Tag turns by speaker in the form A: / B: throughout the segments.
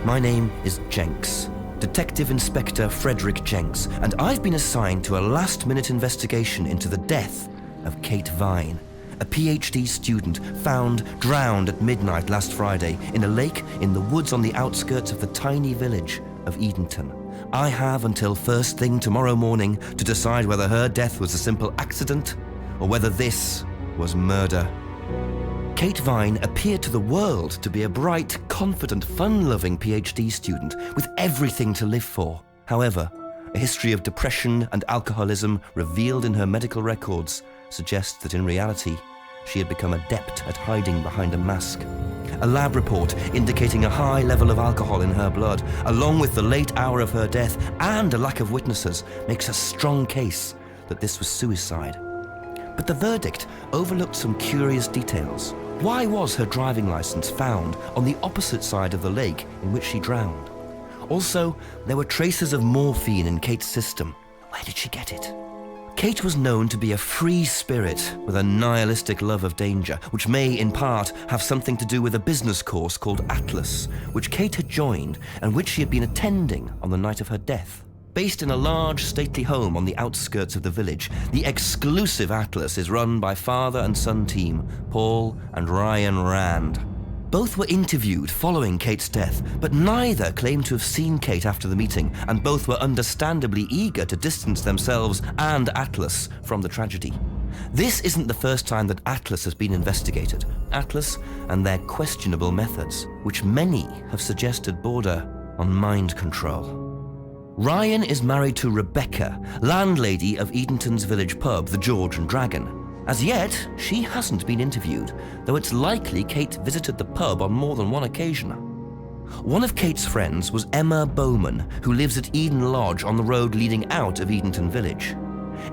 A: My name is Jenks, Detective Inspector Frederick Jenks, and I've been assigned to a last-minute investigation into the death of Kate Vine, a PhD student found drowned at midnight last Friday in a lake in the woods on the outskirts of the tiny village of Edenton. I have until first thing tomorrow morning to decide whether her death was a simple accident or whether this was murder. Kate Vine appeared to the world to be a bright, confident, fun-loving PhD student with everything to live for. However, a history of depression and alcoholism revealed in her medical records suggests that in reality, she had become adept at hiding behind a mask. A lab report indicating a high level of alcohol in her blood, along with the late hour of her death and a lack of witnesses, makes a strong case that this was suicide. But the verdict overlooked some curious details. Why was her driving license found on the opposite side of the lake in which she drowned? Also, there were traces of morphine in Kate's system. Where did she get it? Kate was known to be a free spirit with a nihilistic love of danger, which may, in part, have something to do with a business course called Atlas, which Kate had joined and which she had been attending on the night of her death. Based in a large, stately home on the outskirts of the village, the exclusive Atlas is run by father and son team, Paul and Ryan Rand. Both were interviewed following Kate's death, but neither claimed to have seen Kate after the meeting, and both were understandably eager to distance themselves and Atlas from the tragedy. This isn't the first time that Atlas has been investigated. Atlas and their questionable methods, which many have suggested border on mind control. Ryan is married to Rebecca, landlady of Edenton's village pub, the George and Dragon. As yet, she hasn't been interviewed, though it's likely Kate visited the pub on more than one occasion. One of Kate's friends was Emma Bowman, who lives at Eden Lodge on the road leading out of Edenton Village.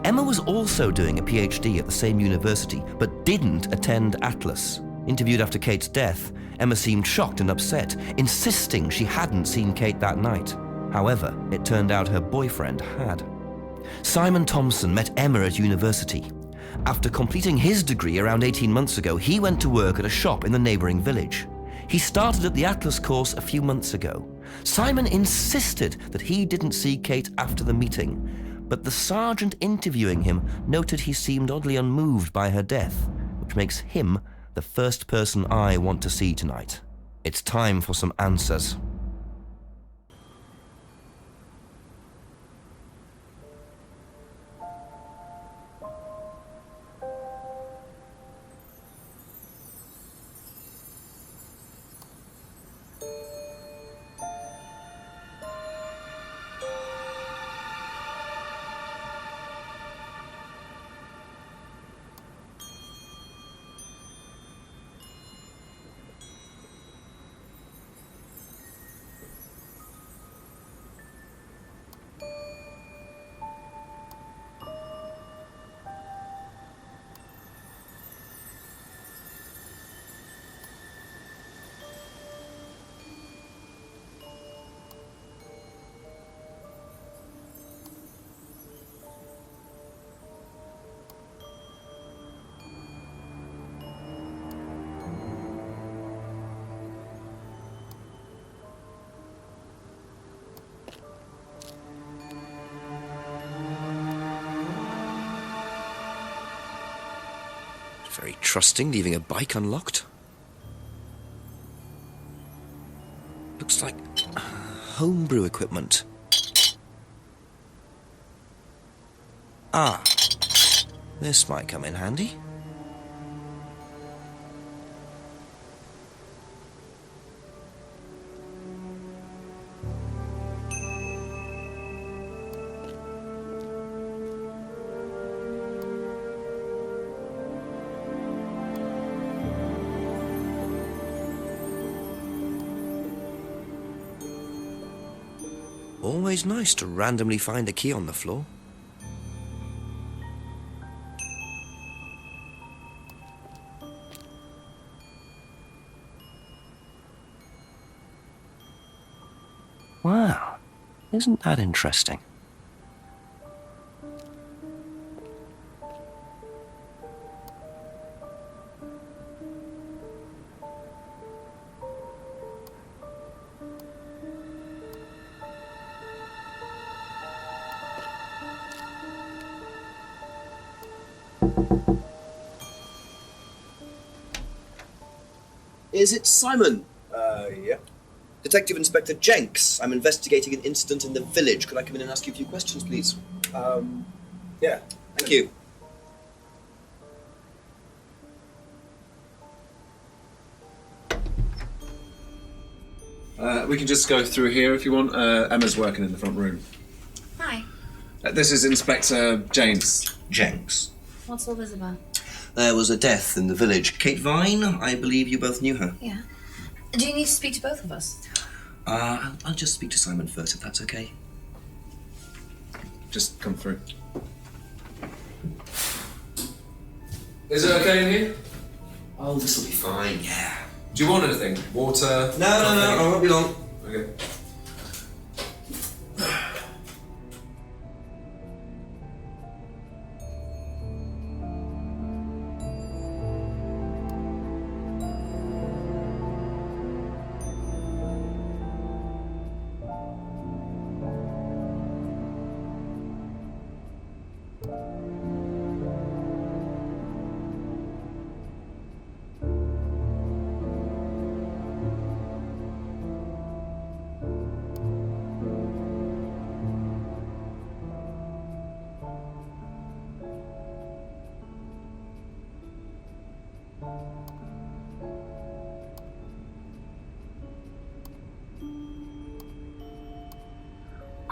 A: Emma was also doing a PhD at the same university, but didn't attend Atlas. Interviewed after Kate's death, Emma seemed shocked and upset, insisting she hadn't seen Kate that night. However, it turned out her boyfriend had. Simon Thompson met Emma at university. After completing his degree around 18 months ago, he went to work at a shop in the neighboring village. He started at the Atlas course a few months ago. Simon insisted that he didn't see Kate after the meeting, but the sergeant interviewing him noted he seemed oddly unmoved by her death, which makes him the first person I want to see tonight. It's time for some answers. Very trusting, leaving a bike unlocked. Looks like homebrew equipment. Ah, this might come in handy. Always nice to randomly find a key on the floor. Wow, isn't that interesting? Is it Simon?
B: Yeah.
A: Detective Inspector Jenks. I'm investigating an incident in the village. Could I come in and ask you a few questions, please?
B: Yeah.
A: Thank you.
B: We can just go through here if you want. Emma's working in the front room.
C: Hi.
B: This is Inspector James.
A: Jenks.
C: What's all this about?
A: There was a death in the village. Kate Vine, I believe you both knew her.
C: Yeah. Do you need to speak to both of us?
A: I'll just speak to Simon first, if that's okay.
B: Just come through. Is it okay in here?
A: Oh, this will be fine, yeah.
B: Do you want anything? Water?
A: No, I won't be long.
B: Okay.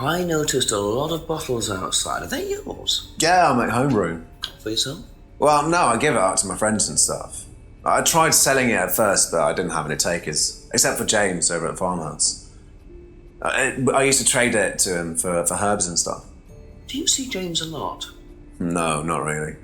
A: I noticed a lot of bottles outside. Are they yours?
D: Yeah, I make homebrew.
A: For yourself?
D: Well, no, I give it out to my friends and stuff. I tried selling it at first, but I didn't have any takers, except for James over at the farmhouse. I used to trade it to him for herbs and stuff.
A: Do you see James a lot?
D: No, not really.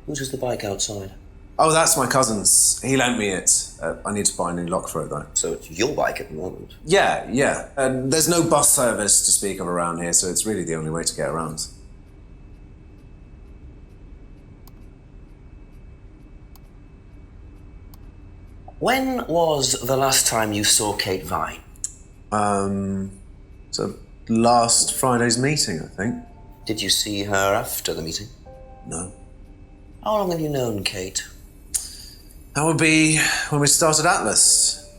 A: Whose is the bike outside?
D: Oh, that's my cousin's. He lent me it. I need to buy a new lock for it, though.
A: So it's your bike at the moment?
D: Yeah. There's no bus service to speak of around here, so it's really the only way to get around.
A: When was the last time you saw Kate Vine?
D: So last Friday's meeting, I think.
A: Did you see her after the meeting?
D: No.
A: How long have you known Kate?
D: That would be when we started Atlas.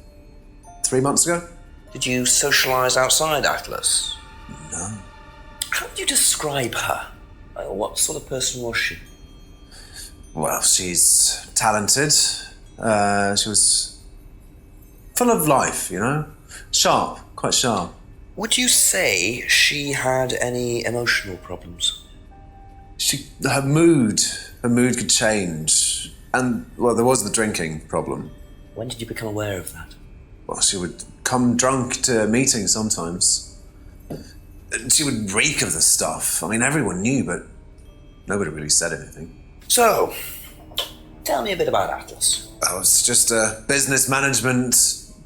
D: 3 months ago?
A: Did you socialise outside Atlas?
D: No.
A: How would you describe her? What sort of person was she?
D: Well, she's talented. She was full of life, you know? Sharp, quite sharp.
A: Would you say she had any emotional problems?
D: Her mood could change. And, well, there was the drinking problem.
A: When did you become aware of that?
D: Well, she would come drunk to meetings sometimes. She would reek of the stuff. I mean, everyone knew, but nobody really said anything.
A: So, tell me a bit about Atlas.
D: Oh, it's just a business management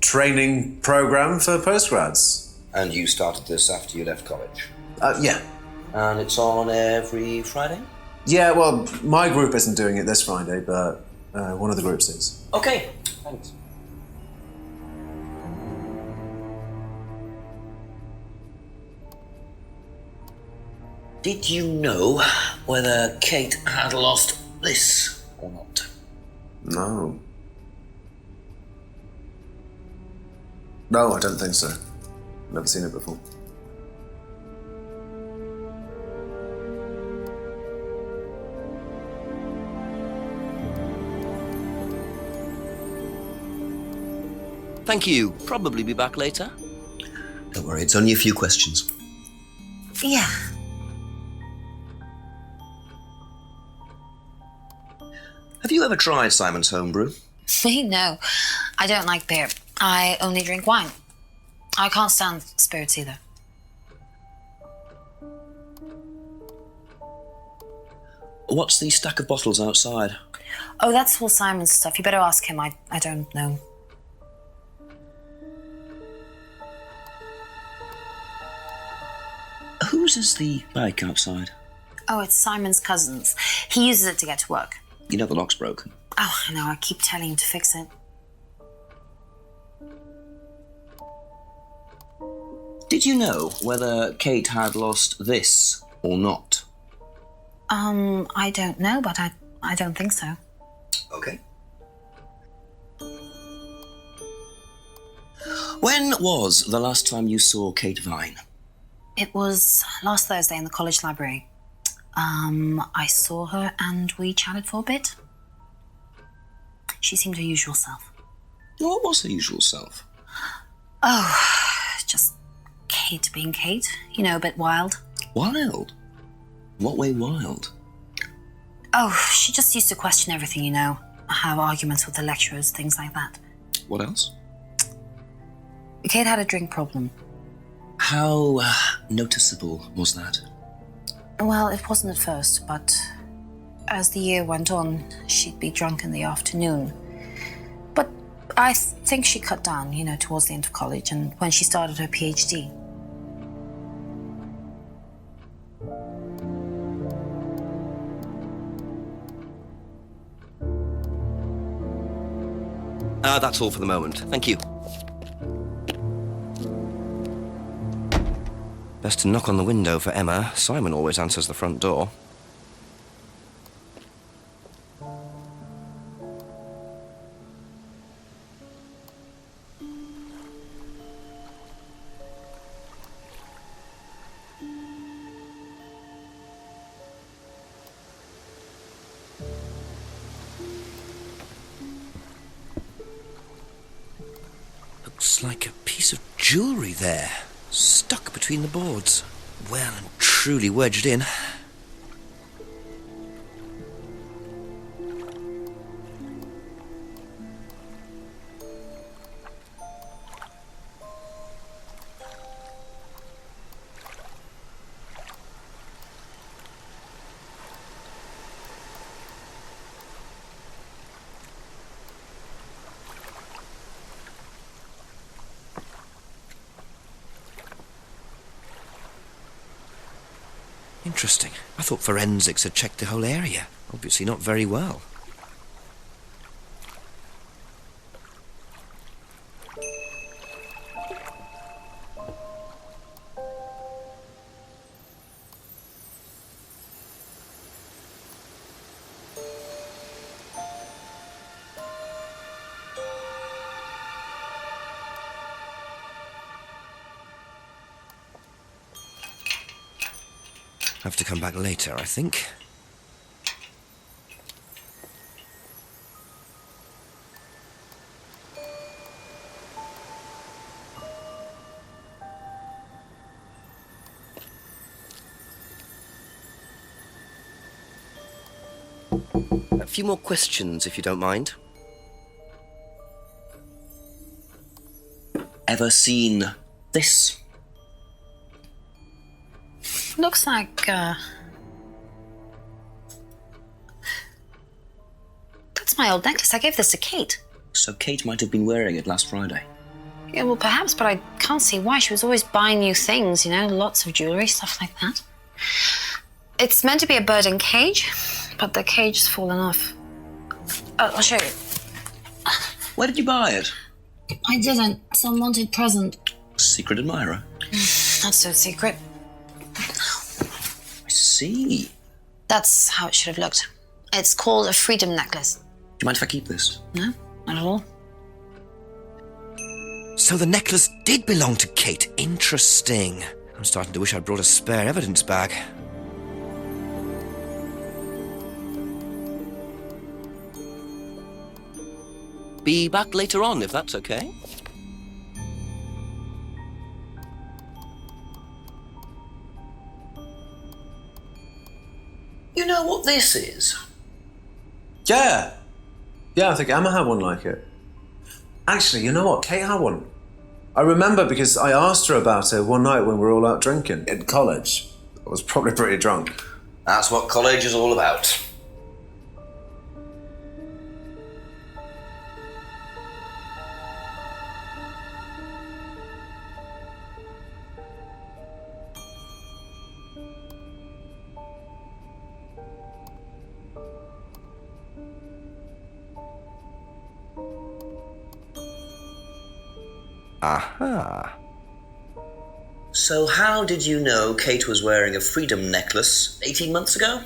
D: training program for postgrads.
A: And you started this after you left college?
D: Yeah.
A: And it's on every Friday?
D: Yeah, well, my group isn't doing it this Friday, but one of the groups is.
A: Okay, thanks. Did you know whether Kate had lost bliss or not?
D: No. No, I don't think so. Never seen it before.
A: Thank you. Probably be back later. Don't worry, it's only a few questions.
C: Yeah.
A: Have you ever tried Simon's homebrew?
C: Me? No. I don't like beer. I only drink wine. I can't stand spirits either.
A: What's the stack of bottles outside?
C: Oh, that's all Simon's stuff. You better ask him. I don't know.
A: Whose is the bike outside?
C: Oh, it's Simon's cousin's. He uses it to get to work.
A: You know the lock's broken.
C: Oh, I know. I keep telling him to fix it.
E: Did you know whether Kate had lost this or not?
C: I don't know, but I don't think so.
E: Okay. When was the last time you saw Kate Vine?
C: It was last Thursday in the college library. I saw her and we chatted for a bit. She seemed her usual self.
E: What was her usual self?
C: Oh, just Kate being Kate. You know, a bit wild.
E: Wild? What way wild?
C: Oh, she just used to question everything, you know. Have arguments with the lecturers, things like that.
E: What else?
C: Kate had a drink problem.
E: How noticeable was that?
C: Well, it wasn't at first, but as the year went on, she'd be drunk in the afternoon. But I think she cut down, you know, towards the end of college and when she started her PhD.
A: That's all for the moment. Thank you. Best to knock on the window for Emma. Simon always answers the front door. Looks like a piece of jewellery there, stuck between the boards. Well and truly wedged in. Interesting. I thought forensics had checked the whole area. Obviously not very well. Have to come back later, I think. A few more questions, if you don't mind.
E: Ever seen this?
C: Looks like, that's my old necklace. I gave this to Kate.
E: So Kate might have been wearing it last Friday.
C: Yeah, well, perhaps, but I can't see why. She was always buying new things, you know, lots of jewellery, stuff like that. It's meant to be a bird in cage, but the cage's fallen off. I'll show you.
E: Where did you buy it?
C: I didn't. Some wanted present.
E: Secret admirer.
C: Not so secret.
E: I see.
C: That's how it should have looked. It's called a freedom necklace.
E: Do you mind if I keep this?
C: No, not at all.
A: So the necklace did belong to Kate. Interesting. I'm starting to wish I'd brought a spare evidence bag. Be back later on, if that's okay.
E: You know what this is?
D: Yeah. Yeah, I think Emma had one like it. Actually, you know what? Kate had one. I remember because I asked her about it one night when we were all out drinking in college. I was probably pretty drunk.
E: That's what college is all about.
A: Aha.
E: So how did you know Kate was wearing a freedom necklace 18 months ago?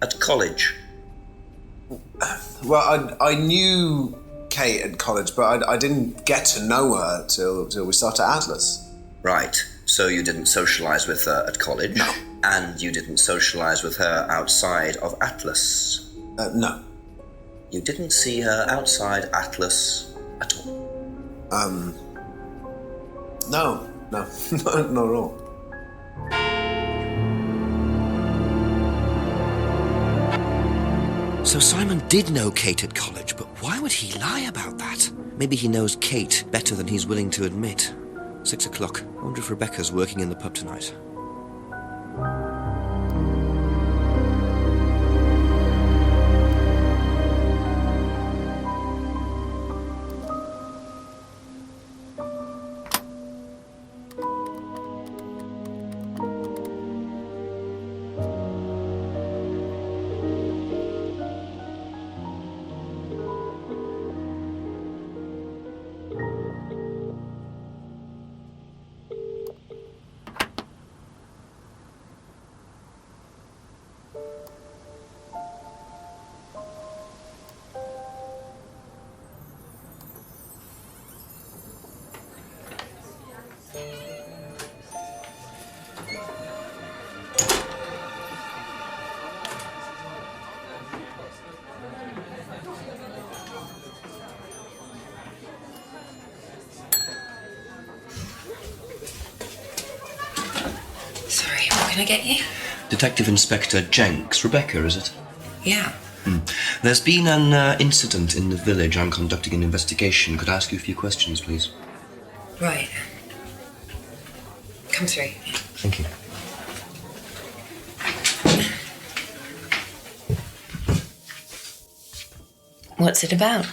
E: At college?
D: Well, I knew Kate at college, but I didn't get to know her till we started Atlas.
E: Right. So you didn't socialise with her at college?
D: No.
E: And you didn't socialise with her outside of Atlas?
D: No.
E: You didn't see her outside Atlas at all?
D: No, not at all.
A: So Simon did know Kate at college, but why would he lie about that? Maybe he knows Kate better than he's willing to admit. 6 o'clock. I wonder if Rebecca's working in the pub tonight.
C: Sorry, what can I get you?
A: Detective Inspector Jenks. Rebecca, is it?
C: Yeah.
A: There's been an incident in the village. I'm conducting an investigation. Could I ask you a few questions, please?
C: Right. Come through.
A: Thank you.
F: What's it about?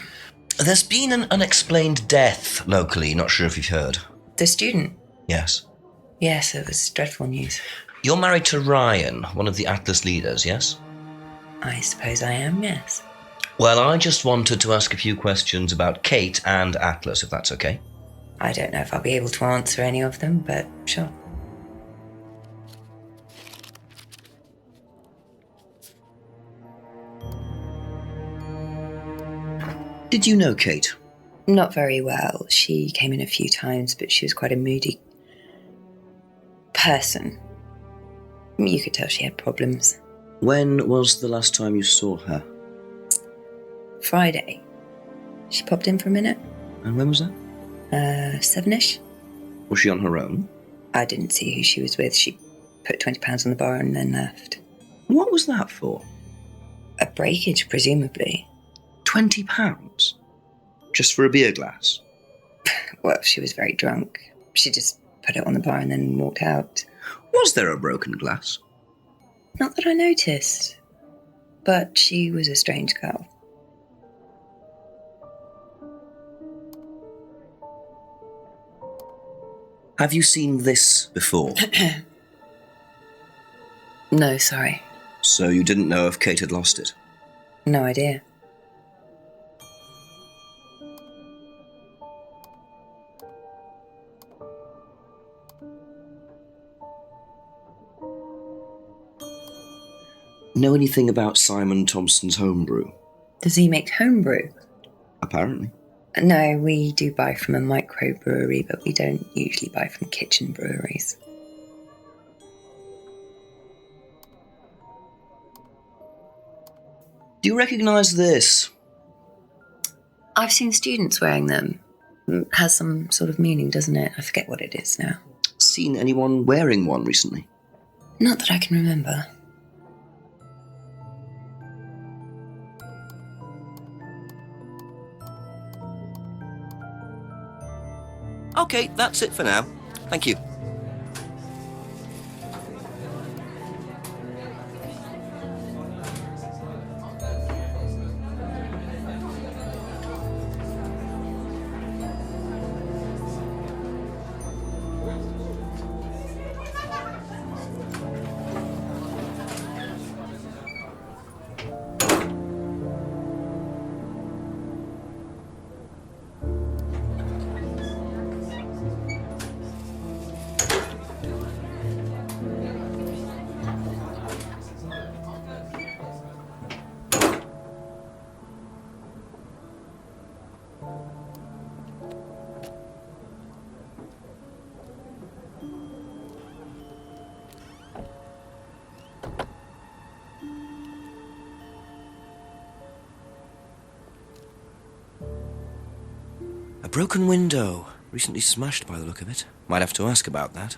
A: There's been an unexplained death locally. Not sure if you've heard.
F: The student?
A: Yes.
F: Yes, it was dreadful news.
A: You're married to Ryan, one of the Atlas leaders, yes?
F: I suppose I am, yes.
A: Well, I just wanted to ask a few questions about Kate and Atlas, if that's okay.
F: I don't know if I'll be able to answer any of them, but sure.
E: Did you know Kate?
F: Not very well. She came in a few times, but she was quite a moody person. You could tell she had problems.
E: When was the last time you saw her?
F: Friday. She popped in for a minute.
E: And when was that?
F: 7ish.
E: Was she on her own?
F: I didn't see who she was with. She put £20 on the bar and then left.
E: What was that for?
F: A breakage, presumably.
E: £20? Just for a beer glass?
F: Well, she was very drunk. She just put it on the bar and then walked out.
E: Was there a broken glass?
F: Not that I noticed. But she was a strange girl.
E: Have you seen this before?
F: No, sorry.
E: So you didn't know if Kate had lost it?
F: No idea.
E: Know anything about Simon Thompson's homebrew?
F: Does he make homebrew?
E: Apparently.
F: No, we do buy from a microbrewery, but we don't usually buy from kitchen breweries.
E: Do you recognise this?
F: I've seen students wearing them. Has some sort of meaning, doesn't it? I forget what it is now.
E: Seen anyone wearing one recently?
F: Not that I can remember.
A: Okay, that's it for now. Thank you. broken window. Recently smashed by the look of it. Might have to ask about that.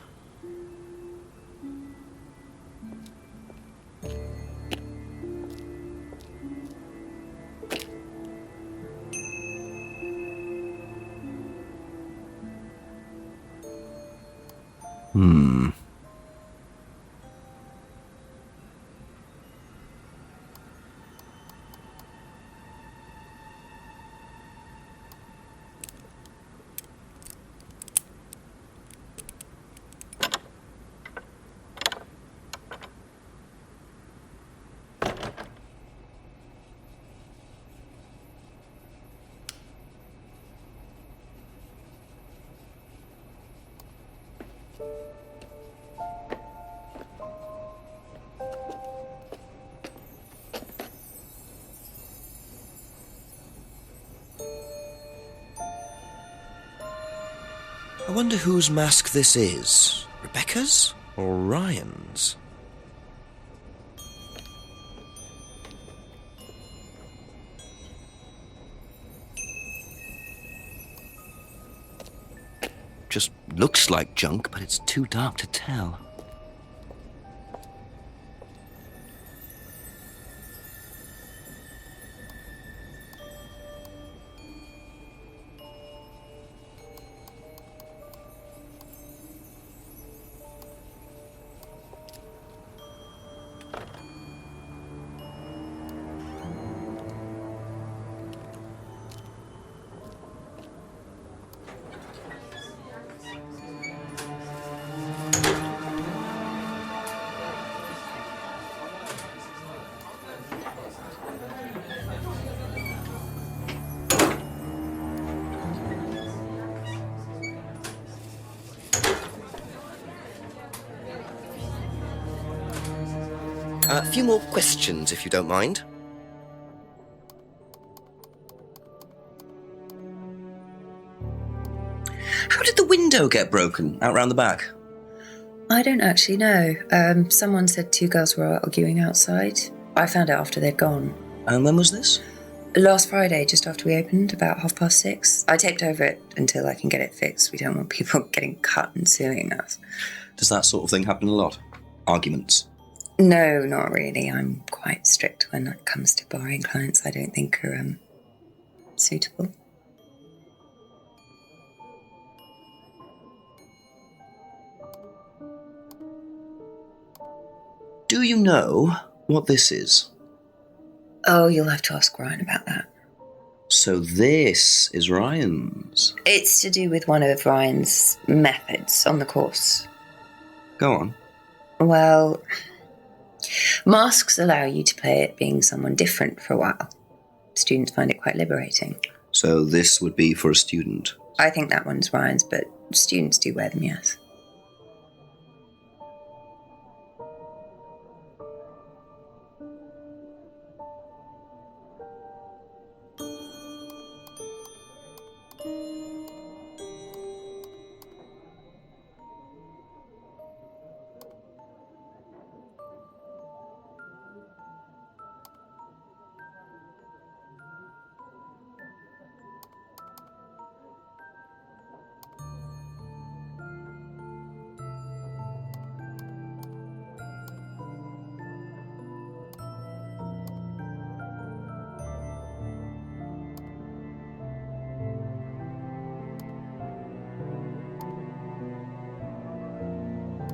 A: I wonder whose mask this is. Rebecca's or Ryan's? Just looks like junk, but it's too dark to tell. A few more questions, if you don't mind. How did the window get broken out round the back?
F: I don't actually know. Someone said two girls were arguing outside. I found out after they'd gone.
A: And when was this?
F: Last Friday, just after we opened, about 6:30. I taped over it until I can get it fixed. We don't want people getting cut and suing us.
A: Does that sort of thing happen a lot? Arguments?
F: No, not really. I'm quite strict when it comes to borrowing clients I don't think are suitable.
A: Do you know what this is?
F: Oh, you'll have to ask Ryan about that.
A: So this is Ryan's.
F: It's to do with one of Ryan's methods on the course.
A: Go on.
F: Well, masks allow you to play at being someone different for a while. Students find it quite liberating.
A: So this would be for a student?
F: I think that one's Ryan's, but students do wear them, yes.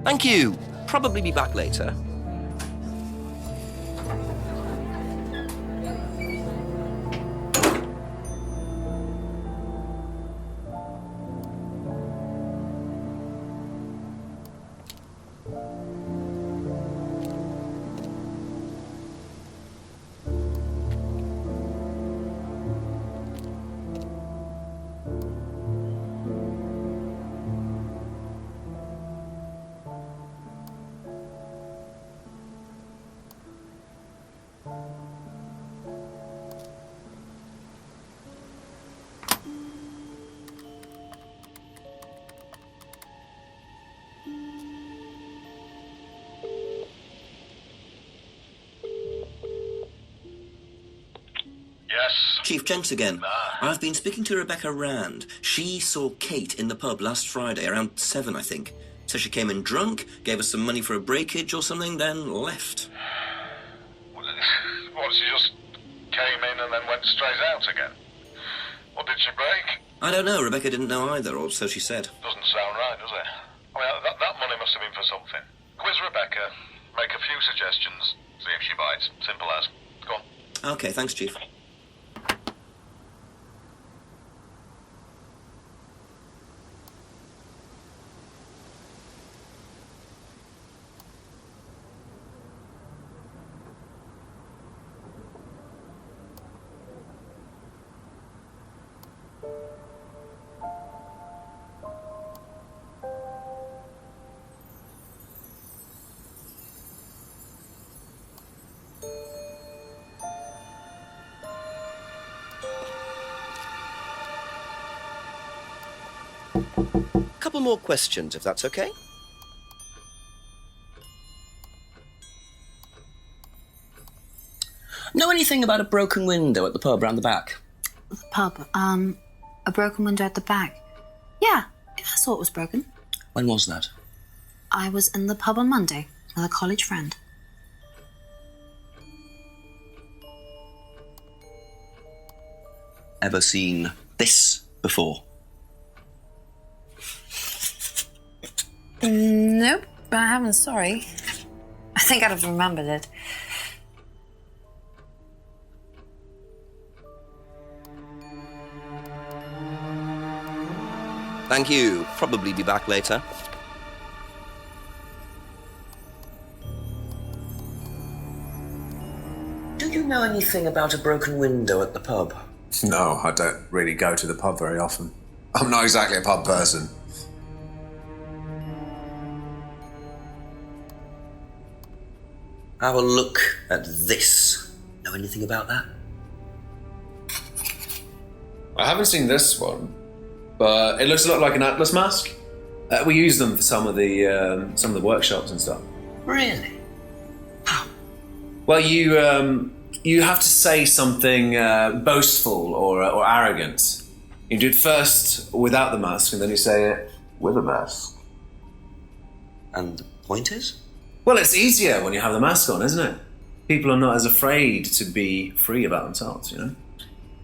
A: Thank you. Probably be back later.
G: Yes.
A: Chief, Jenks again.
G: Ah.
A: I've been speaking to Rebecca Rand. She saw Kate in the pub last Friday, around 7, I think. So she came in drunk, gave us some money for a breakage or something, then left.
G: What, she just came in and then went straight out again? What did she break?
A: I don't know. Rebecca didn't know either, or so she said.
G: Doesn't sound right, does it? I mean, that money must have been for something. Quiz Rebecca, make a few suggestions, see if she bites. Simple as. Go on.
A: Okay, thanks, Chief. Couple more questions, if that's okay.
E: Know anything about a broken window at the pub round the back?
C: The pub, a broken window at the back. Yeah, I saw it was broken.
E: When was that?
C: I was in the pub on Monday with a college friend.
E: Ever seen this before?
C: Nope, I haven't, sorry. I think I'd have remembered it.
A: Thank you. Probably be back later.
E: Do you know anything about a broken window at the pub?
D: No, I don't really go to the pub very often. I'm not exactly a pub person.
E: Have a look at this. Know anything about that?
D: I haven't seen this one, but it looks a lot like an Atlas mask. We use them for some of the workshops and stuff.
E: Really?
D: Well, you have to say something boastful or arrogant. You do it first without the mask, and then you say it with a mask.
E: And the point is?
D: Well, it's easier when you have the mask on, isn't it? People are not as afraid to be free about themselves, you know?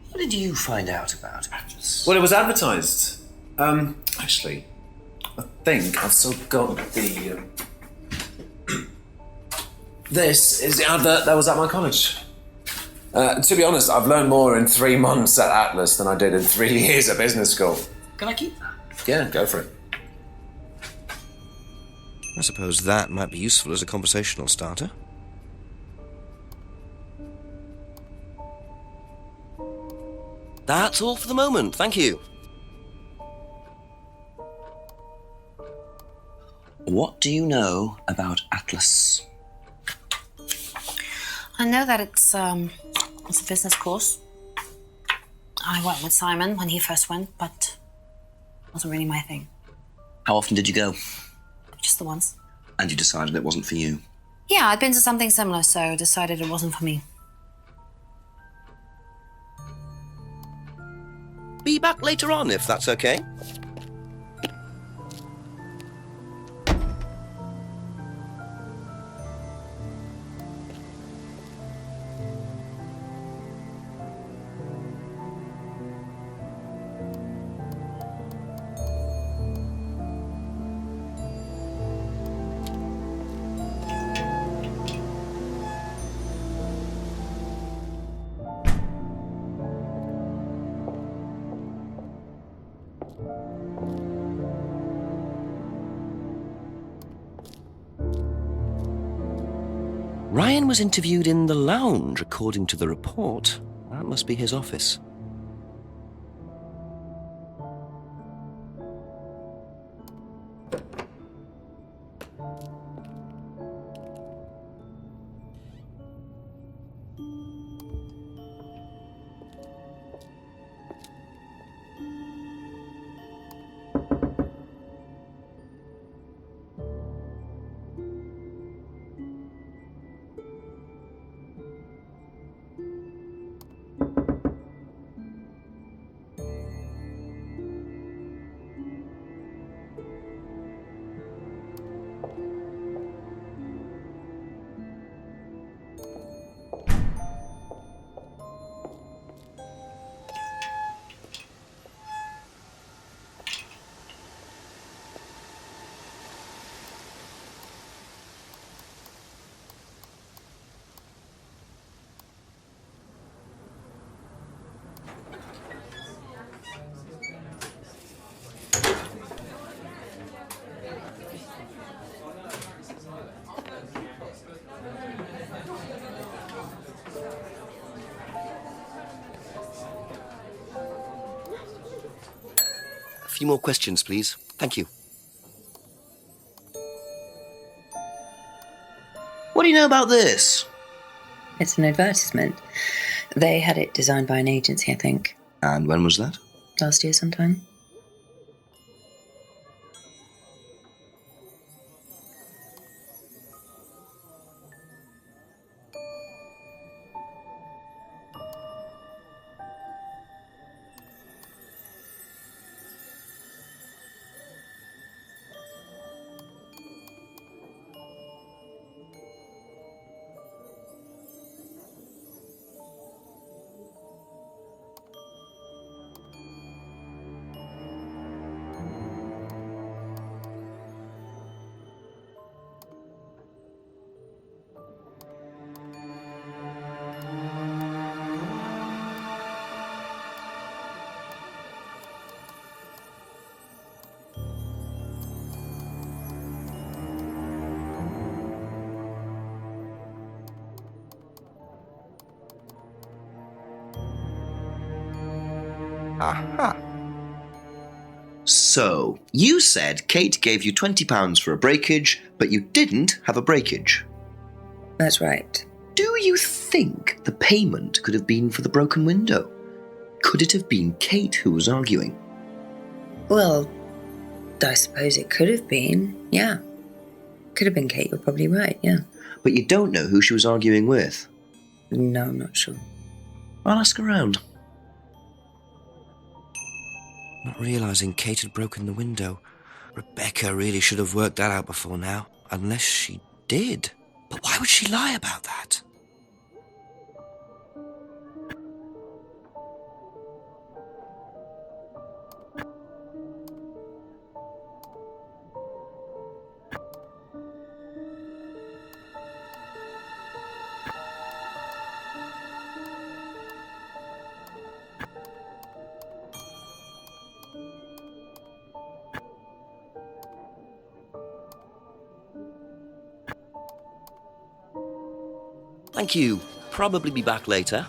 E: What did you find out about Atlas?
D: Well, it was advertised. Actually, I think I've still got the... This is the advert that was at my college. To be honest, I've learned more in 3 months at Atlas than I did in 3 years at business school.
E: Can I keep that?
D: Yeah, go for it.
A: I suppose that might be useful as a conversational starter. That's all for the moment, thank you.
E: What do you know about Atlas?
C: I know that it's a business course. I went with Simon when he first went, but it wasn't really my thing.
E: How often did you go?
C: Just the once.
E: And you decided it wasn't for you?
C: Yeah, I'd been to something similar, so decided it wasn't for me.
A: Be back later on, if that's okay. Ryan was interviewed in the lounge, according to the report. That must be his office. few more questions, please. Thank you.
H: What do you know about this?
F: It's an advertisement. They had it designed by an agency, I think.
H: And when was that?
F: Last year sometime.
H: Aha. So, you said Kate gave you £20 for a breakage, but you didn't have a breakage.
F: That's right.
H: Do you think the payment could have been for the broken window? Could it have been Kate who was arguing?
F: Well, I suppose it could have been, yeah. Could have been Kate, you're probably right, yeah.
H: But you don't know who she was arguing with.
F: No, I'm not sure.
H: I'll ask around.
A: Not realising Kate had broken the window. Rebecca really should have worked that out before now. Unless she did. But why would she lie about that? Thank you. Probably be back later.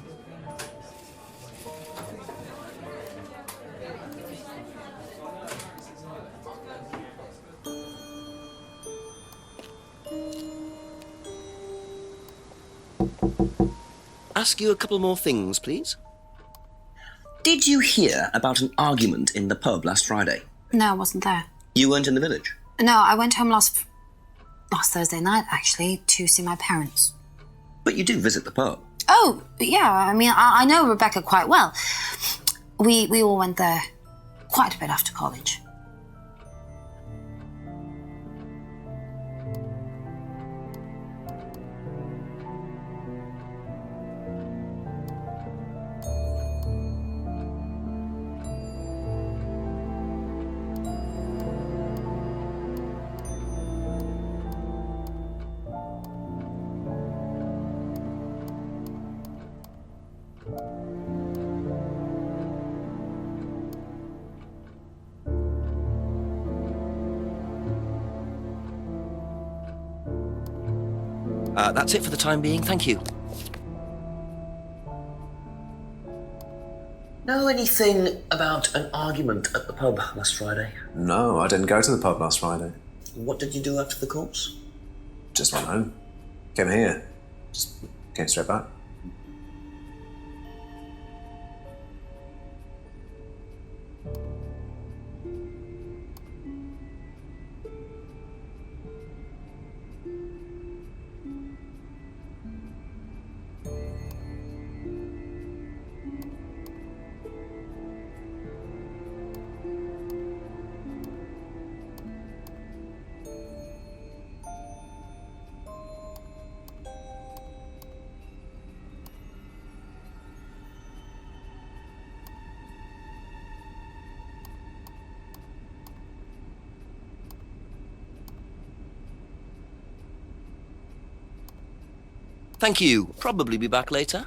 A: Ask you a couple more things, please.
H: Did you hear about an argument in the pub last Friday?
C: No, I wasn't there.
H: You weren't in the village?
C: No, I went home last Thursday night, actually, to see my parents.
H: But you do visit the pub.
C: Oh, yeah, I mean, I know Rebecca quite well. We all went there quite a bit after college.
A: That's it for the time being, thank you.
H: Know anything about an argument at the pub last Friday?
D: No, I didn't go to the pub last Friday.
H: What did you do after the corpse?
D: Just went home. Came here. Just came straight back.
A: Thank you. Probably be back later.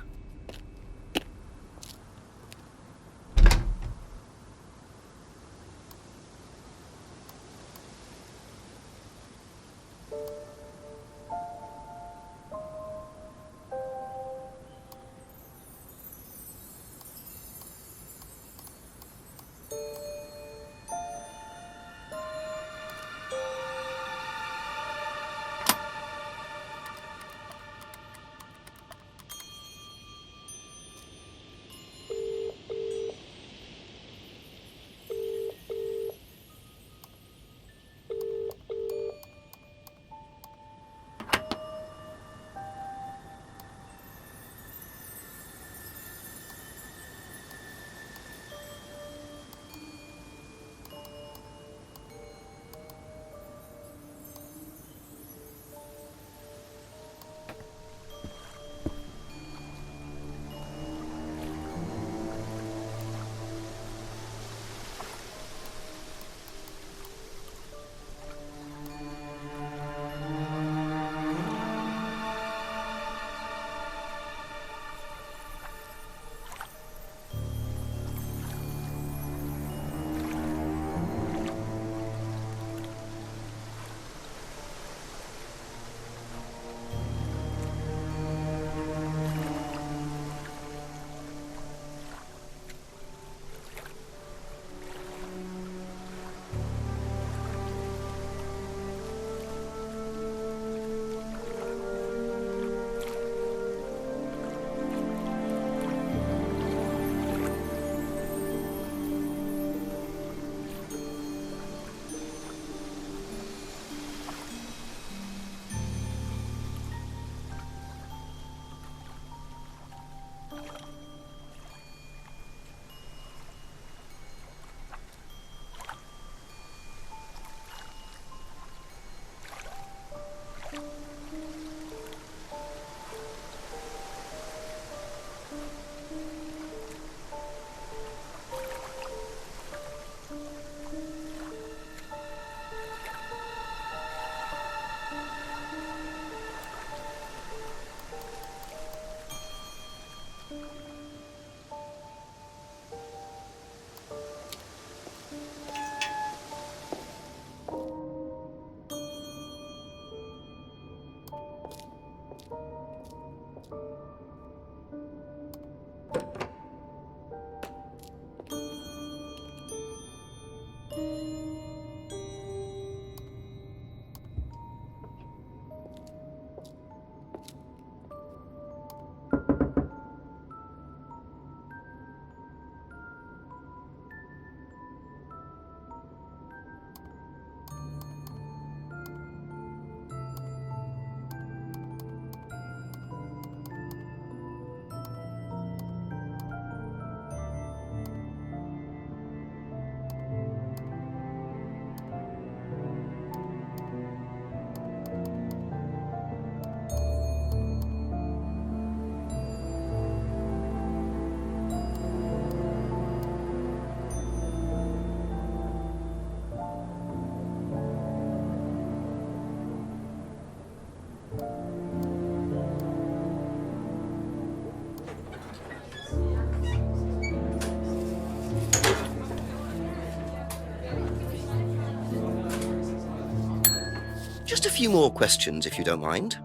A: few more questions, if you don't mind.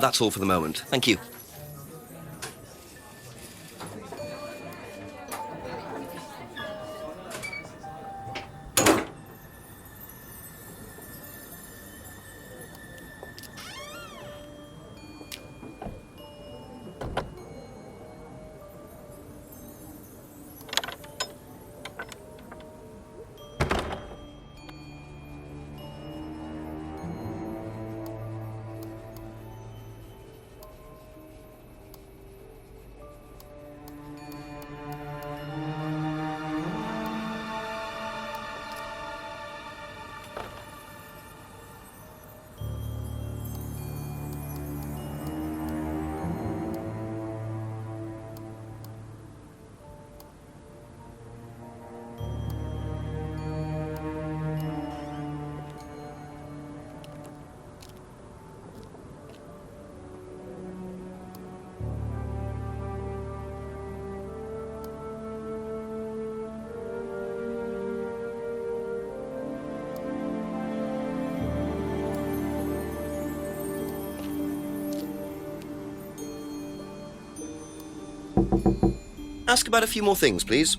A: That's all for the moment. Thank you. Ask about a few more things, please.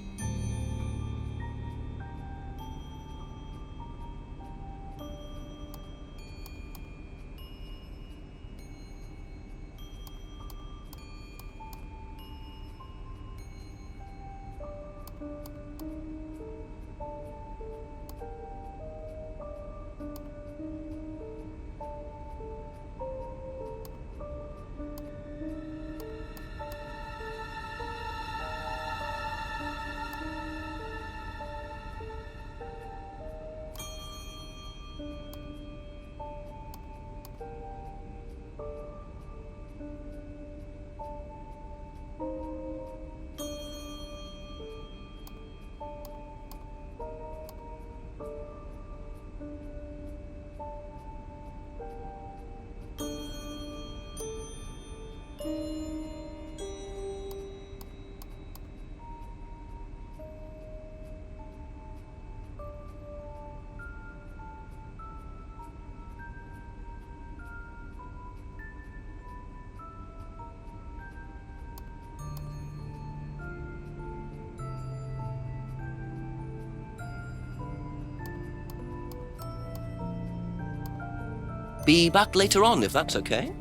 A: Be back later on, if that's okay.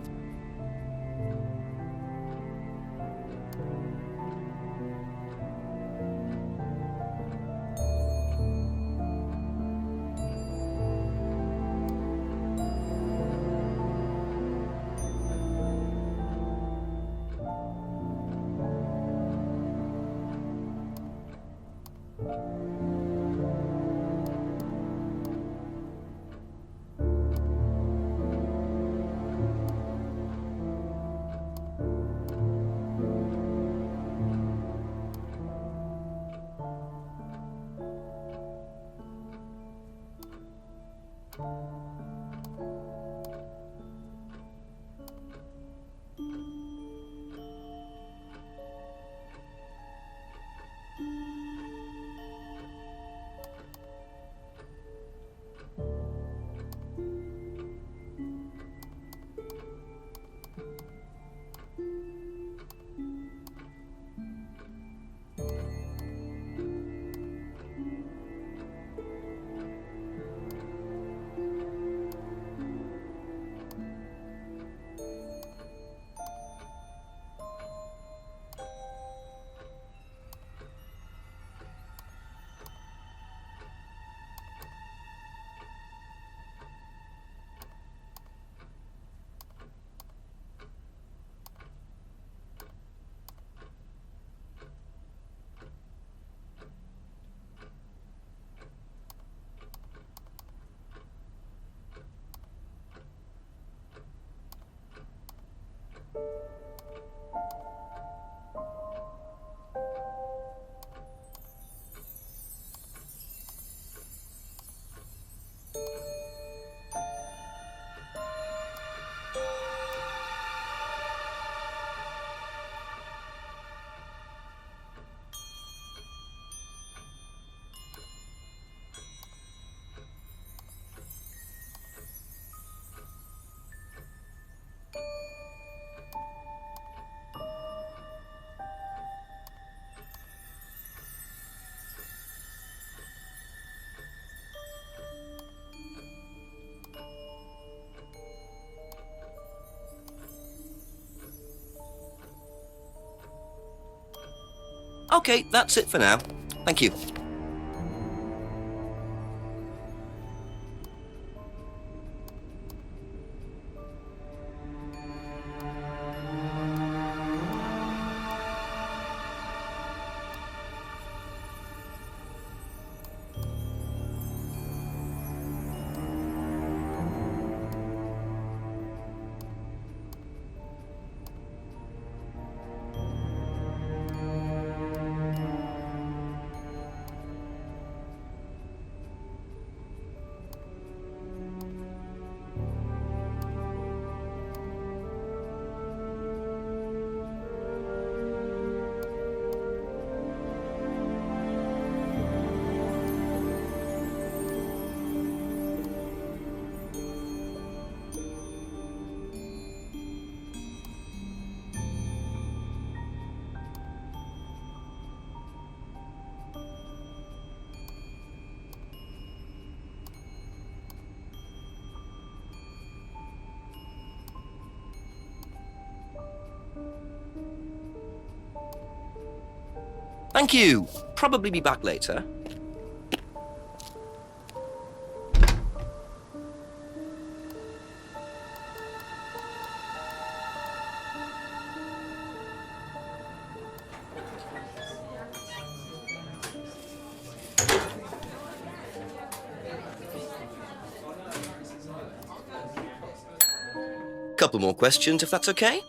A: Okay, that's it for now. Thank you. Thank you. Probably be back later. Couple more questions, if that's okay?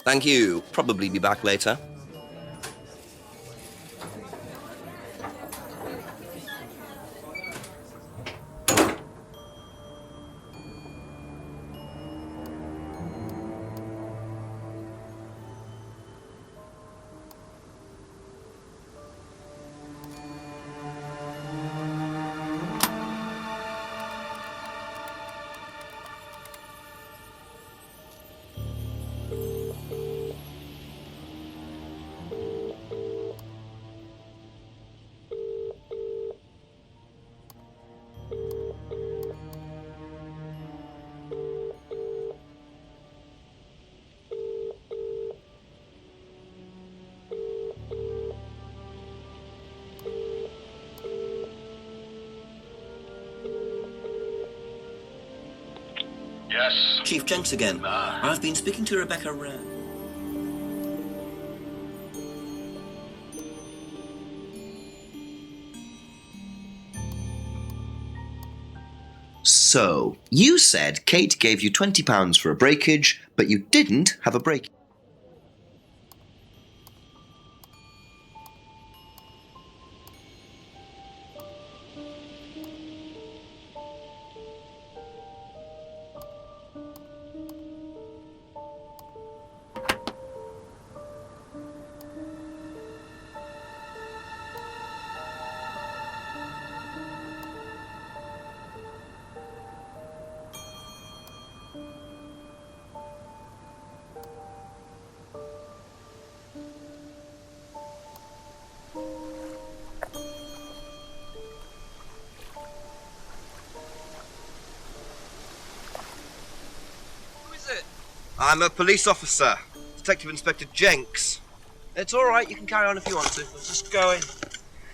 A: Thank you. Probably be back later.
G: Yes.
A: Chief Jenks again. I've been speaking to Rebecca
H: So, you said Kate gave you £20 for a breakage, but you didn't have a break.
A: I'm a police officer, Detective Inspector Jenks. It's all right, you can carry on if you want to. Let's just go in.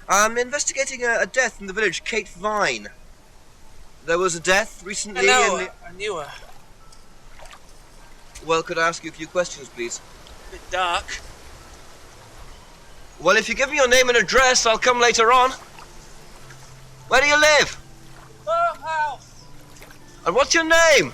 A: I'm investigating a death in the village, Kate Vine. There was a death recently
I: I knew her.
A: Well, could I ask you a few questions, please?
I: A bit dark.
A: Well, if you give me your name and address, I'll come later on. Where do you live?
I: Farmhouse!
A: And what's your name?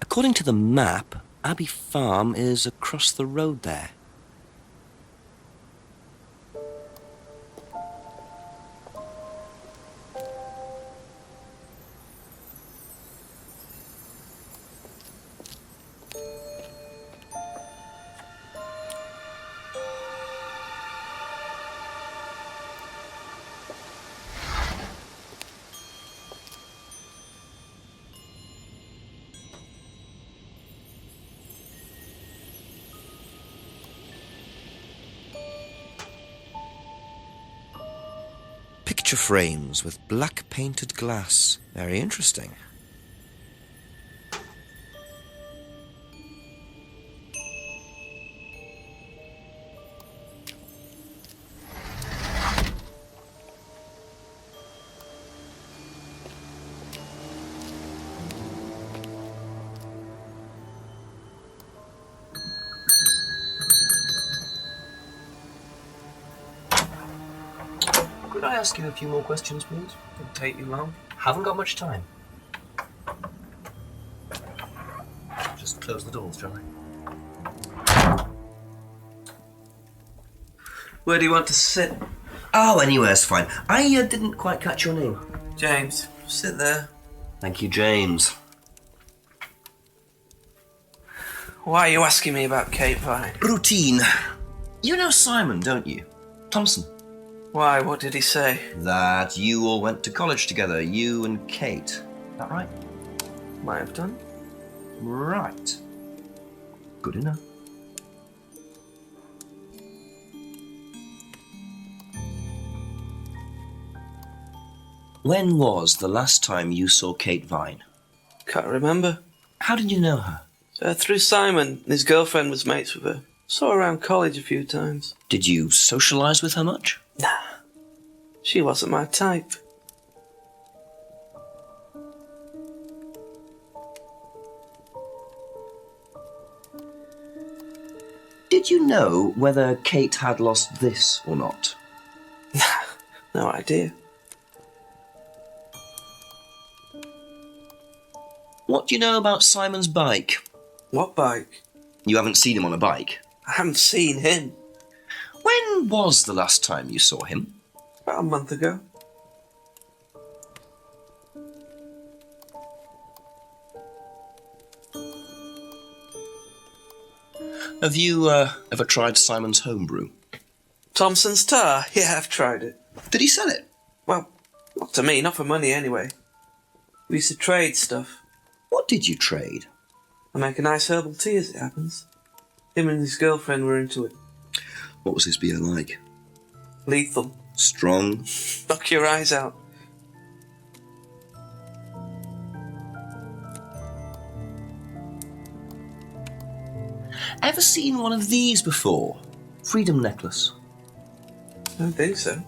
A: According to the map, Abbey Farm is across the road there. Picture frames with black painted glass. Very interesting.
H: Could I ask you a few more questions, please?
I: Didn't take you long.
H: Haven't got much time. Just close the doors, shall I?
I: Where do you want to sit?
A: Oh, anywhere's fine. I didn't quite catch your name.
I: James, sit there.
A: Thank you, James.
I: Why are you asking me about Kate Vine?
A: Routine. You know Simon, don't you? Thompson.
I: Why, what did he say?
A: That you all went to college together, you and Kate. Is that right?
I: Might have done.
A: Right. Good enough. When was the last time you saw Kate Vine?
I: Can't remember.
A: How did you know her?
I: Through Simon. His girlfriend was mates with her. Saw her around college a few times.
A: Did you socialise with her much?
I: Nah. She wasn't my type.
A: Did you know whether Kate had lost this or not?
I: No idea.
A: What do you know about Simon's bike?
I: What bike?
A: You haven't seen him on a bike.
I: I haven't seen him.
A: When was the last time you saw him?
I: About a month ago.
A: Have you ever tried Simon's homebrew?
I: Thompson's tar? Yeah, I've tried it.
A: Did he sell it?
I: Well, not to me, not for money anyway. We used to trade stuff.
A: What did you trade?
I: I make a nice herbal tea as it happens. Him and his girlfriend were into it.
A: What was his beer like?
I: Lethal.
A: Strong?
I: Knock your eyes out.
A: Ever seen one of these before? Freedom necklace.
I: I don't think so.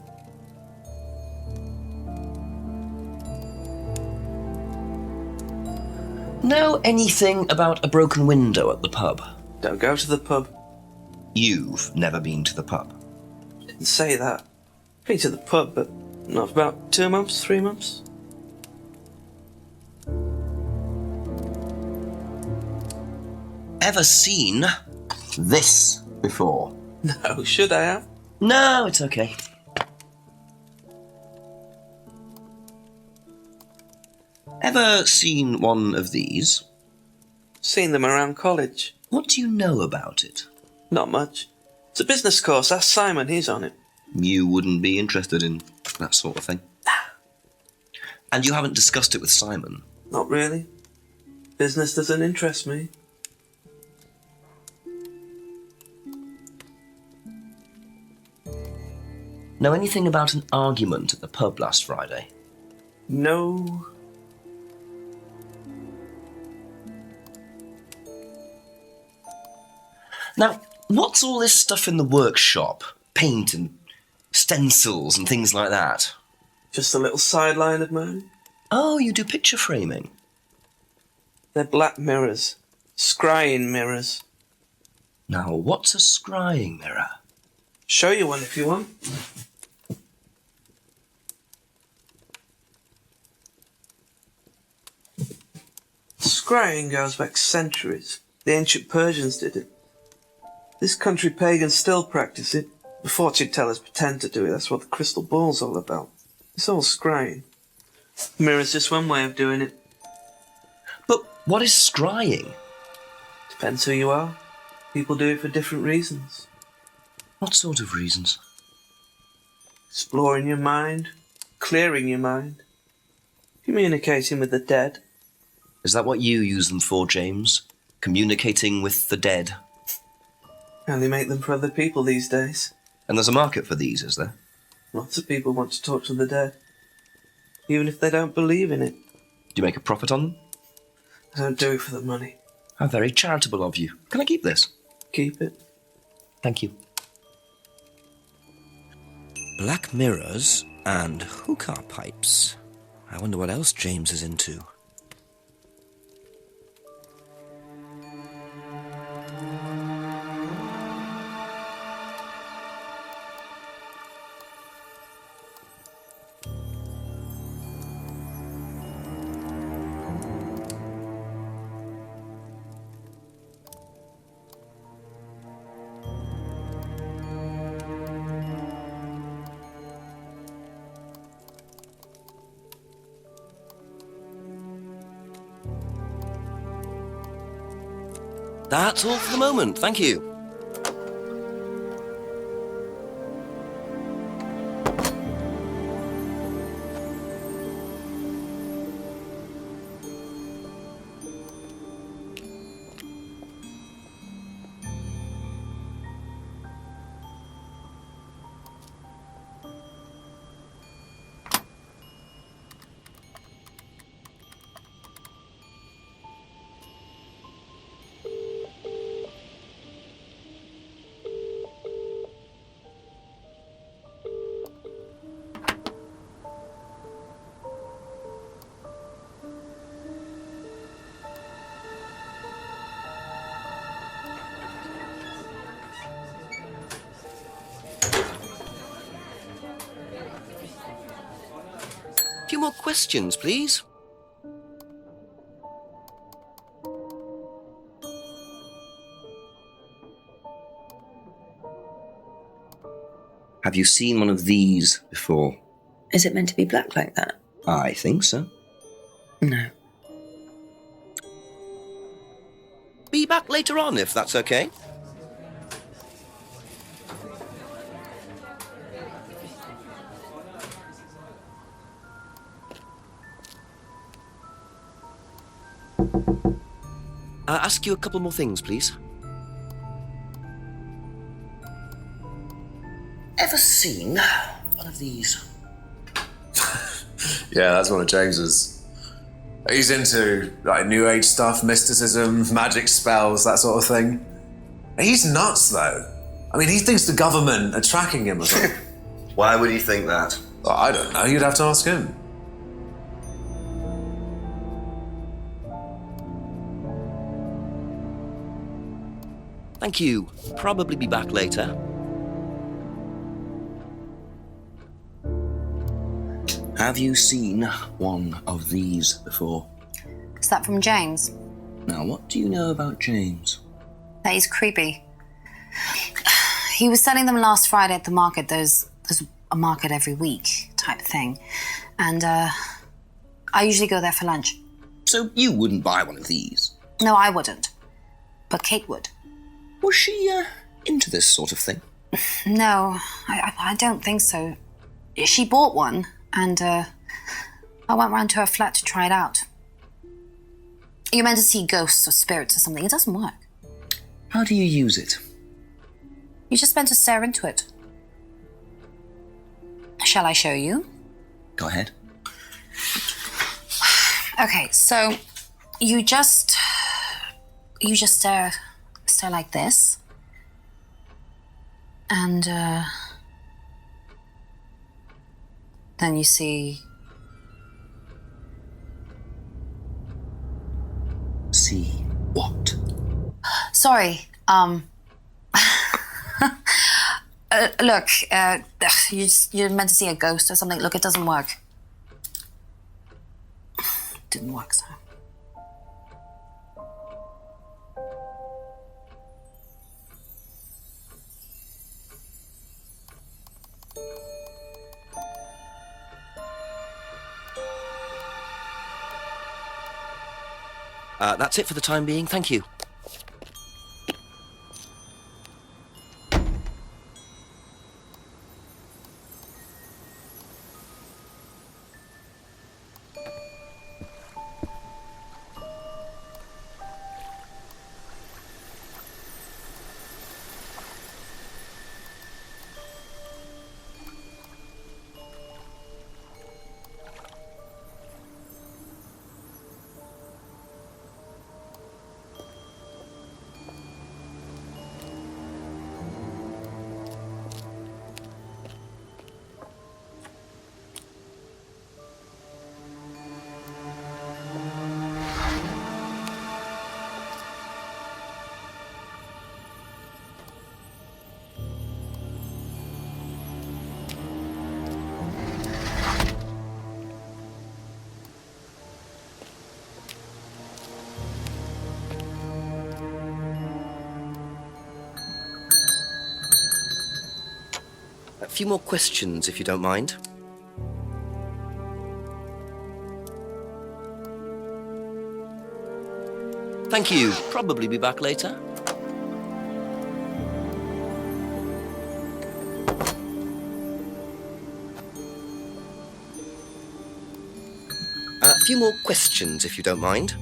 A: Know anything about a broken window at the pub?
I: Don't go to the pub.
A: You've never been to the pub.
I: Didn't say that. Been to the pub, but not for about 2 months, 3 months.
A: Ever seen this before?
I: No, should I have?
A: No, it's okay. Ever seen one of these?
I: Seen them around college.
A: What do you know about it?
I: Not much. It's a business course. Ask Simon, he's on it.
A: You wouldn't be interested in that sort of thing. And you haven't discussed it with Simon?
I: Not really. Business doesn't interest me.
A: Know anything about an argument at the pub last Friday?
I: No.
A: Now, what's all this stuff in the workshop? Paint and stencils and things like that?
I: Just a little sideline of mine.
A: Oh, you do picture framing?
I: They're black mirrors. Scrying mirrors.
A: Now, what's a scrying mirror?
I: Show you one if you want. Scrying goes back centuries. The ancient Persians did it. This country pagans still practice it. The fortune tellers pretend to do it. That's what the crystal ball's all about. It's all scrying. Mirror's just one way of doing it.
A: But what is scrying?
I: Depends who you are. People do it for different reasons.
A: What sort of reasons?
I: Exploring your mind, clearing your mind, communicating with the dead.
A: Is that what you use them for, James? Communicating with the dead?
I: And they make them for other people these days.
A: And there's a market for these, is there?
I: Lots of people want to talk to the dead, even if they don't believe in it.
A: Do you make a profit on them?
I: I don't do it for the money.
A: How very charitable of you. Can I keep this?
I: Keep it.
A: Thank you. Black mirrors and hookah pipes. I wonder what else James is into. That's all for the moment, thank you. A few more questions, please. Have you seen one of these before?
F: Is it meant to be black like that?
A: I think so.
F: No.
A: Be back later on, if that's okay. Ask you a couple more things, please.
E: Ever seen one of these?
D: Yeah, that's one of James's. He's into like New Age stuff, mysticism, magic spells, that sort of thing. He's nuts, though. I mean, he thinks the government are tracking him or something.
E: Why would he think that?
D: Well, I don't know. You'd have to ask him.
A: Thank you. Probably be back later. Have you seen one of these before?
C: Is that from James?
A: Now, what do you know about James?
C: That he's creepy. He was selling them last Friday at the market. There's a market every week type thing. And I usually go there for lunch.
A: So you wouldn't buy one of these?
C: No, I wouldn't. But Kate would.
A: Was she into this sort of thing?
C: No, I don't think so. She bought one, and I went round to her flat to try it out. You're meant to see ghosts or spirits or something. It doesn't work.
A: How do you use it?
C: You're just meant to stare into it. Shall I show you?
A: Go ahead.
C: Okay, so you just stare like this, and then you see.
A: See what?
C: Sorry. Look, you're meant to see a ghost or something. Look, it doesn't work. Didn't work, so.
A: That's it for the time being, thank you. A few more questions, if you don't mind. Thank you. Probably be back later. A few more questions, if you don't mind.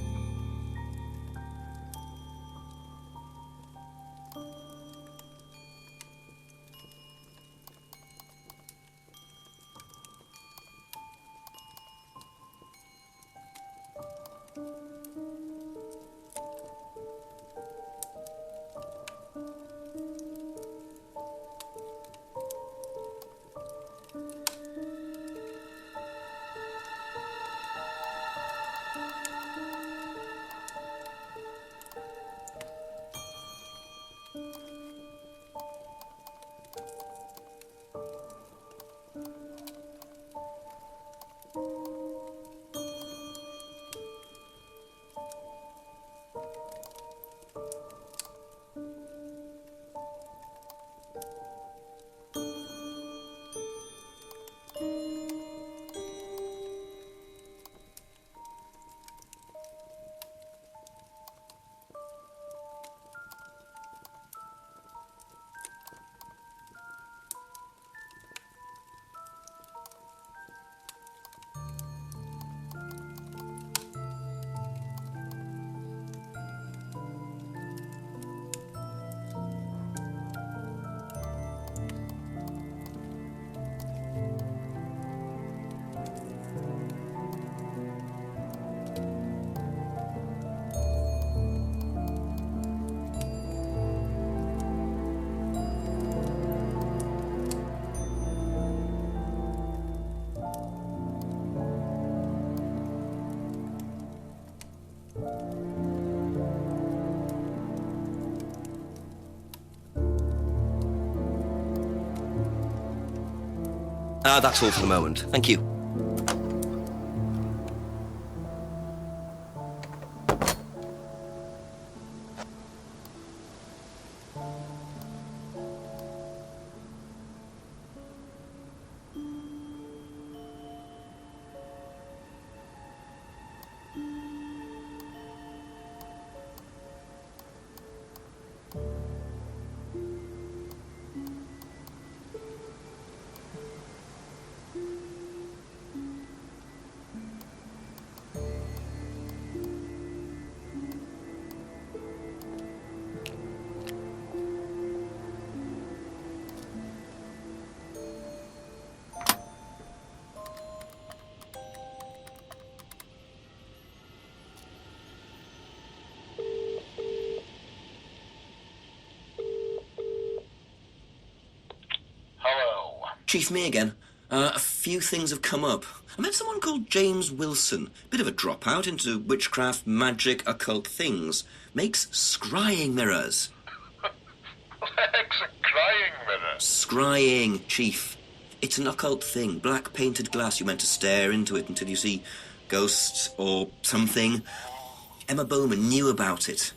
A: That's all for the moment. Thank you. Chief, me again. A few things have come up. I met someone called James Wilson. Bit of a dropout into witchcraft, magic, occult things. Makes scrying mirrors.
G: Legs a crying mirror.
A: Scrying, Chief. It's an occult thing. Black painted glass. You're meant to stare into it until you see ghosts or something. Emma Bowman knew about it.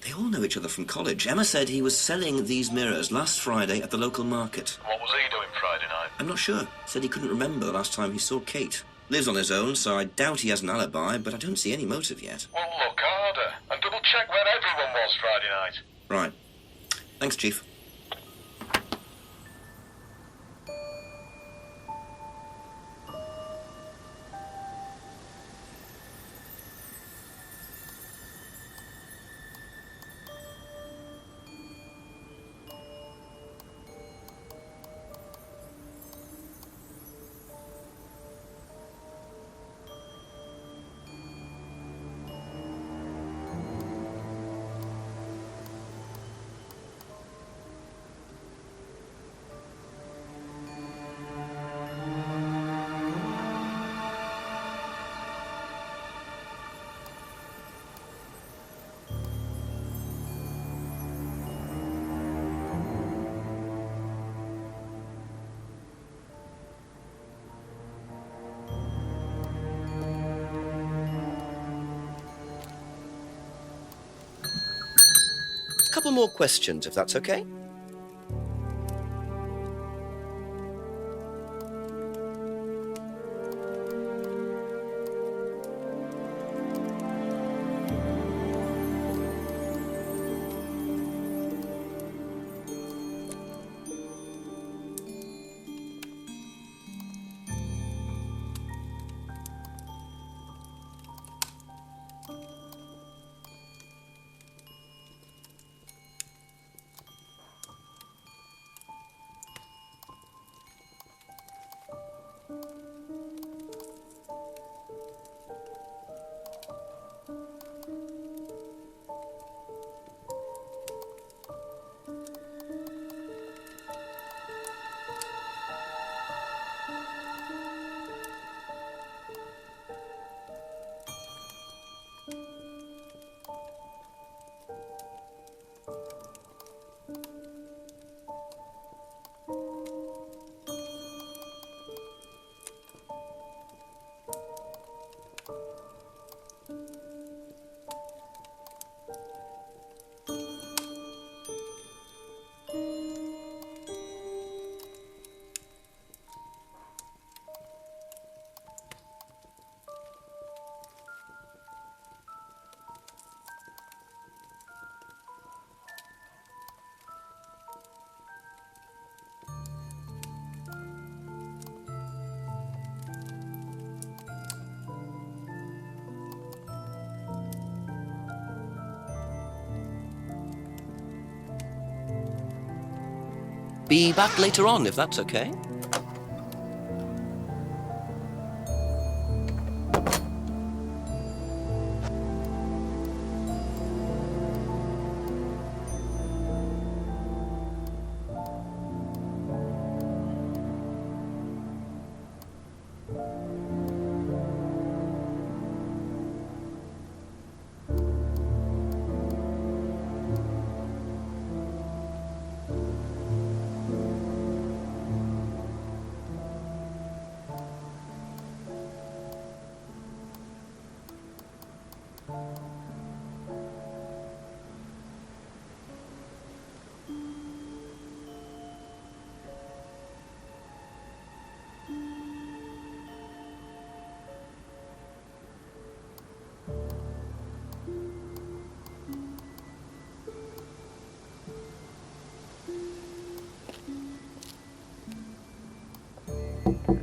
A: They all know each other from college. Emma said he was selling these mirrors last Friday at the local market.
G: What was he doing Friday night?
A: I'm not sure. Said he couldn't remember the last time he saw Kate. Lives on his own, so I doubt he has an alibi, but I don't see any motive yet.
G: Well, look harder and double check where everyone was Friday night.
A: Right. Thanks, Chief. Couple more questions, if that's okay.
H: Be back later on, if that's okay.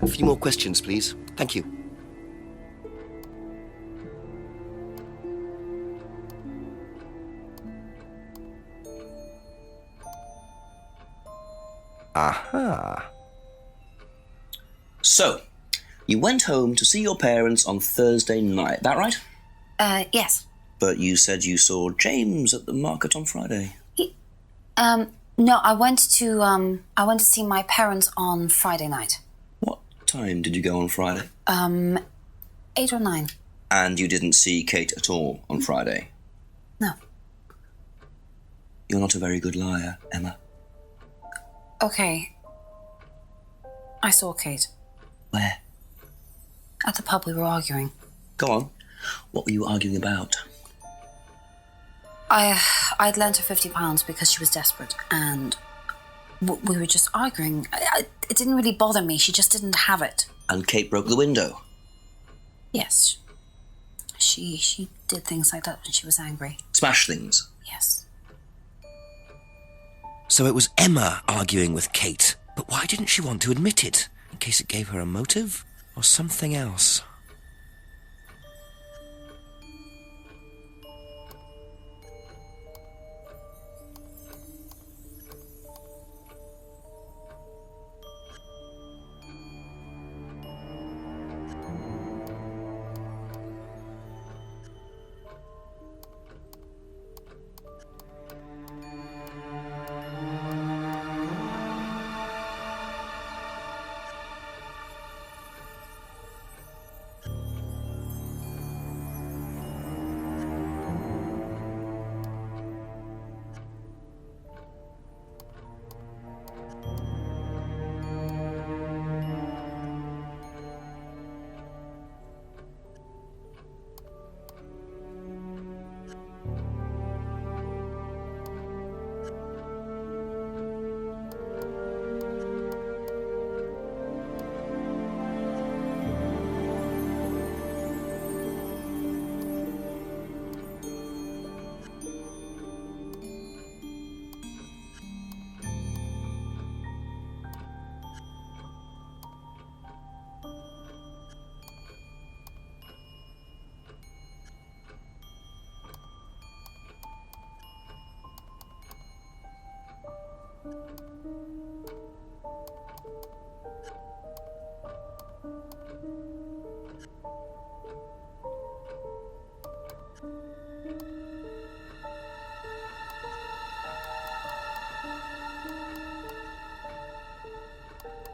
H: A few more questions, please. Thank you. Aha.
E: So, you went home to see your parents on Thursday night, that right?
C: Yes.
E: But you said you saw James at the market on Friday.
C: No, I went to see my parents on Friday night.
E: What time did you go on Friday?
C: 8 or 9.
E: And you didn't see Kate at all on Friday?
C: No.
E: You're not a very good liar, Emma.
C: Okay. I saw Kate.
E: Where?
C: At the pub we were arguing.
E: Go on. What were you arguing about?
C: I'd lent her £50 because she was desperate, and we were just arguing. It didn't really bother me. She just didn't have it.
E: And Kate broke the window?
C: Yes. She did things like that when she was angry.
E: Smash things?
C: Yes.
A: So it was Emma arguing with Kate, but why didn't she want to admit it? In case it gave her a motive? Or something else?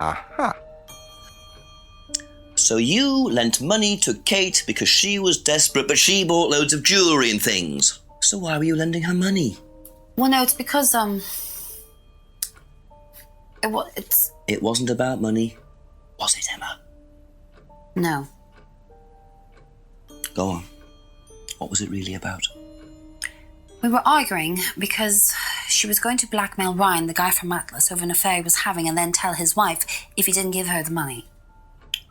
A: Aha.
E: So you lent money to Kate because she was desperate, but she bought loads of jewellery and things. So why were you lending her money?
C: Well, no, it's because,
E: It wasn't about money, was it, Emma?
C: No.
E: Go on. What was it really about?
C: We were arguing because she was going to blackmail Ryan, the guy from Atlas, over an affair he was having, and then tell his wife if he didn't give her the money.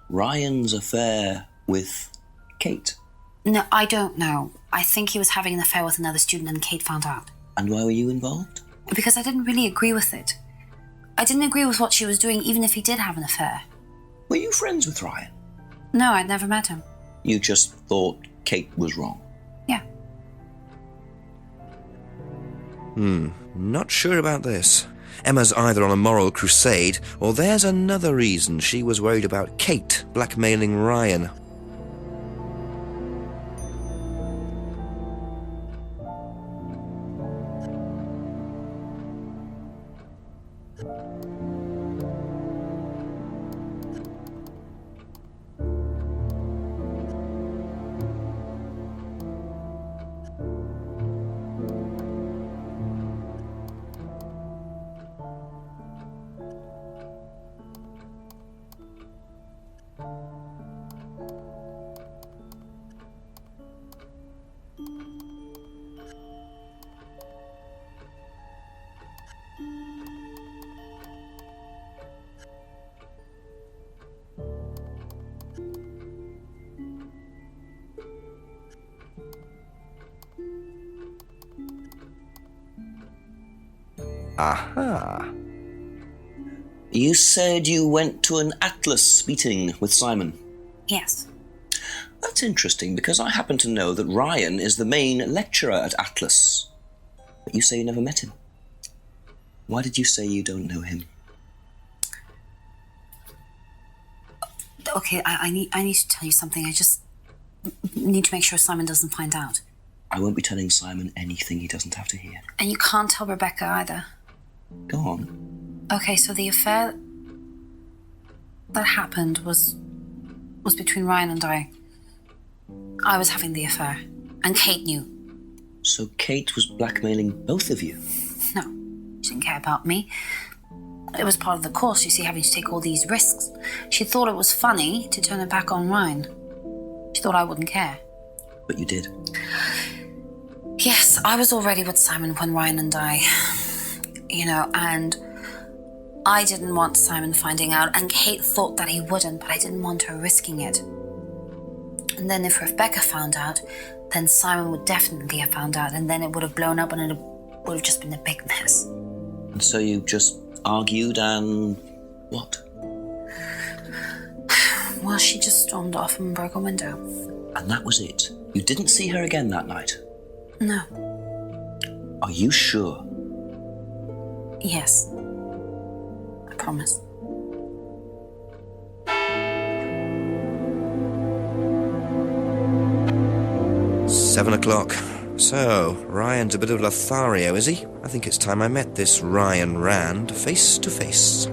E: Ryan's affair with Kate?
C: No, I don't know. I think he was having an affair with another student and Kate found out.
E: And why were you involved?
C: Because I didn't really agree with it. I didn't agree with what she was doing, even if he did have an affair.
E: Were you friends with Ryan?
C: No, I'd never met him.
E: You just thought Kate was wrong?
C: Yeah.
A: Not sure about this. Emma's either on a moral crusade, or there's another reason she was worried about Kate blackmailing Ryan. Aha.
E: You said you went to an Atlas meeting with Simon.
C: Yes.
E: That's interesting, because I happen to know that Ryan is the main lecturer at Atlas. But you say you never met him. Why did you say you don't know him?
C: Okay, I need to tell you something. I just need to make sure Simon doesn't find out.
E: I won't be telling Simon anything he doesn't have to hear.
C: And you can't tell Rebecca either.
E: Go on.
C: Okay, so the affair that happened was between Ryan and I. I was having the affair, and Kate knew.
E: So Kate was blackmailing both of you?
C: No, she didn't care about me. It was part of the course, you see, having to take all these risks. She thought it was funny to turn it back on Ryan. She thought I wouldn't care.
E: But you did.
C: Yes, I was already with Simon when Ryan and I, and I didn't want Simon finding out, and Kate thought that he wouldn't, but I didn't want her risking it. And then if Rebecca found out, then Simon would definitely have found out, and then it would have blown up and it would have just been a big mess.
E: And so you just argued and what?
C: Well, she just stormed off and broke a window.
E: And that was it? You didn't see her again that night?
C: No.
E: Are you sure?
C: Yes. I promise.
A: Seven o'clock. So, Ryan's a bit of Lothario, is he? I think it's time I met this Ryan Rand face to face.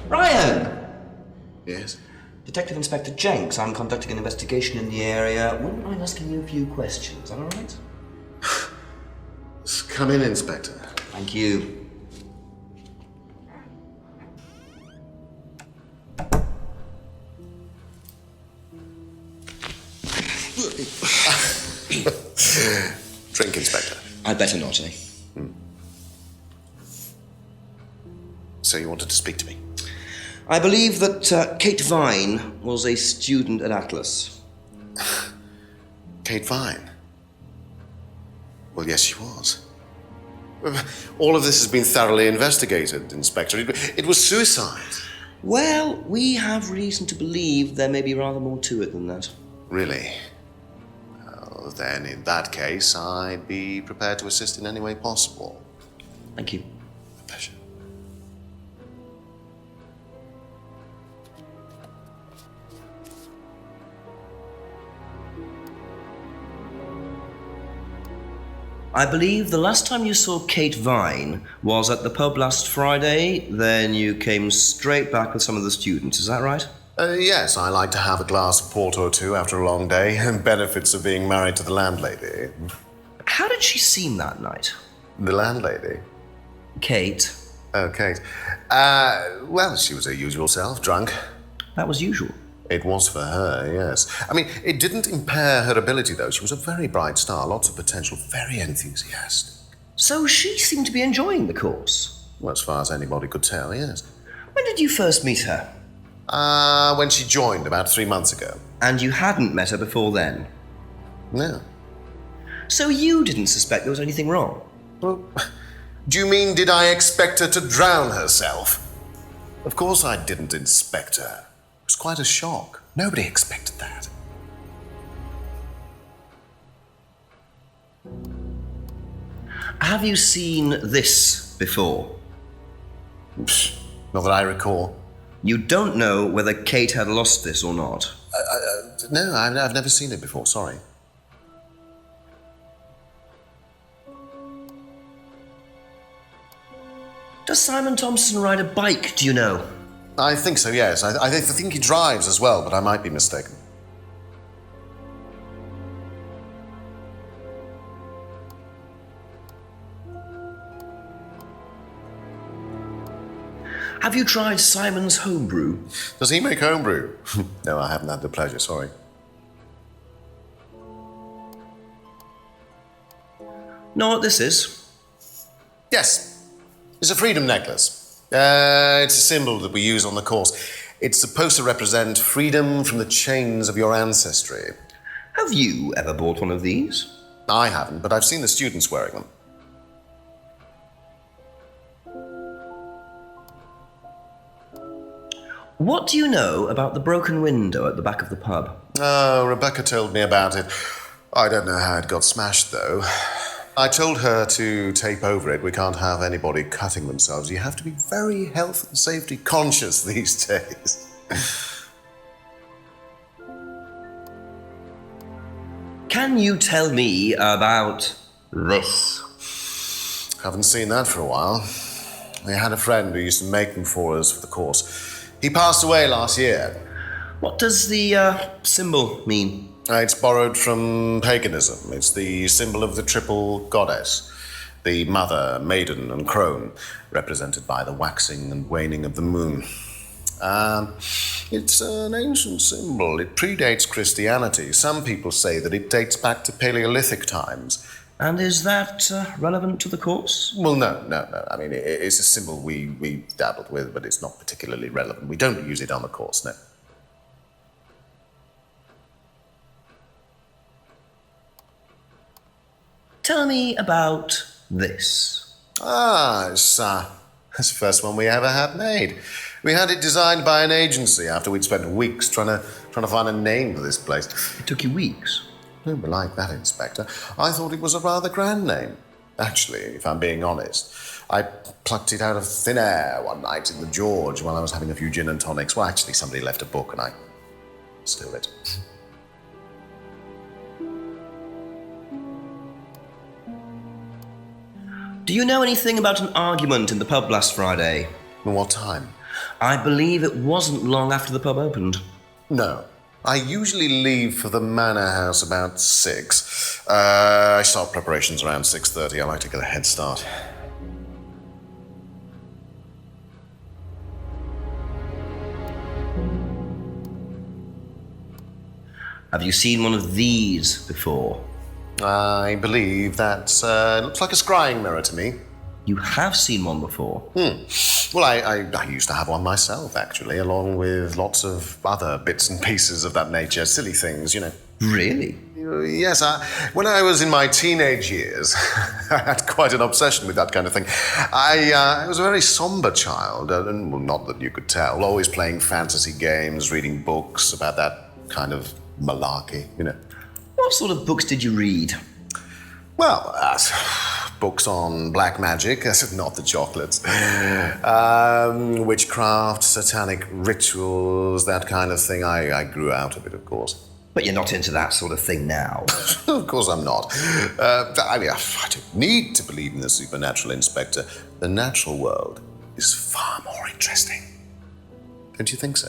A: Ryan!
B: Yes?
A: Detective Inspector Jenks. I'm conducting an investigation in the area. Wouldn't mind asking you a few questions. Is that all right?
B: Come in, Inspector.
A: Thank you.
J: Drink, Inspector.
E: I'd better not, eh?
J: So you wanted to speak to me?
E: I believe that Kate Vine was a student at Atlas.
J: Kate Vine? Well, yes, she was. All of this has been thoroughly investigated, Inspector. It was suicide.
E: Well, we have reason to believe there may be rather more to it than that.
J: Really? Well, then, in that case, I'd be prepared to assist in any way possible.
E: Thank you.
J: A pleasure.
E: I believe the last time you saw Kate Vine was at the pub last Friday, then you came straight back with some of the students, is that right?
J: Yes, I like to have a glass of port or two after a long day, and benefits of being married to the landlady.
E: How did she seem that night?
J: The landlady?
E: Kate.
J: Oh, Kate. Well, she was her usual self, drunk.
E: That was usual.
J: It was for her, yes. I mean, it didn't impair her ability, though. She was a very bright star, lots of potential, very enthusiastic.
E: So she seemed to be enjoying the course?
J: Well, as far as anybody could tell, yes.
E: When did you first meet her?
J: When she joined, about 3 months ago.
E: And you hadn't met her before then?
J: No.
E: So you didn't suspect there was anything wrong?
J: Well, do you mean, did I expect her to drown herself? Of course I didn't inspect her. It was quite a shock. Nobody expected that.
E: Have you seen this before?
J: Not that I recall.
E: You don't know whether Kate had lost this or not?
J: No, I've never seen it before, sorry.
E: Does Simon Thompson ride a bike, do you know?
J: I think so, yes. I think he drives as well, but I might be mistaken.
E: Have you tried Simon's homebrew?
J: Does he make homebrew? No, I haven't had the pleasure, sorry.
E: Know what this is?
J: Yes. It's a freedom necklace. It's a symbol that we use on the course. It's supposed to represent freedom from the chains of your ancestry.
E: Have you ever bought one of these?
J: I haven't, but I've seen the students wearing them.
E: What do you know about the broken window at the back of the pub?
J: Oh, Rebecca told me about it. I don't know how it got smashed, though. I told her to tape over it. We can't have anybody cutting themselves. You have to be very health and safety conscious these days.
E: Can you tell me about this?
J: Haven't seen that for a while. We had a friend who used to make them for us for the course. He passed away last year.
E: What does the symbol mean?
J: It's borrowed from paganism. It's the symbol of the triple goddess, the mother, maiden, and crone, represented by the waxing and waning of the moon. It's an ancient symbol. It predates Christianity. Some people say that it dates back to Paleolithic times.
E: And is that relevant to the course?
J: Well, no. I mean, it's a symbol we dabbled with, but it's not particularly relevant. We don't use it on the course, no.
E: Tell me about this.
J: It's the first one we ever had made. We had it designed by an agency after we'd spent weeks trying to find a name for this place.
E: It took you weeks?
J: Don't be like that, Inspector. I thought it was a rather grand name. Actually, if I'm being honest, I plucked it out of thin air one night in the George while I was having a few gin and tonics. Well, actually, somebody left a book and I stole it.
E: Do you know anything about an argument in the pub last Friday?
J: What time?
E: I believe it wasn't long after the pub opened.
J: No. I usually leave for the manor house about 6. I start preparations around 6:30. I like to get a head start.
E: Have you seen one of these before?
J: I believe that looks like a scrying mirror to me.
A: You have seen one before?
J: Well, I used to have one myself, actually, along with lots of other bits and pieces of that nature. Silly things, you know.
A: Really?
J: Yes, when I was in my teenage years, I had quite an obsession with that kind of thing. I was a very somber child, and well, not that you could tell, always playing fantasy games, reading books about that kind of malarkey, you know.
A: What sort of books did you read?
J: Well, books on black magic, not the chocolates, witchcraft, satanic rituals, that kind of thing. I grew out of it, of course.
A: But you're not into that sort of thing now.
J: Of course I'm not. I don't need to believe in the supernatural, Inspector. The natural world is far more interesting. Don't you think so?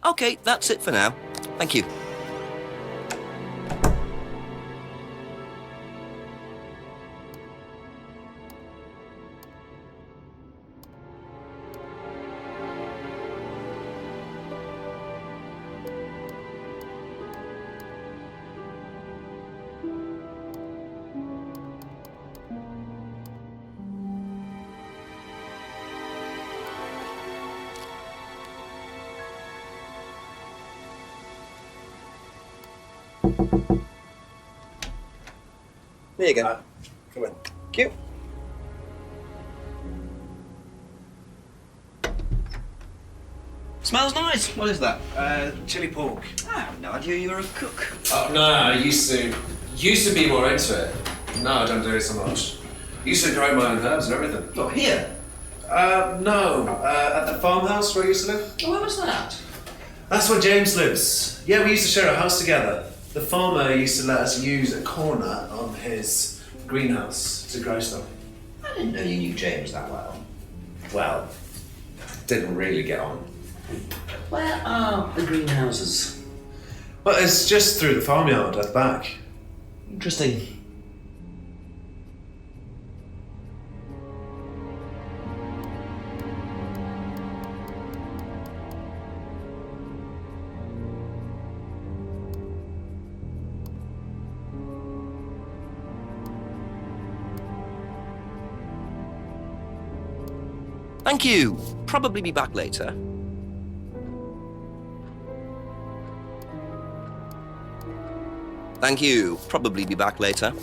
A: Okay, that's it for now. Thank you.
E: There you go.
B: Come in.
E: Cute. Smells nice. What is that?
D: Chili pork.
E: I have no idea you were a cook.
D: Oh, no, I used to be more into it. No, I don't do it so much. Used to grow my own herbs and everything.
E: Oh, here?
D: No, at the farmhouse where I used to live.
E: Oh, where was that?
D: That's where James lives. Yeah, we used to share a house together. The farmer used to let us use a corner on his greenhouse to grow stuff.
E: I didn't know you knew James that well.
D: Well, didn't really get on.
E: Where are the greenhouses?
D: But it's just through the farmyard at the back.
E: Interesting.
A: Thank you. Probably be back later. Thank you. Probably be back later.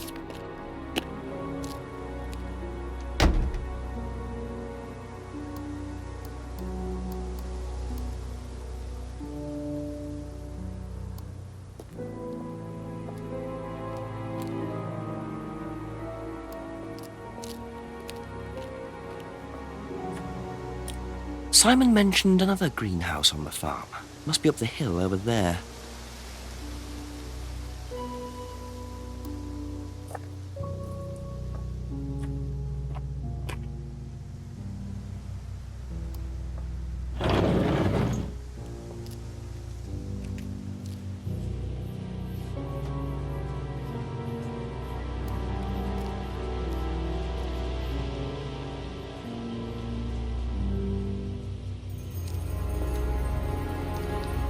A: Simon mentioned another greenhouse on the farm. Must be up the hill over there.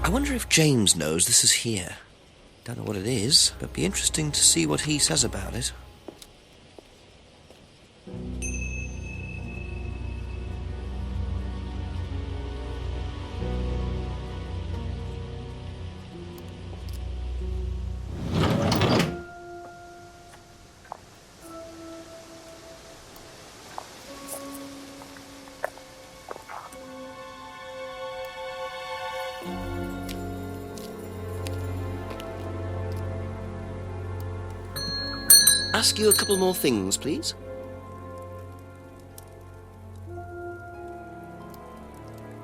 A: I wonder if James knows this is here. Don't know what it is, but be interesting to see what he says about it. Ask you a couple more things, please.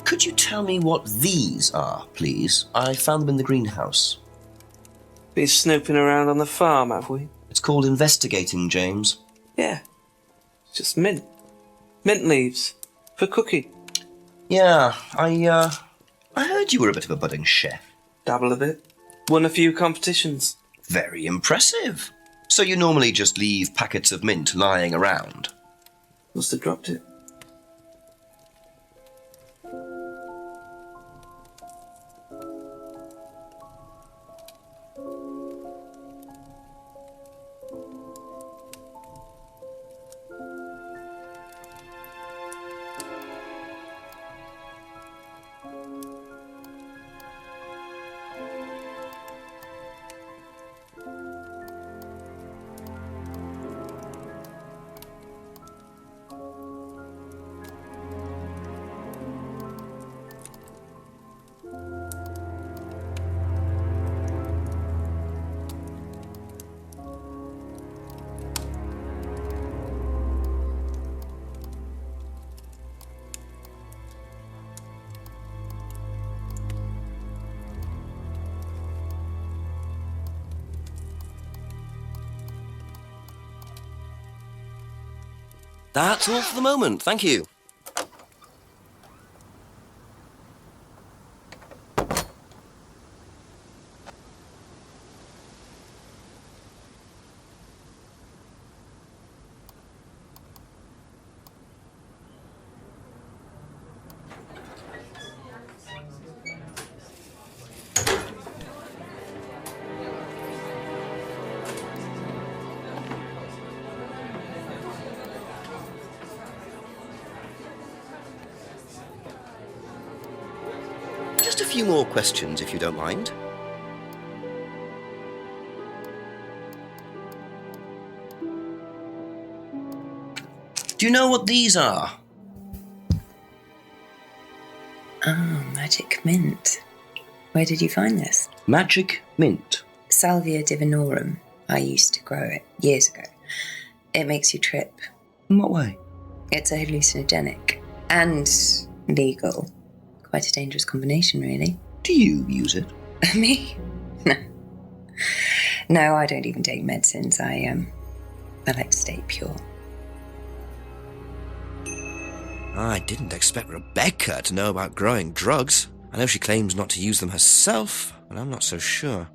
A: Could you tell me what these are, please? I found them in the greenhouse.
I: Been snooping around on the farm, have we?
A: It's called investigating, James.
I: Yeah. It's just mint. Mint leaves. For cooking.
A: Yeah, I heard you were a bit of a budding chef.
I: Dabble a bit. Won a few competitions.
A: Very impressive. So you normally just leave packets of mint lying around?
I: Must have dropped it.
A: That's all for the moment, thank you. Just a few more questions, if you don't mind.
E: Do you know what these are?
F: Oh, magic mint. Where did you find this?
E: Magic mint.
F: Salvia divinorum. I used to grow it years ago. It makes you trip.
E: In what way?
F: It's a hallucinogenic and legal. Quite a dangerous combination, really.
E: Do you use it?
F: Me? No. No, I don't even take medicines. I like to stay pure.
A: I didn't expect Rebecca to know about growing drugs. I know she claims not to use them herself, but I'm not so sure.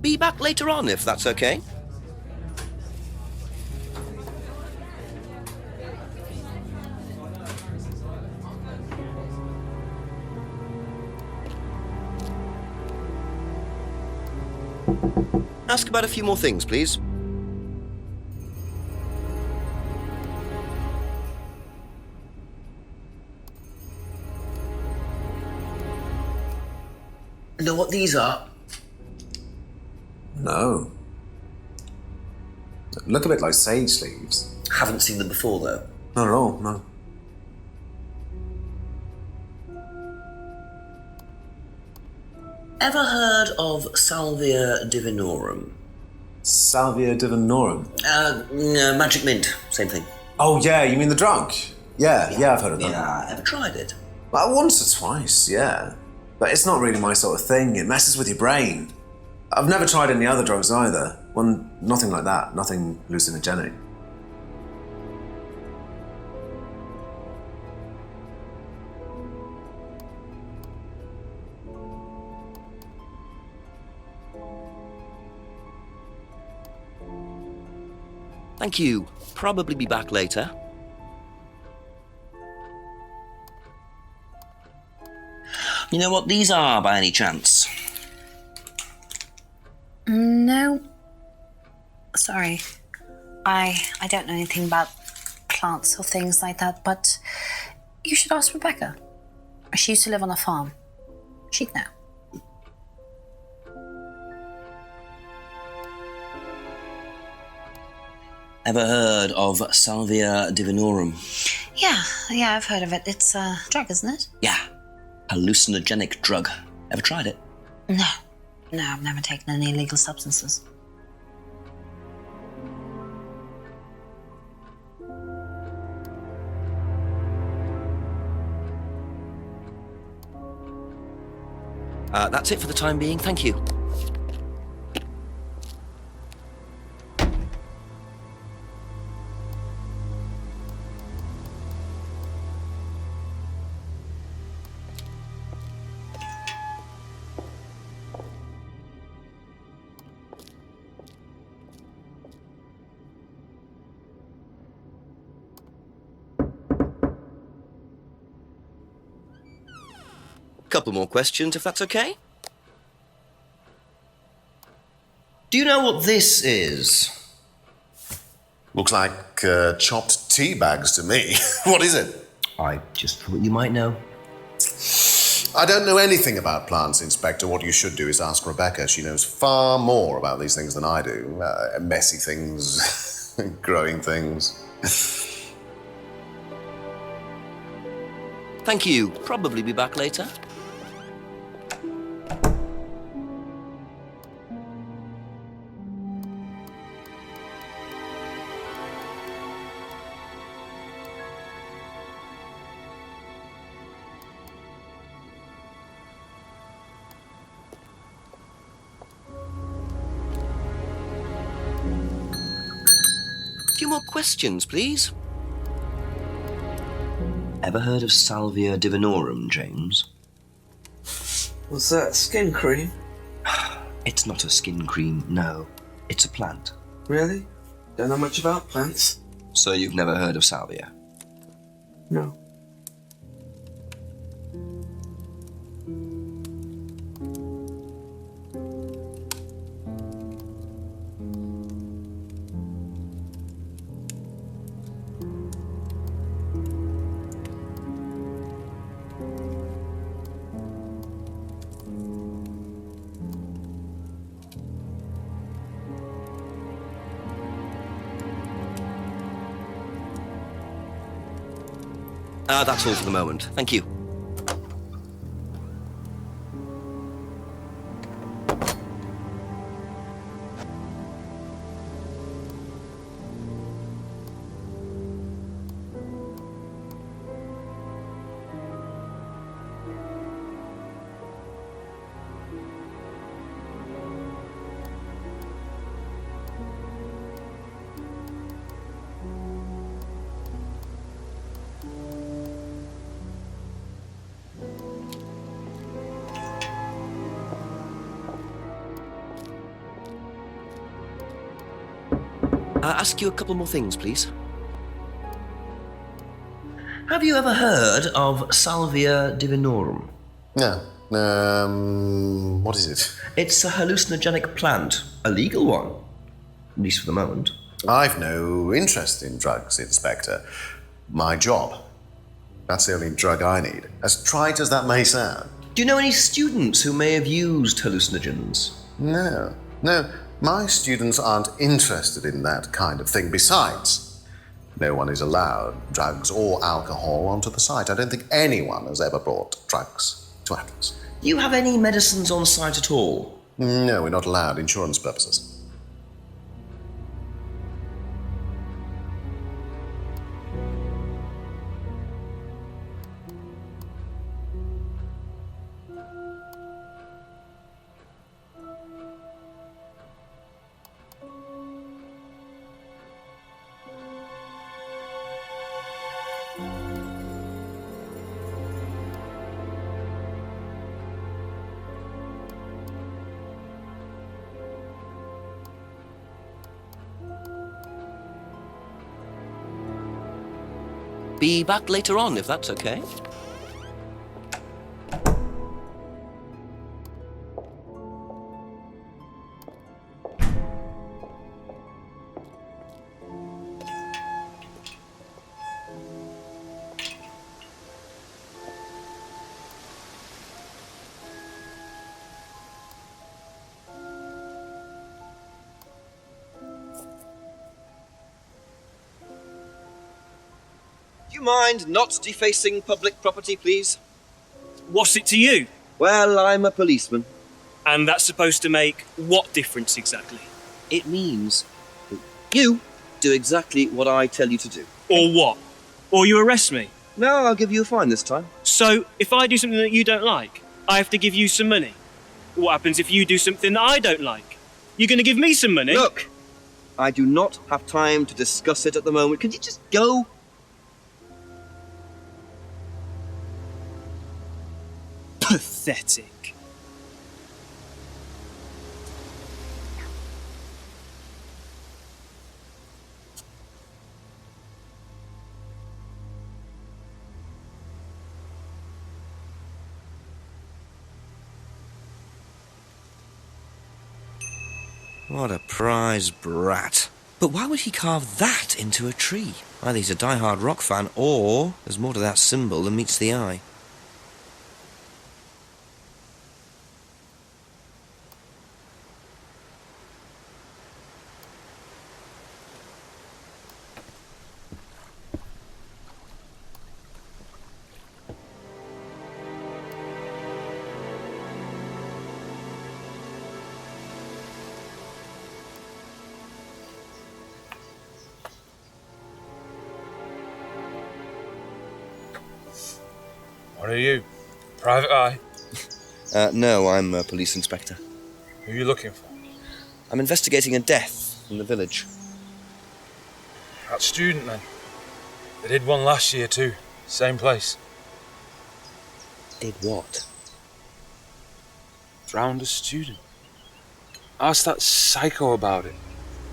E: Be back later on, if that's okay. Ask about a few more things, please. Know what these are?
D: No. Look a bit like sage leaves.
E: Haven't seen them before, though.
D: Not at all, no.
E: Ever heard of Salvia divinorum?
D: Salvia divinorum?
E: Magic mint, same thing.
D: Oh, yeah, you mean the drug? Yeah, I've heard of that.
E: Yeah, ever tried it?
D: Well, once or twice, yeah. But it's not really my sort of thing. It messes with your brain. I've never tried any other drugs either. Well, nothing like that. Nothing hallucinogenic.
E: Thank you. Probably be back later. You know what these are, by any chance?
C: No. Sorry. I don't know anything about plants or things like that, but you should ask Rebecca. She used to live on a farm. She'd know.
E: Ever heard of Salvia divinorum?
C: Yeah, I've heard of it. It's a drug, isn't it?
E: Yeah. Hallucinogenic drug. Ever tried it?
C: No, I've never taken any illegal substances.
A: That's it for the time being, thank you. Couple more questions, if that's okay.
E: Do you know what this is?
J: Looks like chopped tea bags to me. What is it?
E: I just thought you might know.
J: I don't know anything about plants, Inspector. What you should do is ask Rebecca. She knows far more about these things than I do. Messy things, growing things.
A: Thank you. Probably be back later. A few more questions, please.
H: Ever heard of Salvia divinorum, James?
I: Was that a skin cream?
H: It's not a skin cream, no. It's a plant.
I: Really? Don't know much about plants.
H: So you've never heard of Salvia?
I: No.
A: That's all for the moment. Thank you. Ask you a couple more things, please. Have you ever heard of Salvia divinorum?
J: No. What is it?
A: It's a hallucinogenic plant, a legal one, at least for the moment.
J: I've no interest in drugs, Inspector. My job. That's the only drug I need. As trite as that may sound.
A: Do you know any students who may have used hallucinogens?
J: No. My students aren't interested in that kind of thing. Besides, no one is allowed drugs or alcohol onto the site. I don't think anyone has ever brought drugs to Atlas.
A: Do you have any medicines on site at all?
J: No, we're not allowed. Insurance purposes.
A: Be back later on, if that's okay.
E: Do you mind not defacing public property, please?
K: What's it to you?
E: Well, I'm a policeman.
K: And that's supposed to make what difference exactly?
E: It means that you do exactly what I tell you to do.
K: Or what? Or you arrest me?
E: No, I'll give you a fine this time.
K: So, if I do something that you don't like, I have to give you some money? What happens if you do something that I don't like? You're going to give me some money?
E: Look, I do not have time to discuss it at the moment. Can you just go?
K: Pathetic.
A: What a prize brat. But why would he carve that into a tree? Either he's a die-hard rock fan, or there's more to that symbol than meets the eye.
L: What are you? Private eye?
A: No, I'm a police inspector.
L: Who are you looking for?
A: I'm investigating a death in the village.
L: That student, then. They did one last year, too. Same place.
A: Did what?
L: Drowned a student. Ask that psycho about it.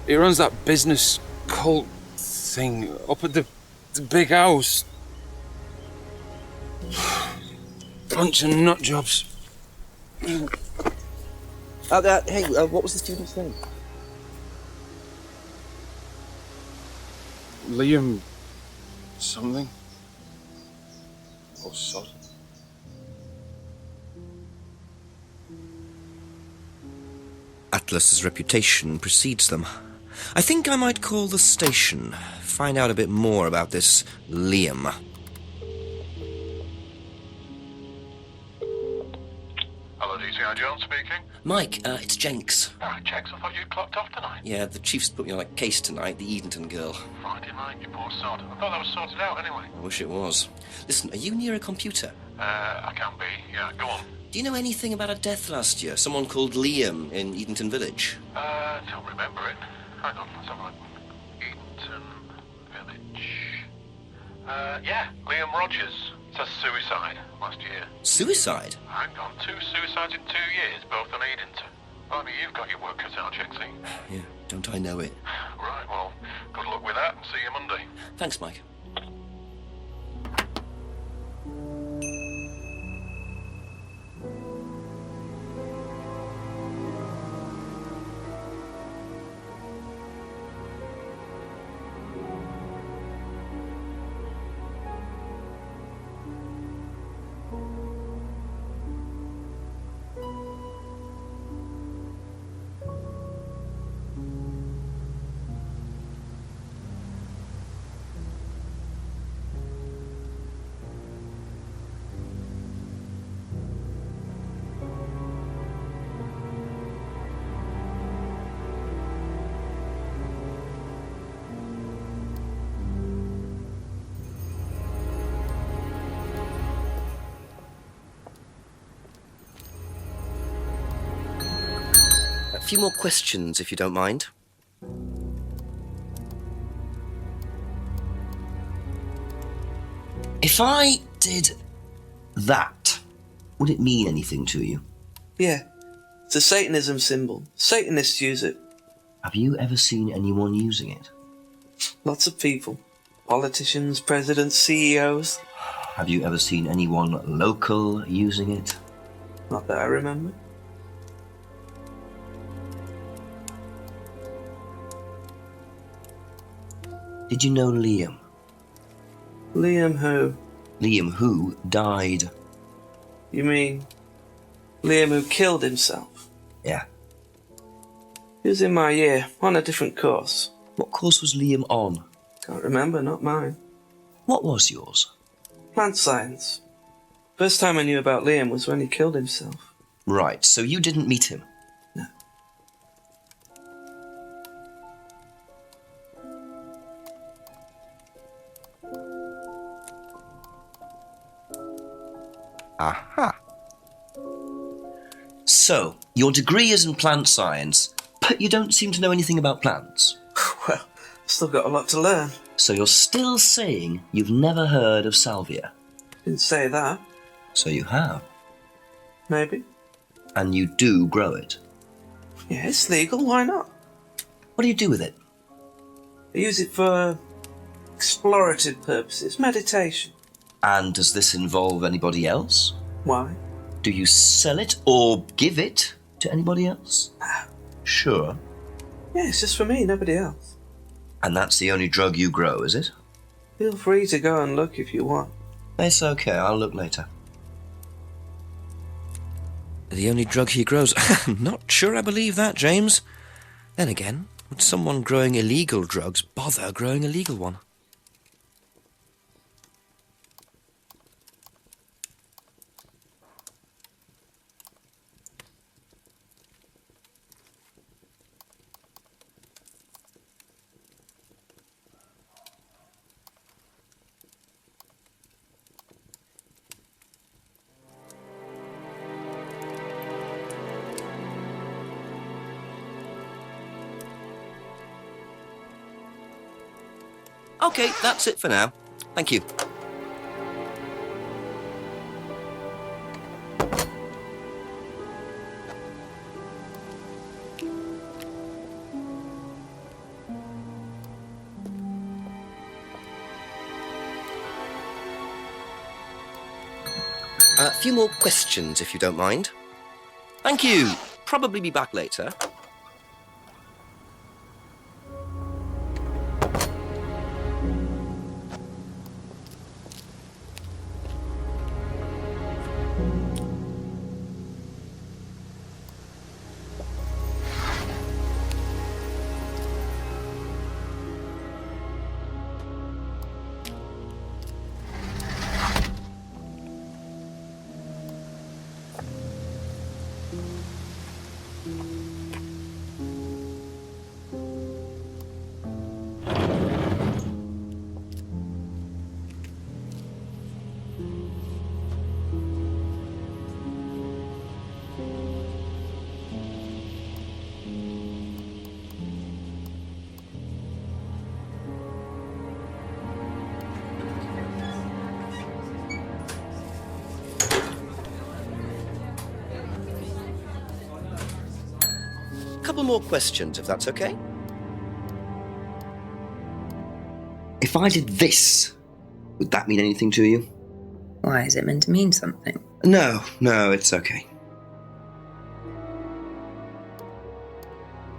L: He runs that business cult thing up at the big house. Bunch of nut jobs.
A: Hey, what was the student's name?
L: Liam... something? Or sod?
A: Atlas's reputation precedes them. I think I might call the station, find out a bit more about this Liam.
G: Hello, DCI Jones speaking.
A: Mike, it's Jenks.
G: Oh, Jenks, I thought you'd clocked off tonight.
A: Yeah, the chief's put me on a case tonight, the Edenton girl.
G: Friday night, you poor sod. I thought that was sorted out anyway.
A: I wish it was. Listen, are you near a computer?
G: I can be. Yeah, go on.
A: Do you know anything about a death last year? Someone called Liam in Edenton Village?
G: Don't remember it. Hang on, let's have a look. Edenton Village. Yeah, Liam Rogers. It says suicide last year.
A: Suicide?
G: Hang on, 2 suicides in 2 years, both in Edenton. Only you've got your work cut out, Jenksy.
A: Yeah, don't I know it.
G: Right, well, good luck with that and see you Monday.
A: Thanks, Mike. A few more questions, if you don't mind. If I did that, would it mean anything to you?
I: Yeah. It's a Satanism symbol. Satanists use it.
H: Have you ever seen anyone using it?
I: Lots of people. Politicians, presidents, CEOs.
H: Have you ever seen anyone local using it?
I: Not that I remember.
H: Did you know Liam?
I: Liam who?
H: Liam who died.
I: You mean Liam who killed himself?
H: Yeah.
I: He was in my year, on a different course.
H: What course was Liam on?
I: Can't remember, not mine.
H: What was yours?
I: Plant science. First time I knew about Liam was when he killed himself.
H: Right, so you didn't meet him?
I: No.
H: Aha. So, your degree is in plant science, but you don't seem to know anything about plants.
I: Well, still got a lot to learn.
H: So you're still saying you've never heard of salvia?
I: Didn't say that.
H: So you have.
I: Maybe.
H: And you do grow it?
I: Yeah, it's legal, why not?
H: What do you do with it?
I: I use it for explorative purposes, meditation.
H: And does this involve anybody else?
I: Why?
H: Do you sell it or give it to anybody else? Sure.
I: Yeah, it's just for me, nobody else.
H: And that's the only drug you grow, is it?
I: Feel free to go and look if you want.
H: It's okay, I'll look later.
A: The only drug he grows? Not sure I believe that, James. Then again, would someone growing illegal drugs bother growing a legal one? OK, that's it for now. Thank you. A few more questions, if you don't mind. Thank you. Probably be back later. Couple more questions, if that's okay.
H: If I did this, would that mean anything to you?
F: Why, is it meant to mean something?
H: No, it's okay.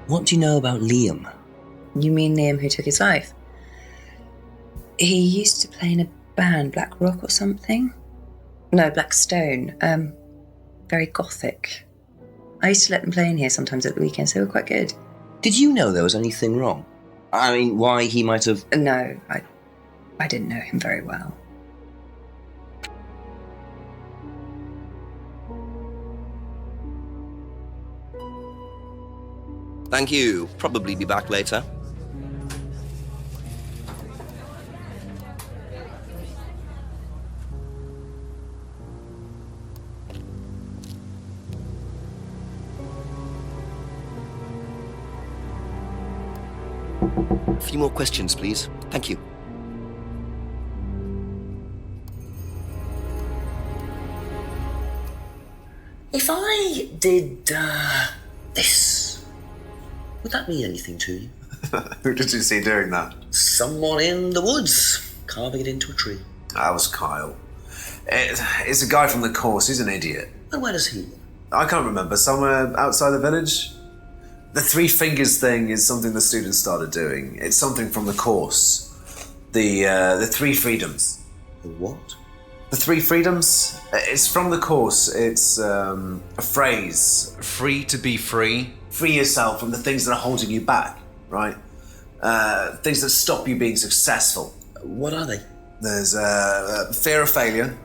E: What do you know about Liam?
F: You mean Liam who took his life? He used to play in a band, Black Rock or something? No, Black Stone. Very gothic. I used to let them play in here sometimes at the weekends. They were quite good.
E: Did you know there was anything wrong? I mean, why he might have...
F: No, I didn't know him very well.
A: Thank you. Probably be back later. A few more questions, please. Thank you.
E: If I did, this, would that mean anything to you?
D: Who did you see doing that?
E: Someone in the woods, carving it into a tree.
D: That was Kyle. It's a guy from the course. He's an idiot.
E: And where does he live?
D: I can't remember. Somewhere outside the village? The three fingers thing is something the students started doing. It's something from the course. The three freedoms.
E: The what?
D: The three freedoms? It's from the course. It's a phrase.
M: Free to be free?
D: Free yourself from the things that are holding you back, right? Things that stop you being successful.
E: What are they?
D: There's fear of failure,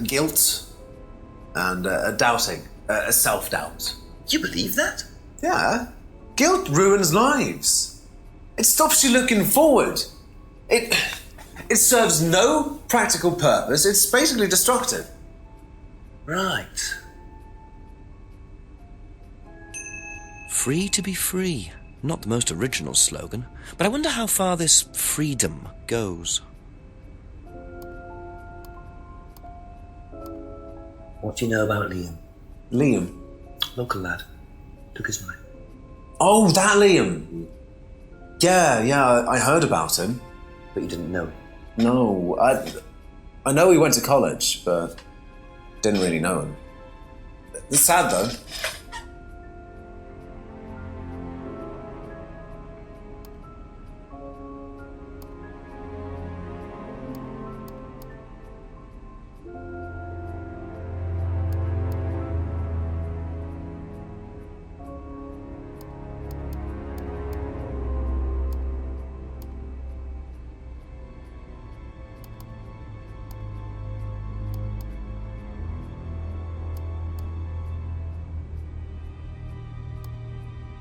D: guilt, and doubting, self-doubt.
E: You believe that?
D: Yeah. Guilt ruins lives. It stops you looking forward. It serves no practical purpose. It's basically destructive.
E: Right.
A: Free to be free. Not the most original slogan, but I wonder how far this freedom goes.
E: What do you know about Liam?
D: Liam?
E: Local lad. Took his life.
D: Oh, that Liam. Yeah, I heard about him.
E: But you didn't know him?
D: No, I know he went to college, but didn't really know him. It's sad, though.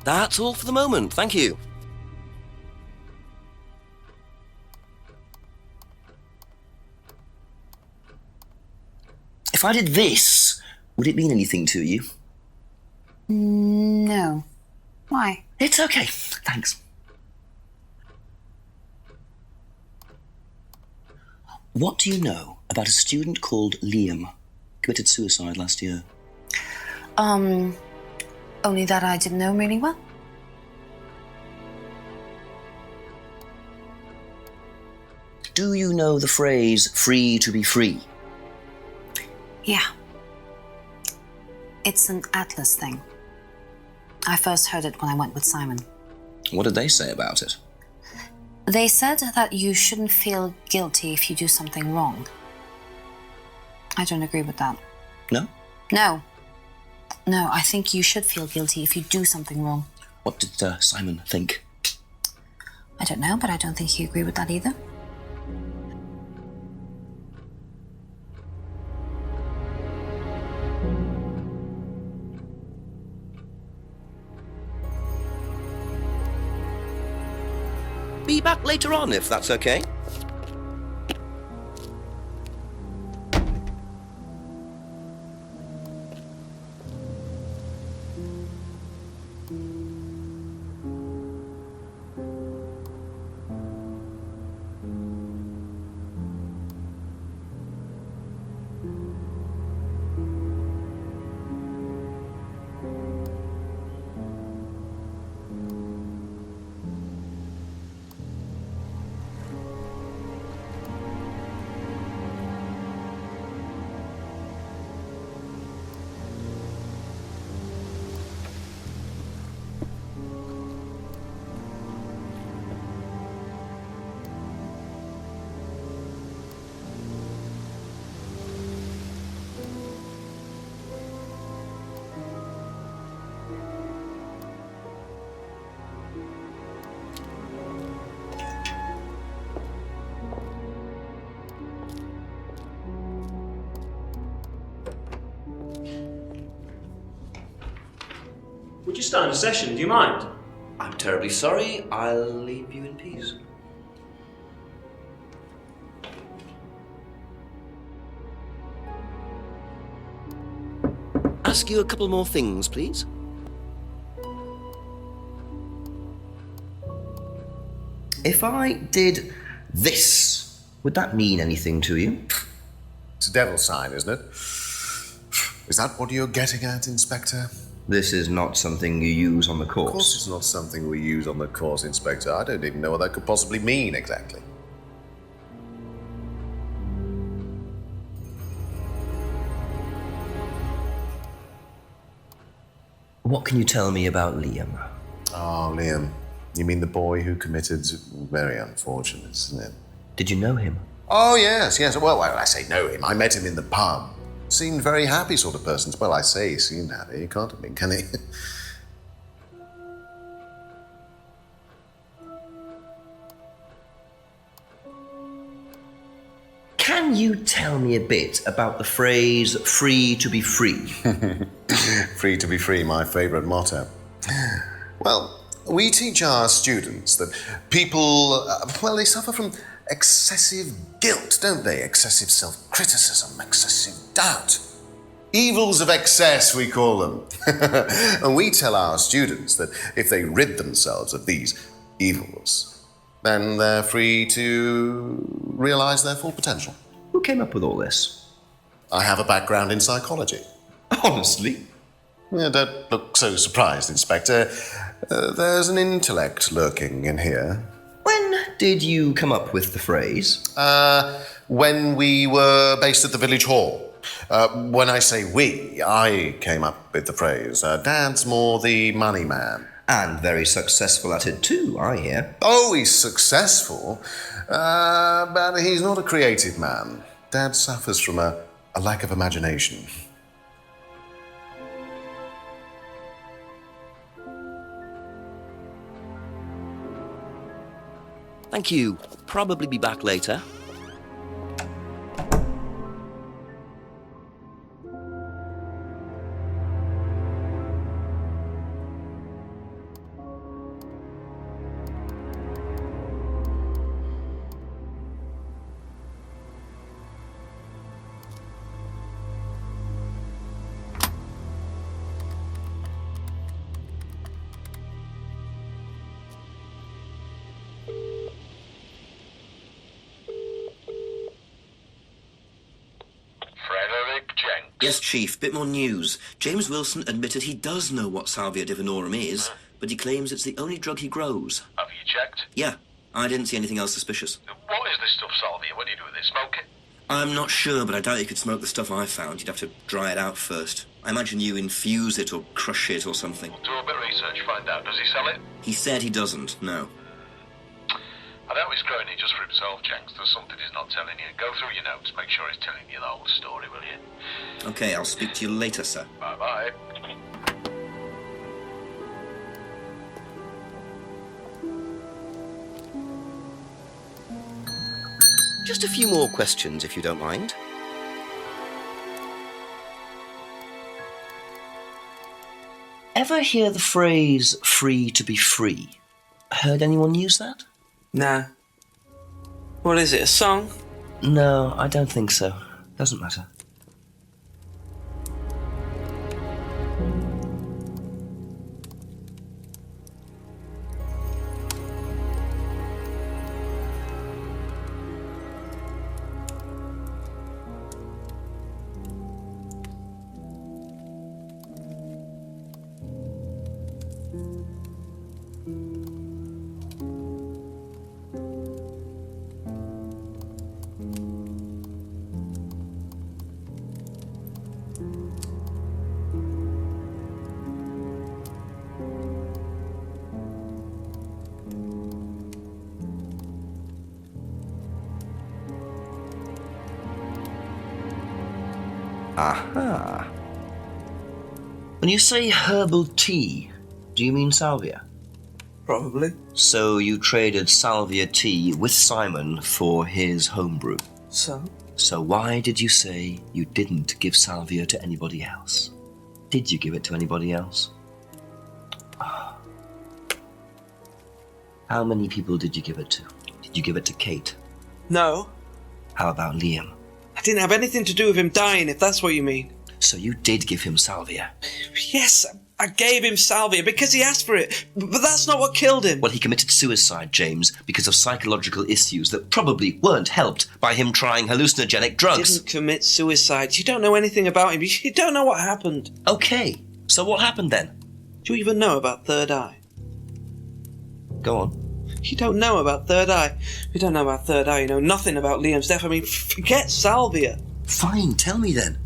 A: That's all for the moment, thank you.
E: If I did this, would it mean anything to you?
C: No. Why?
E: It's okay, thanks. What do you know about a student called Liam? Committed suicide last year.
C: Only that I didn't know him really well.
E: Do you know the phrase, free to be free?
C: Yeah. It's an Atlas thing. I first heard it when I went with Simon.
E: What did they say about it?
C: They said that you shouldn't feel guilty if you do something wrong. I don't agree with that.
E: No?
C: No. No, I think you should feel guilty if you do something wrong.
E: What did Simon think?
C: I don't know, but I don't think he agreed with that either.
A: Be back later on, if that's okay.
K: Would you start a session? Do you mind?
A: I'm terribly sorry. I'll leave you in peace. Ask you a couple more things, please. If I did this, would that mean anything to you?
J: It's a devil's sign, isn't it? Is that what you're getting at, Inspector?
A: This is not something you use on the course.
J: Of course it's not something we use on the course, Inspector. I don't even know what that could possibly mean exactly.
A: What can you tell me about Liam?
J: Oh, Liam. You mean the boy who committed... Very unfortunate, isn't it?
A: Did you know him?
J: Oh, yes. Well, I say know him. I met him in the pub. Seemed very happy sort of person. Well, I say he seemed happy. He can't have been, can he?
A: Can you tell me a bit about the phrase, free to be free?
J: Free to be free, my favourite motto. Well, we teach our students that people, they suffer from excessive guilt, don't they? Excessive self-criticism, excessive doubt. Evils of excess, we call them. And we tell our students that if they rid themselves of these evils, then they're free to realise their full potential.
A: Who came up with all this?
J: I have a background in psychology.
A: Honestly?
J: Yeah, don't look so surprised, Inspector. There's an intellect lurking in here.
A: When did you come up with the phrase?
J: When we were based at the village hall. When I say we, I came up with the phrase. Dad's more the money man.
A: And very successful at it too, I hear.
J: Oh, he's successful, but he's not a creative man. Dad suffers from a lack of imagination.
A: Thank you. Probably be back later. Yes, Chief, bit more news. James Wilson admitted he does know what Salvia divinorum is, but he claims it's the only drug he grows.
G: Have you checked?
A: Yeah, I didn't see anything else suspicious.
G: What is this stuff, Salvia? What do you do with it? Smoke it?
A: I'm not sure, but I doubt you could smoke the stuff I found. You'd have to dry it out first. I imagine you infuse it or crush it or something.
G: Do a bit of research, find out. Does he sell it?
A: He said he doesn't, no.
G: I doubt he's growing it just for himself, Jenks. There's something he's not telling you. Go through your notes, make sure he's telling you the whole story, will you?
A: Okay, I'll speak to you later, sir.
G: Bye-bye.
A: Just a few more questions, if you don't mind. Ever hear the phrase, free to be free? Heard anyone use that?
I: Nah. What is it, a song?
A: No, I don't think so. Doesn't matter. Aha. When you say herbal tea, do you mean salvia?
I: Probably.
A: So you traded salvia tea with Simon for his homebrew.
I: So?
A: So why did you say you didn't give salvia to anybody else? Did you give it to anybody else? How many people did you give it to? Did you give it to Kate?
I: No.
A: How about Liam?
I: I didn't have anything to do with him dying, if that's what you mean.
A: So you did give him salvia?
I: Yes, I gave him salvia because he asked for it, but that's not what killed him.
A: Well, he committed suicide, James, because of psychological issues that probably weren't helped by him trying hallucinogenic drugs.
I: He didn't commit suicide. You don't know anything about him. You don't know what happened.
A: Okay, so what happened then?
I: Do you even know about Third Eye?
A: Go on.
I: You don't know about Third Eye. You don't know about Third Eye. You know nothing about Liam's death. I mean, forget salvia.
A: Fine, tell me then.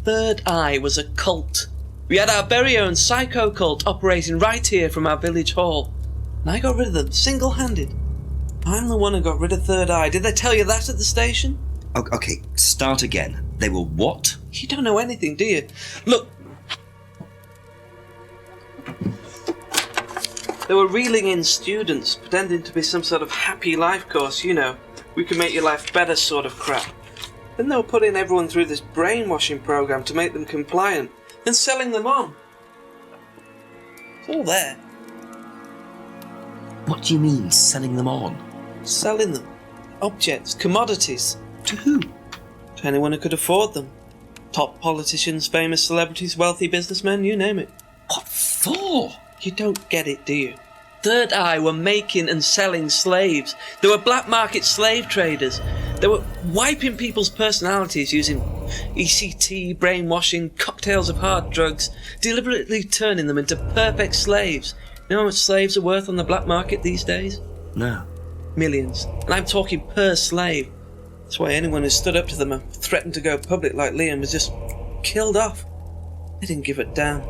I: Third Eye was a cult. We had our very own psycho cult operating right here from our village hall. And I got rid of them single-handed. I'm the one who got rid of Third Eye. Did they tell you that at the station?
A: Okay, start again. They were what?
I: You don't know anything, do you? Look. They were reeling in students, pretending to be some sort of happy life course, you know. We can make your life better sort of crap. Then they were putting everyone through this brainwashing program to make them compliant, and selling them on. It's all there.
A: What do you mean, selling them on?
I: Selling them. Objects, commodities.
A: To who?
I: To anyone who could afford them. Top politicians, famous celebrities, wealthy businessmen, you name it.
A: What for?
I: You don't get it, do you? Third Eye were making and selling slaves. They were black market slave traders. They were wiping people's personalities using ECT, brainwashing, cocktails of hard drugs, deliberately turning them into perfect slaves. You know how much slaves are worth on the black market these days?
A: No.
I: Millions. And I'm talking per slave. That's why anyone who stood up to them and threatened to go public like Liam was just killed off. They didn't give a damn.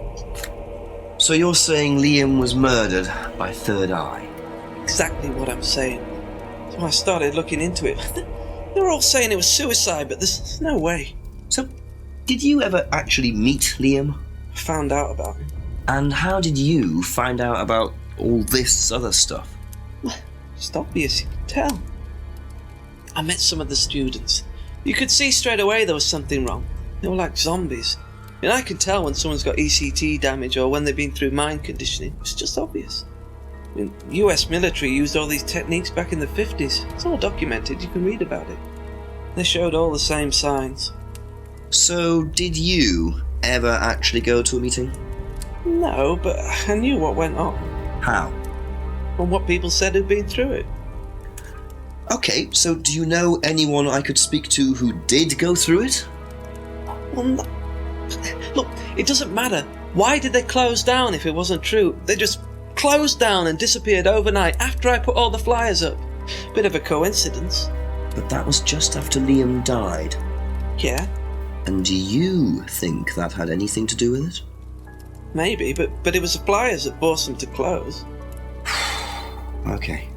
A: So you're saying Liam was murdered by Third Eye?
I: Exactly what I'm saying. So I started looking into it. They were all saying it was suicide, but there's no way.
A: So, did you ever actually meet Liam?
I: I found out about him.
A: And how did you find out about all this other stuff?
I: It's obvious, you could tell. I met some of the students. You could see straight away there was something wrong. They were like zombies. And I can tell when someone's got ECT damage or when they've been through mind conditioning. It's just obvious. I mean, US military used all these techniques back in the 50s. It's all documented, you can read about it. They showed all the same signs.
A: So, did you ever actually go to a meeting?
I: No, but I knew what went on.
A: How?
I: From what people said who'd been through it.
A: Okay, so do you know anyone I could speak to who did go through it?
I: Well, Look, it doesn't matter. Why did they close down if it wasn't true? They just closed down and disappeared overnight after I put all the flyers up. Bit of a coincidence.
H: But that was just after Liam died.
I: Yeah,
H: And you think that had anything to do with it?
I: maybe, but it was the flyers that forced them to close.
H: Okay.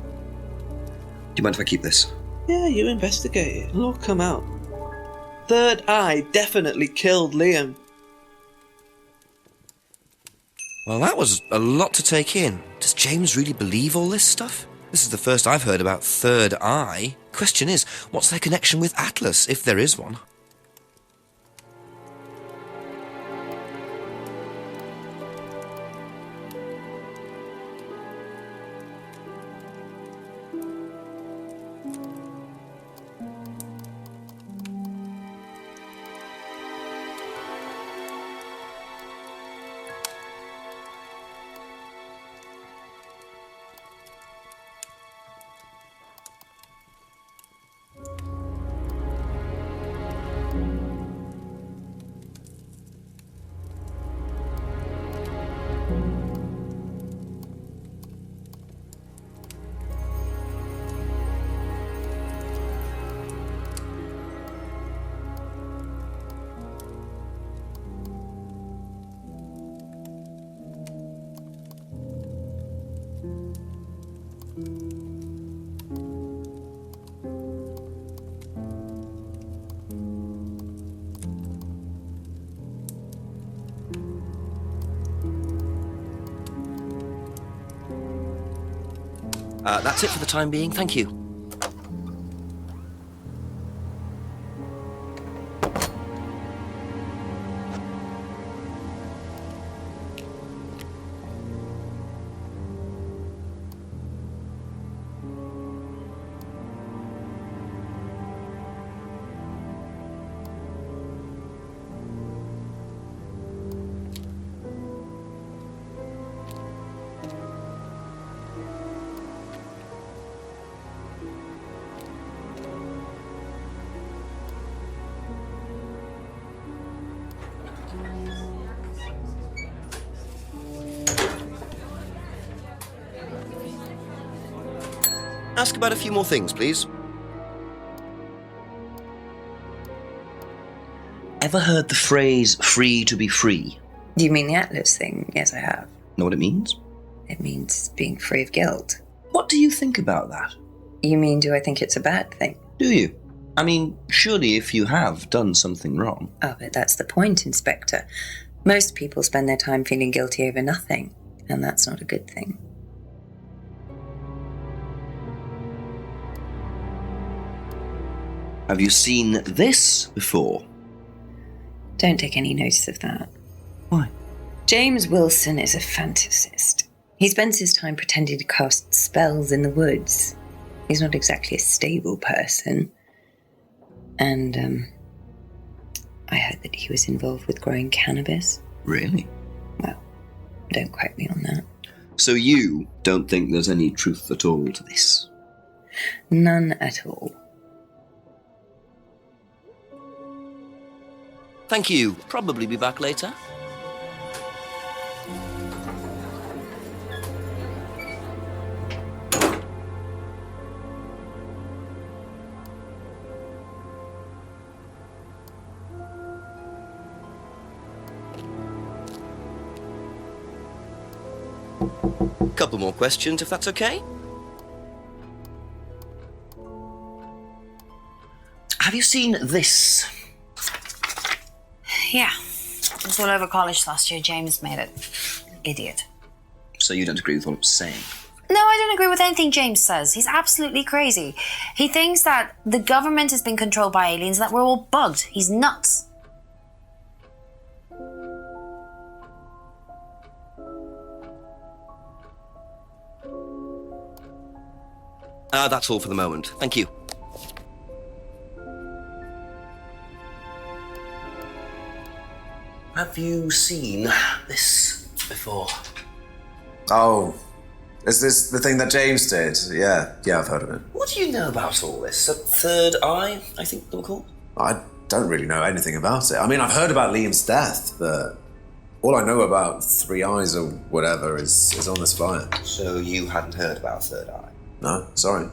H: Do you mind if I keep this?
I: Yeah, you investigate it. It'll all come out. Third Eye definitely killed Liam.
A: Well, that was a lot to take in. Does James really believe all this stuff? This is the first I've heard about Third Eye. Question is, what's their connection with Atlas, if there is one? That's it for the time being, thank you. Ask about a few more things, please.
H: Ever heard the phrase free to be free?
F: Do you mean the Atlas thing? Yes, I have.
H: Know what it means?
F: It means being free of guilt.
H: What do you think about that?
F: You mean, do I think it's a bad thing?
H: Do you? I mean, surely if you have done something wrong.
F: Oh, but that's the point, Inspector. Most people spend their time feeling guilty over nothing, and that's not a good thing.
H: Have you seen this before?
F: Don't take any notice of that.
H: Why?
F: James Wilson is a fantasist. He spends his time pretending to cast spells in the woods. He's not exactly a stable person. And, I heard that he was involved with growing cannabis.
H: Really?
F: Well, don't quote me on that.
H: So you don't think there's any truth at all to this?
F: None at all.
A: Thank you. Probably be back later. Couple more questions, if that's okay. Have you seen this?
C: Yeah. It was all over college last year. James made it. Idiot.
H: So you don't agree with what I'm saying?
C: No, I don't agree with anything James says. He's absolutely crazy. He thinks that the government has been controlled by aliens, that we're all bugged. He's nuts.
A: That's all for the moment. Thank you. Have you seen this before?
D: Oh, is this the thing that James did? Yeah, I've heard of it.
A: What do you know about all this? A third eye, I think they were called?
D: I don't really know anything about it. I mean, I've heard about Liam's death, but all I know about Three Eyes or whatever is on this flyer.
E: So you hadn't heard about Third Eye?
D: No, sorry.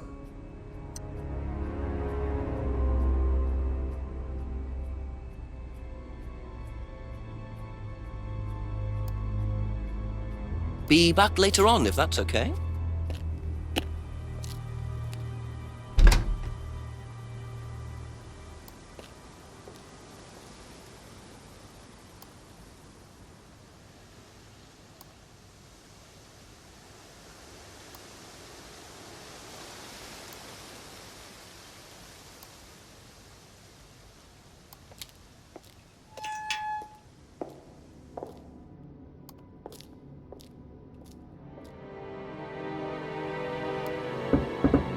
A: Be back later on, if that's okay.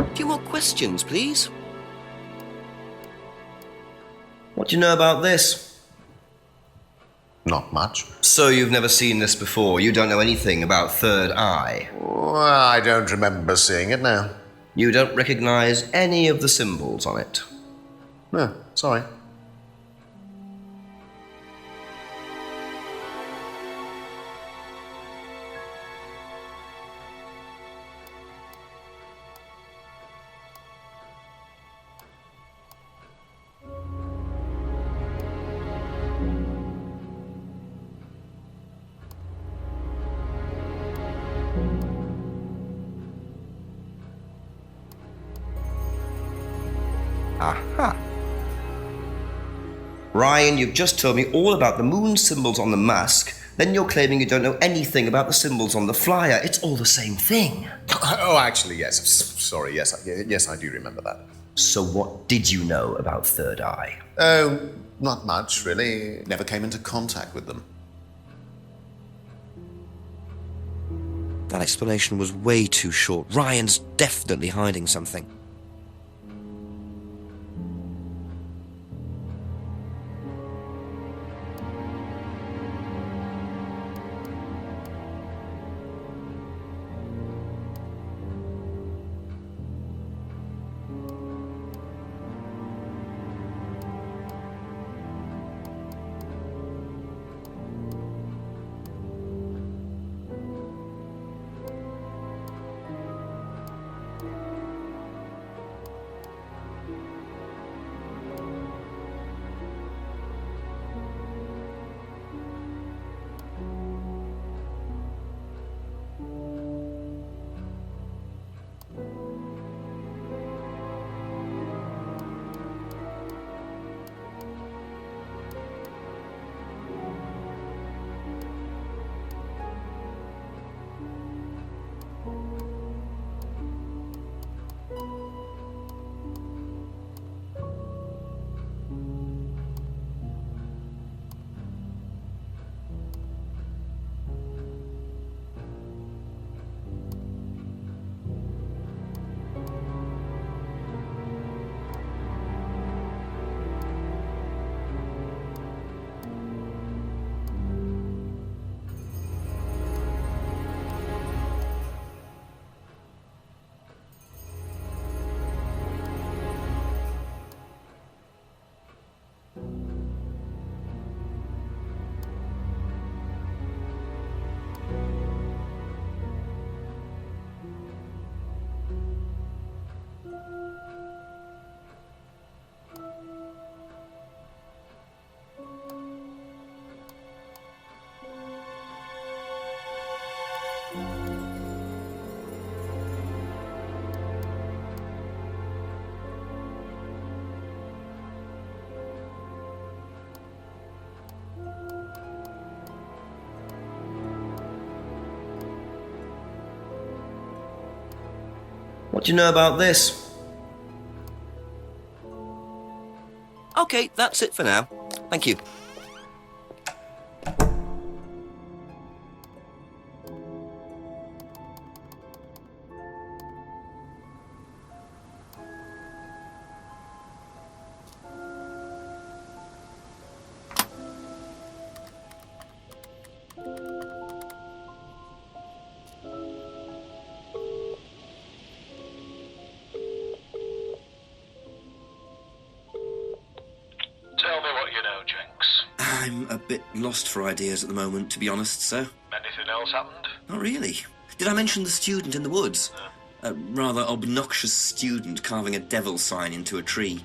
A: A few more questions, please. What do you know about this?
J: Not much.
A: So you've never seen this before? You don't know anything about Third Eye?
J: Well, I don't remember seeing it now.
A: You don't recognize any of the symbols on it?
J: No, sorry.
A: Aha. Ryan, you've just told me all about the moon symbols on the mask, then you're claiming you don't know anything about the symbols on the flyer. It's all the same thing.
J: Oh, actually, yes. Sorry, yes, I do remember that.
A: So what did you know about Third Eye?
J: Oh, not much, really. Never came into contact with them.
A: That explanation was way too short. Ryan's definitely hiding something. What do you know about this? Okay, that's it for now. Thank you.
G: Tell
A: I'm a bit lost for ideas at the moment, to be honest, sir.
G: Anything else happened?
A: Not really. Did I mention the student in the woods? A rather obnoxious student carving a devil sign into a tree.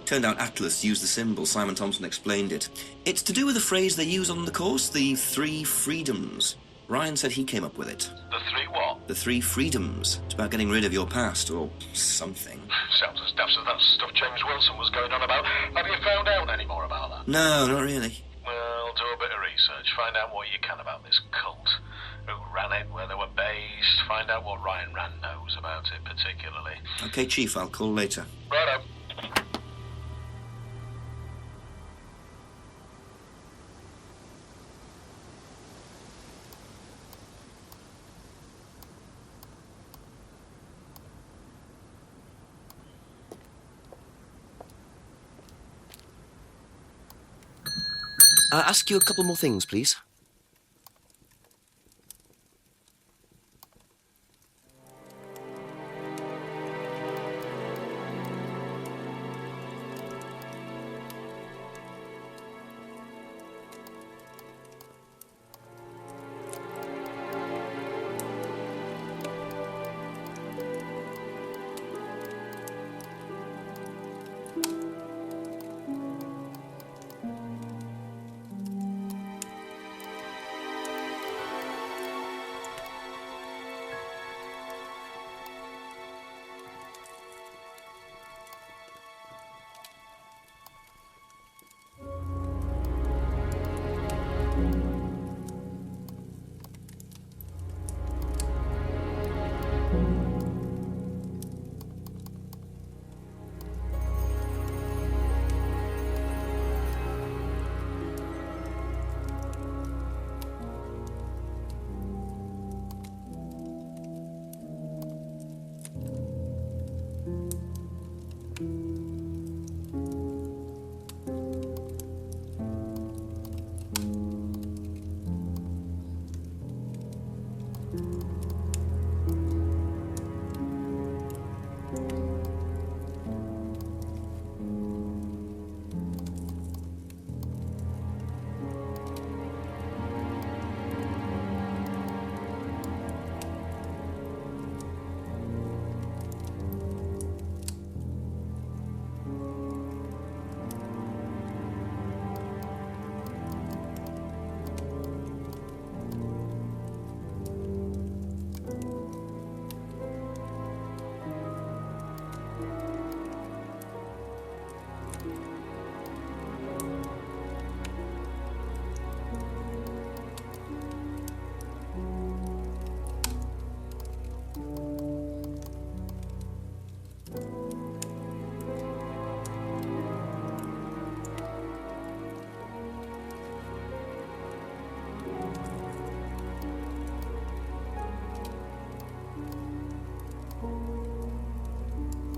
A: Turned out Atlas used the symbol. Simon Thompson explained it. It's to do with a phrase they use on the course, the 3 freedoms. Ryan said he came up with it.
G: The 3 what?
A: The 3 freedoms. It's about getting rid of your past, or something.
G: Sounds as daft as that stuff James Wilson was going on about. Have you found out any more about that?
A: No, not really.
G: Well, do a bit of research. Find out what you can about this cult. Who ran it, where they were based. Find out what Ryan Rand knows about it particularly.
A: Okay, Chief, I'll call later.
G: Righto.
A: Ask you a couple more things, please.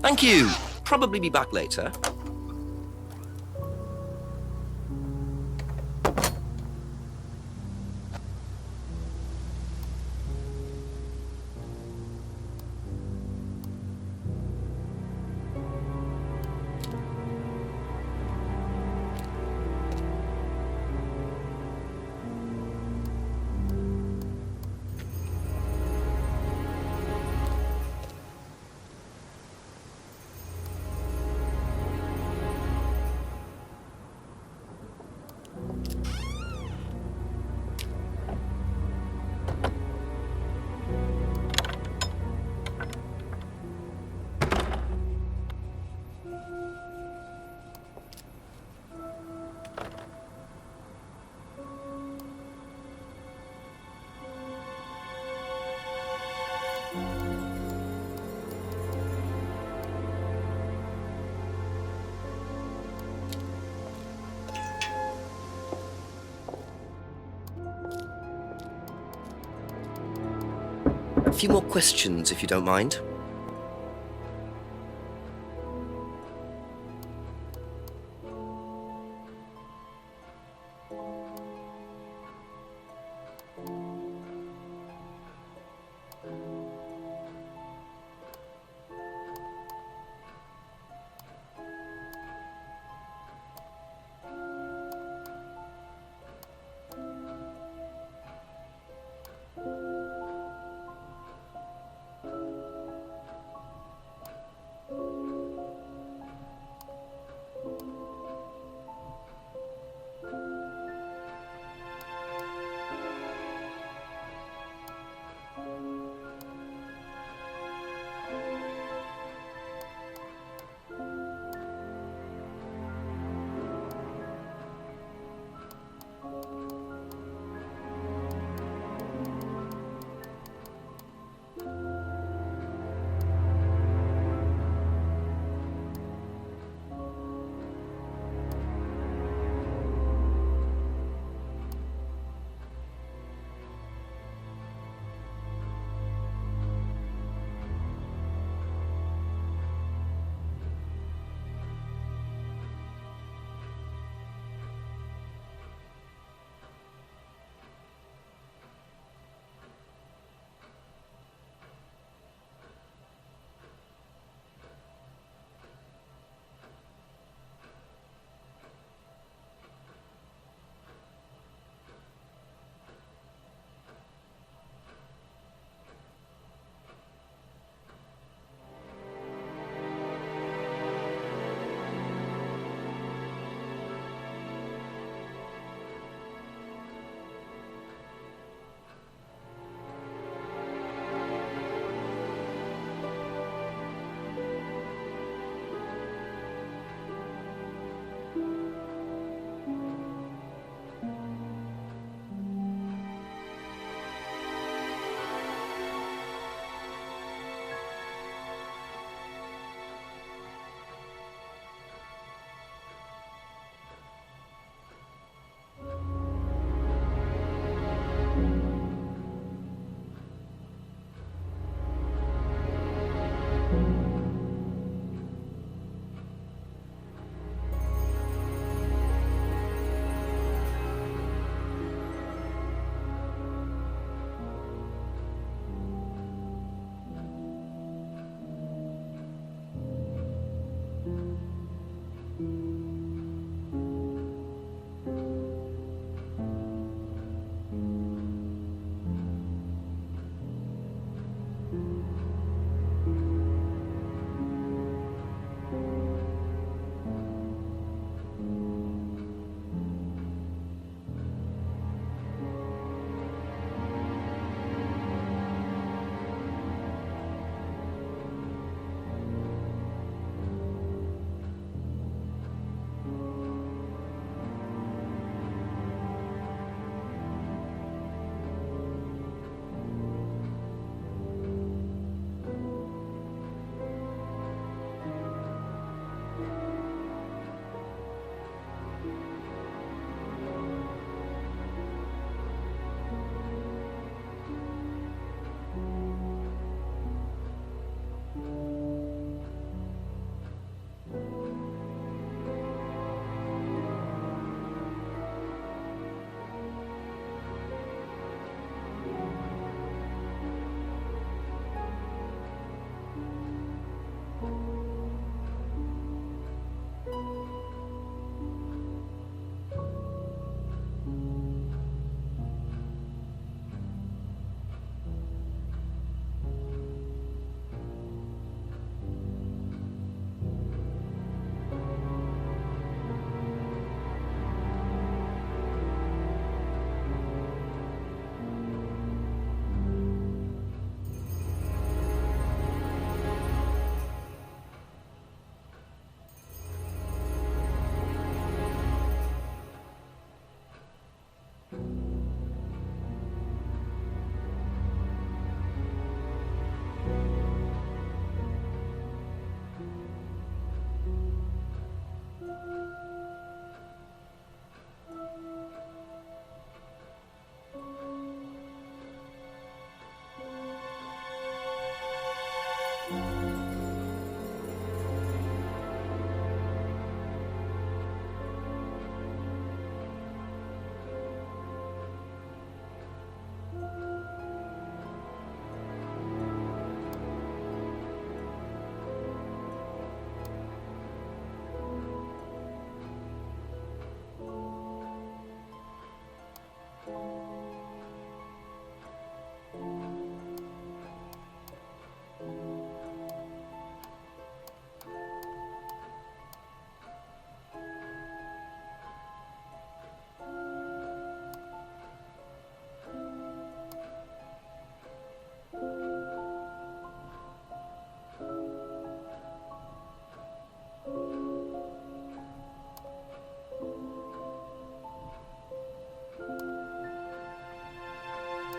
A: Thank you. Probably be back later. A few more questions, if you don't mind.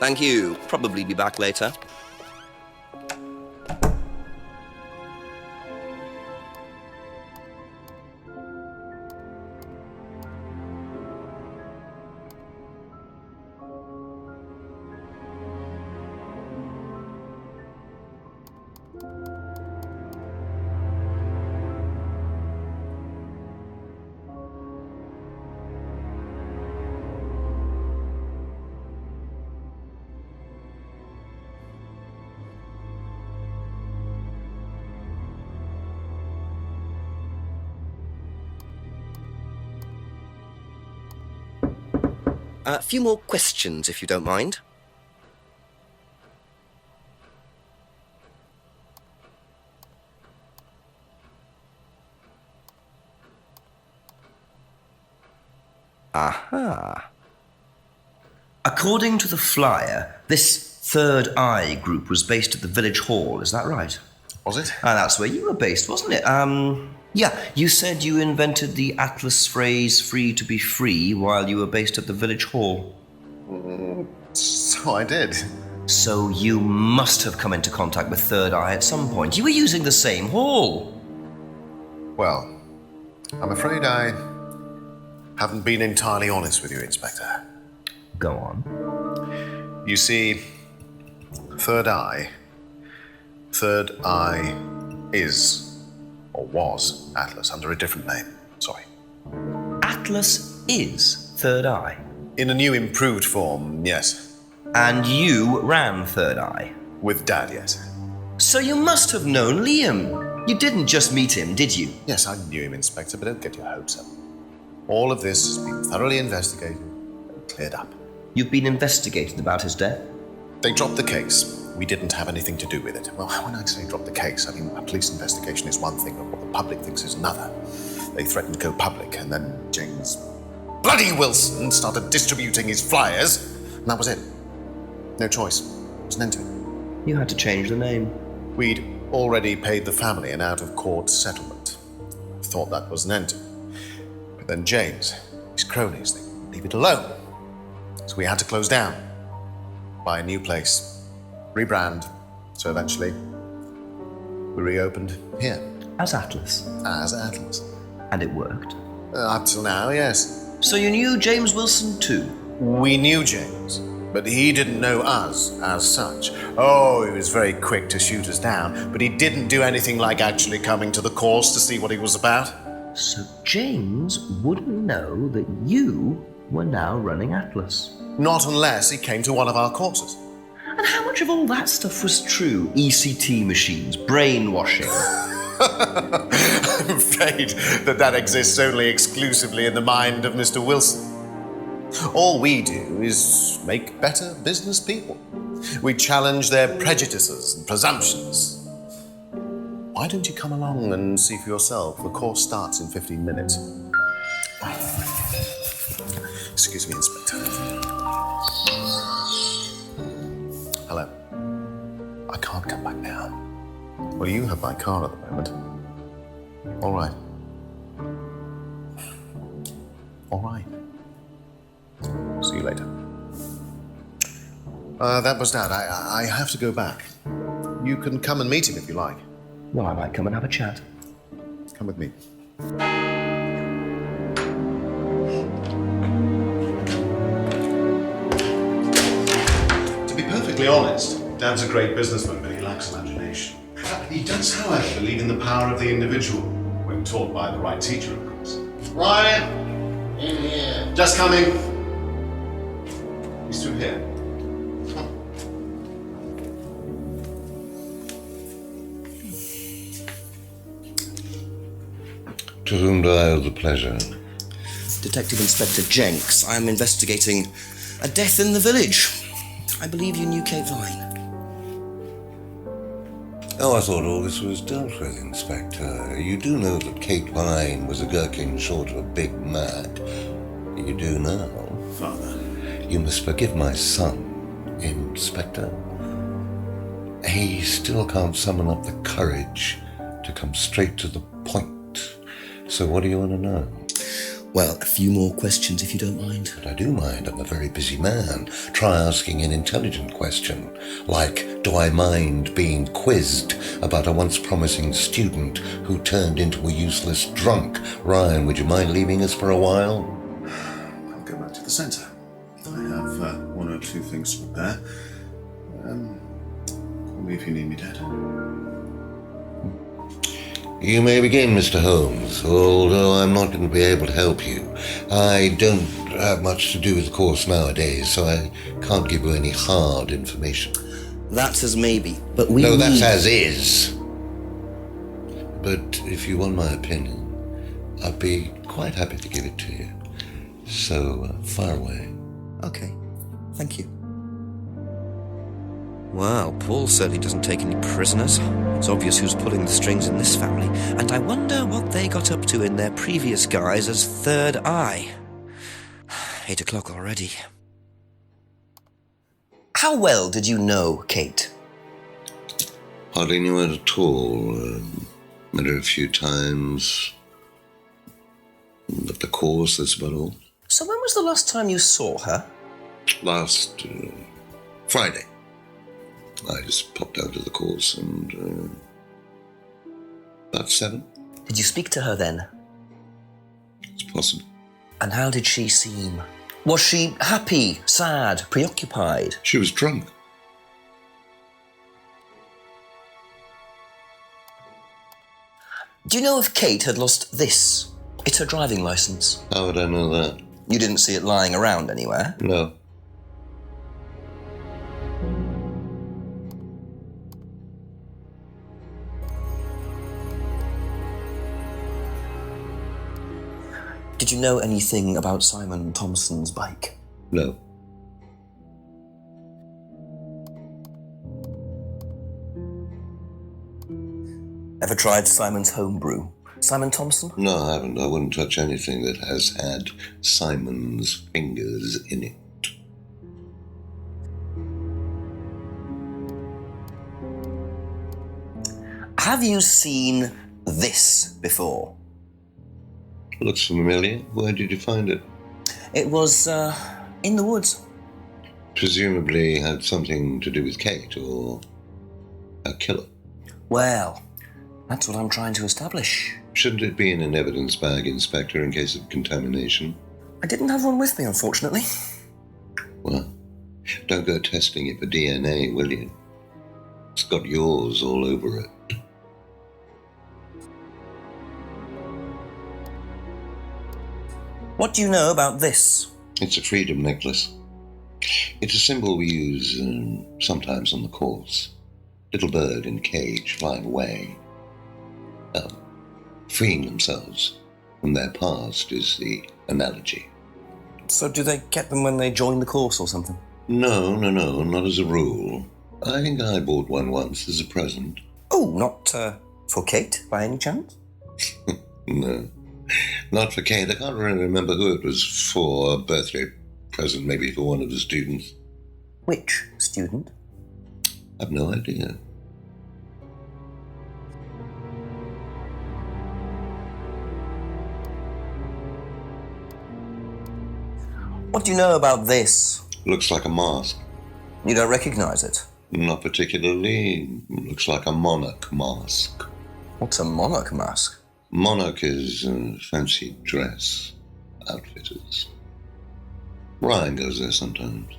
A: Thank you. Probably be back later. A few more questions, if you don't mind. Aha. According to the flyer, this Third Eye group was based at the village hall, is that right?
J: Was it?
A: That's where you were based, wasn't it? Yeah, you said you invented the Atlas phrase free to be free while you were based at the village hall.
J: So I did.
A: So you must have come into contact with Third Eye at some point. You were using the same hall.
J: Well, I'm afraid I haven't been entirely honest with you, Inspector.
A: Go on.
J: You see, Third Eye is, or was, Atlas under a different name. Sorry.
A: Atlas is Third Eye?
J: In a new improved form, yes.
A: And you ran Third Eye?
J: With Dad, yes.
A: So you must have known Liam. You didn't just meet him, did you?
J: Yes, I knew him, Inspector, but don't get your hopes up. All of this has been thoroughly investigated and cleared up.
A: You've been investigated about his death?
J: They dropped the case. We didn't have anything to do with it. Well, when I say drop the case, I mean a police investigation is one thing, and what the public thinks is another. They threatened to go public, and then James bloody Wilson started distributing his flyers, and that was it. No choice. It was an end to it.
A: You had to change the name.
J: We'd already paid the family an out-of-court settlement. Thought that was an end to it. But then James, his cronies, they wouldn't leave it alone. So we had to close down, buy a new place, rebrand. So eventually, we reopened here.
A: As Atlas?
J: As Atlas.
A: And it worked?
J: Up till now, yes.
A: So you knew James Wilson too?
J: We knew James, but he didn't know us as such. Oh, he was very quick to shoot us down, but he didn't do anything like actually coming to the course to see what he was about.
A: So James wouldn't know that you were now running Atlas?
J: Not unless he came to one of our courses.
A: And how much of all that stuff was true? ECT machines, brainwashing?
J: I'm afraid that exists only exclusively in the mind of Mr. Wilson. All we do is make better business people. We challenge their prejudices and presumptions. Why don't you come along and see for yourself? The course starts in 15 minutes. Excuse me, Inspector. Hello. I can't come back now. Well, you have my car at the moment. All right. All right. See you later. That was Dad. I have to go back. You can come and meet him if you like.
A: Well, I might come and have a chat.
J: Come with me. To be perfectly honest, Dad's a great businessman, but he lacks imagination. He does, however, believe in the power of the individual, when taught by the right teacher, of course. Ryan! In here. Just coming. He's through here.
M: To whom do I owe the pleasure?
A: Detective Inspector Jenks. I am investigating a death in the village. I believe you knew Kate Vine.
M: Oh, I thought all this was dealt with, Inspector. You do know that Kate Vine was a gherkin short of a Big Mac. You do now.
J: Father.
M: You must forgive my son, Inspector. He still can't summon up the courage to come straight to the point. So what do you want to know?
H: Well, a few more questions if you don't mind.
M: But I do mind. I'm a very busy man. Try asking an intelligent question, like, do I mind being quizzed about a once promising student who turned into a useless drunk? Ryan, would you mind leaving us for a while?
J: I'll go back to the centre. I have one or two things to prepare. Call me if you need me, Dad.
M: You may begin, Mr. Holmes, although I'm not going to be able to help you. I don't have much to do with the course nowadays, so I can't give you any hard information.
H: That's as maybe, but we
M: No, that's
H: need-
M: as is. But if you want my opinion, I'd be quite happy to give it to you. So, far away.
H: Okay, thank you. Well, Paul certainly doesn't take any prisoners. It's obvious who's pulling the strings in this family, and I wonder what they got up to in their previous guise as Third Eye. 8 o'clock already. How well did you know Kate?
M: Hardly knew her at all. Met her a few times. At the course, that's about all.
H: So when was the last time you saw her?
M: Last Friday. I just popped out of the course and about 7.
H: Did you speak to her then?
M: It's possible.
H: And how did she seem? Was she happy, sad, preoccupied?
M: She was drunk.
H: Do you know if Kate had lost this? It's her driving licence.
M: How would I know that?
H: You didn't see it lying around anywhere?
M: No.
H: Did you know anything about Simon Thompson's bike?
M: No.
H: Ever tried Simon's homebrew? Simon Thompson?
M: No, I haven't. I wouldn't touch anything that has had Simon's fingers in it.
H: Have you seen this before?
M: Looks familiar. Where did you find it?
H: It was, in the woods.
M: Presumably had something to do with Kate or a killer.
H: Well, that's what I'm trying to establish.
M: Shouldn't it be in an evidence bag, Inspector, in case of contamination?
H: I didn't have one with me, unfortunately.
M: Well, don't go testing it for DNA, will you? It's got yours all over it.
H: What do you know about this?
M: It's a freedom necklace. It's a symbol we use sometimes on the course. Little bird in cage flying away. Freeing themselves from their past is the analogy.
H: So do they get them when they join the course or something?
M: No, not as a rule. I think I bought one once as a present.
H: Oh, not for Kate, by any chance?
M: No, not for Kate. I can't really remember who it was for. A birthday present, maybe for one of the students.
H: Which student?
M: I've no idea.
H: What do you know about this?
M: Looks like a mask.
H: You don't recognize it?
M: Not particularly. Looks like a monarch mask.
H: What's a monarch mask?
M: Monarch is fancy dress outfitters. Ryan goes there sometimes.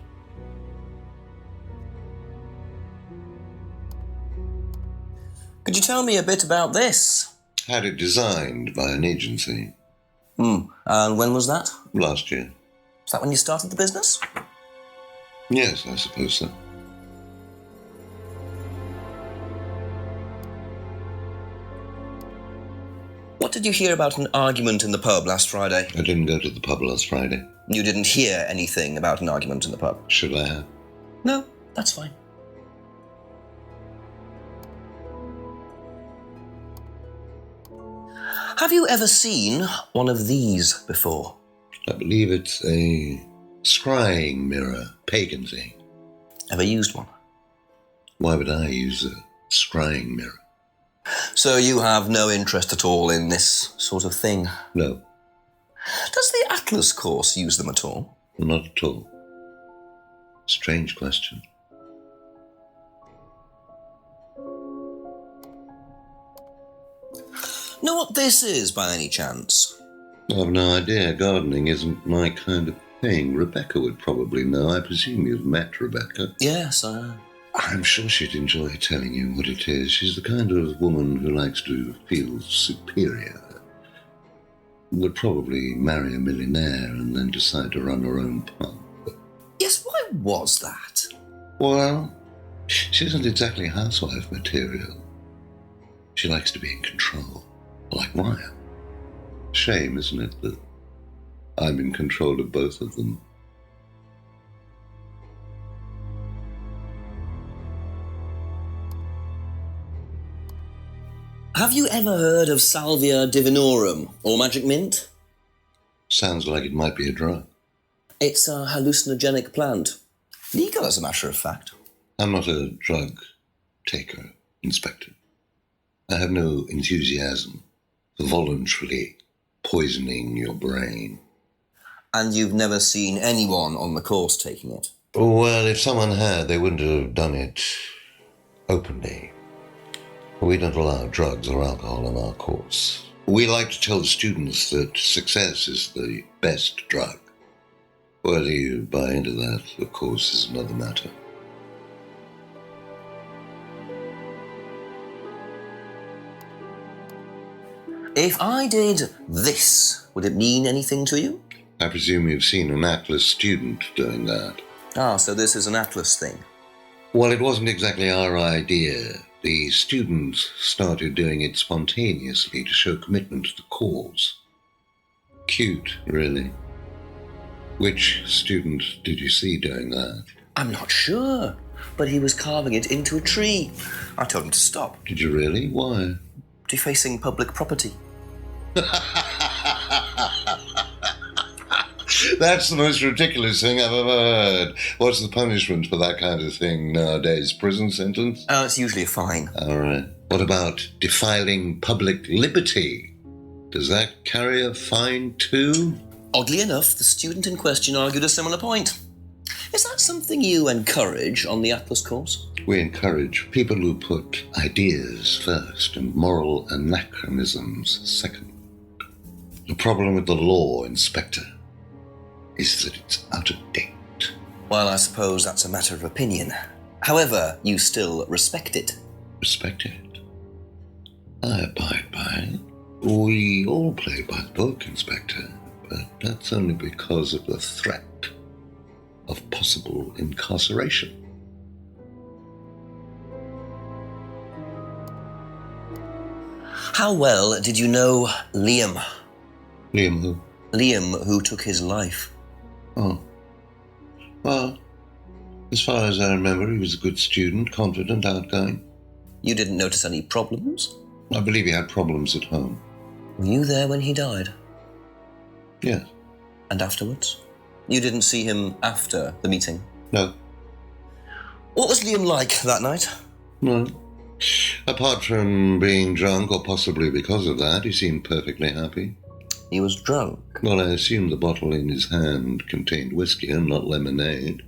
H: Could you tell me a bit about this?
M: Had it designed by an agency.
H: And when was that?
M: Last year.
H: Is that when you started the business?
M: Yes, I suppose so.
H: What did you hear about an argument in the pub last Friday?
M: I didn't go to the pub last Friday.
H: You didn't hear anything about an argument in the pub?
M: Should I have?
H: No, that's fine. Have you ever seen one of these before?
M: I believe it's a scrying mirror, pagan thing.
H: Ever used one?
M: Why would I use a scrying mirror?
H: So you have no interest at all in this sort of thing?
M: No.
E: Does the Atlas course use them at all?
M: Not at all. Strange question.
E: Know what this is, by any chance?
M: I've no idea. Gardening isn't my kind of thing. Rebecca would probably know. I presume you've met Rebecca.
E: Yes,
M: I'm sure she'd enjoy telling you what it is. She's the kind of woman who likes to feel superior. Would probably marry a millionaire and then decide to run her own pub.
E: Yes, why was that?
M: Well, she isn't exactly housewife material. She likes to be in control, like Ryan. Shame, isn't it, that I'm in control of both of them?
E: Have you ever heard of Salvia divinorum, or magic mint?
M: Sounds like it might be a drug.
E: It's a hallucinogenic plant. Legal, as a matter of fact.
M: I'm not a drug taker, Inspector. I have no enthusiasm for voluntarily poisoning your brain.
E: And you've never seen anyone on the course taking it?
M: Well, if someone had, they wouldn't have done it openly. We don't allow drugs or alcohol in our course. We like to tell the students that success is the best drug. Whether you buy into that, of course, is another matter.
E: If I did this, would it mean anything to you?
M: I presume you've seen an Atlas student doing that.
E: Ah, so this is an Atlas thing.
M: Well, it wasn't exactly our idea. The students started doing it spontaneously to show commitment to the cause. Cute, really. Which student did you see doing that?
E: I'm not sure, but he was carving it into a tree. I told him to stop.
M: Did you really? Why?
E: Defacing public property.
M: That's the most ridiculous thing I've ever heard. What's the punishment for that kind of thing nowadays? Prison sentence?
E: It's usually a fine.
M: All right. What about defiling public liberty? Does that carry a fine too?
E: Oddly enough, the student in question argued a similar point. Is that something you encourage on the Atlas course?
M: We encourage people who put ideas first and moral anachronisms second. The problem with the law, Inspector, is that it's out of date.
E: Well, I suppose that's a matter of opinion. However, you still respect it.
M: Respect it? I abide by it. We all play by the book, Inspector, but that's only because of the threat of possible incarceration.
E: How well did you know Liam?
M: Liam who?
E: Liam, who took his life.
M: Oh. Well, as far as I remember, he was a good student, confident, outgoing.
E: You didn't notice any problems?
M: I believe he had problems at home.
E: Were you there when he died?
M: Yes.
E: And afterwards? You didn't see him after the meeting?
M: No.
E: What was Liam like that night?
M: No. Apart from being drunk, or possibly because of that, he seemed perfectly happy.
E: He was drunk?
M: Well, I assume the bottle in his hand contained whiskey and not lemonade.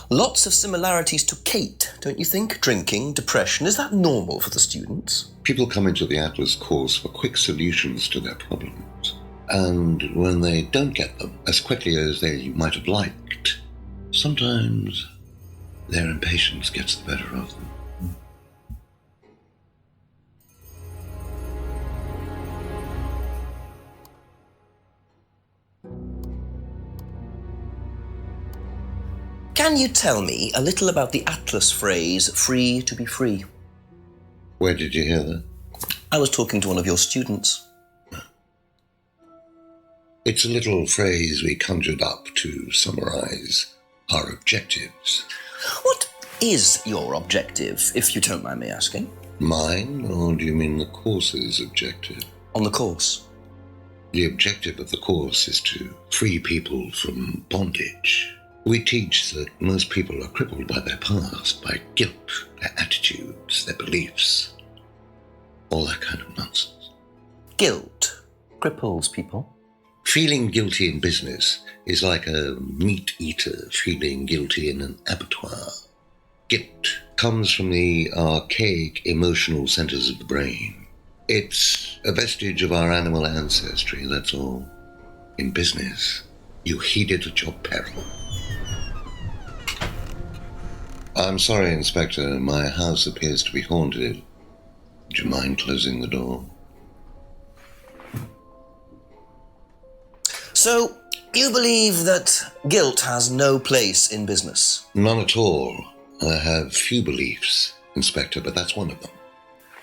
E: Lots of similarities to Kate, don't you think? Drinking, depression, is that normal for the students?
M: People come into the Atlas course for quick solutions to their problems. And when they don't get them as quickly as they might have liked, sometimes their impatience gets the better of them.
E: Can you tell me a little about the Atlas phrase, free to be free?
M: Where did you hear that?
E: I was talking to one of your students.
M: It's a little phrase we conjured up to summarize our objectives.
E: What is your objective, if you don't mind me asking?
M: Mine, or do you mean the course's objective?
E: On the course.
M: The objective of the course is to free people from bondage. We teach that most people are crippled by their past, by guilt, their attitudes, their beliefs, all that kind of nonsense.
E: Guilt cripples people?
M: Feeling guilty in business is like a meat eater feeling guilty in an abattoir. Guilt comes from the archaic emotional centers of the brain. It's a vestige of our animal ancestry, that's all. In business, you heed it at your peril. I'm sorry, Inspector. My house appears to be haunted. Would you mind closing the door?
H: So, you believe that guilt has no place in business?
M: None at all. I have few beliefs, Inspector, but that's one of them.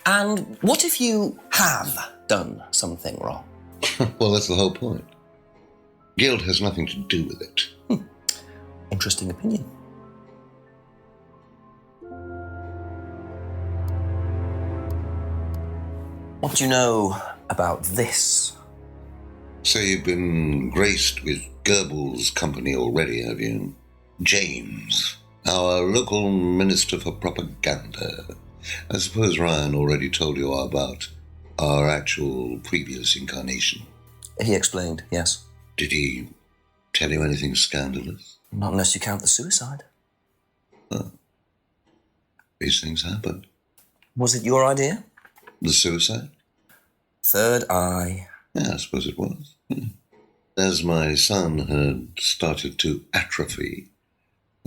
H: And what if you have done something wrong?
M: Well, that's the whole point. Guilt has nothing to do with it.
H: Interesting opinion. What do you know about this?
M: So you've been graced with Goebbels' company already, have you? James, our local minister for propaganda. I suppose Ryan already told you about our actual previous incarnation.
H: He explained, yes.
M: Did he tell you anything scandalous?
H: Not unless you count the suicide.
M: Oh. These things happen.
H: Was it your idea?
M: The suicide?
H: Third eye.
M: Yeah, I suppose it was. As my son had started to atrophy,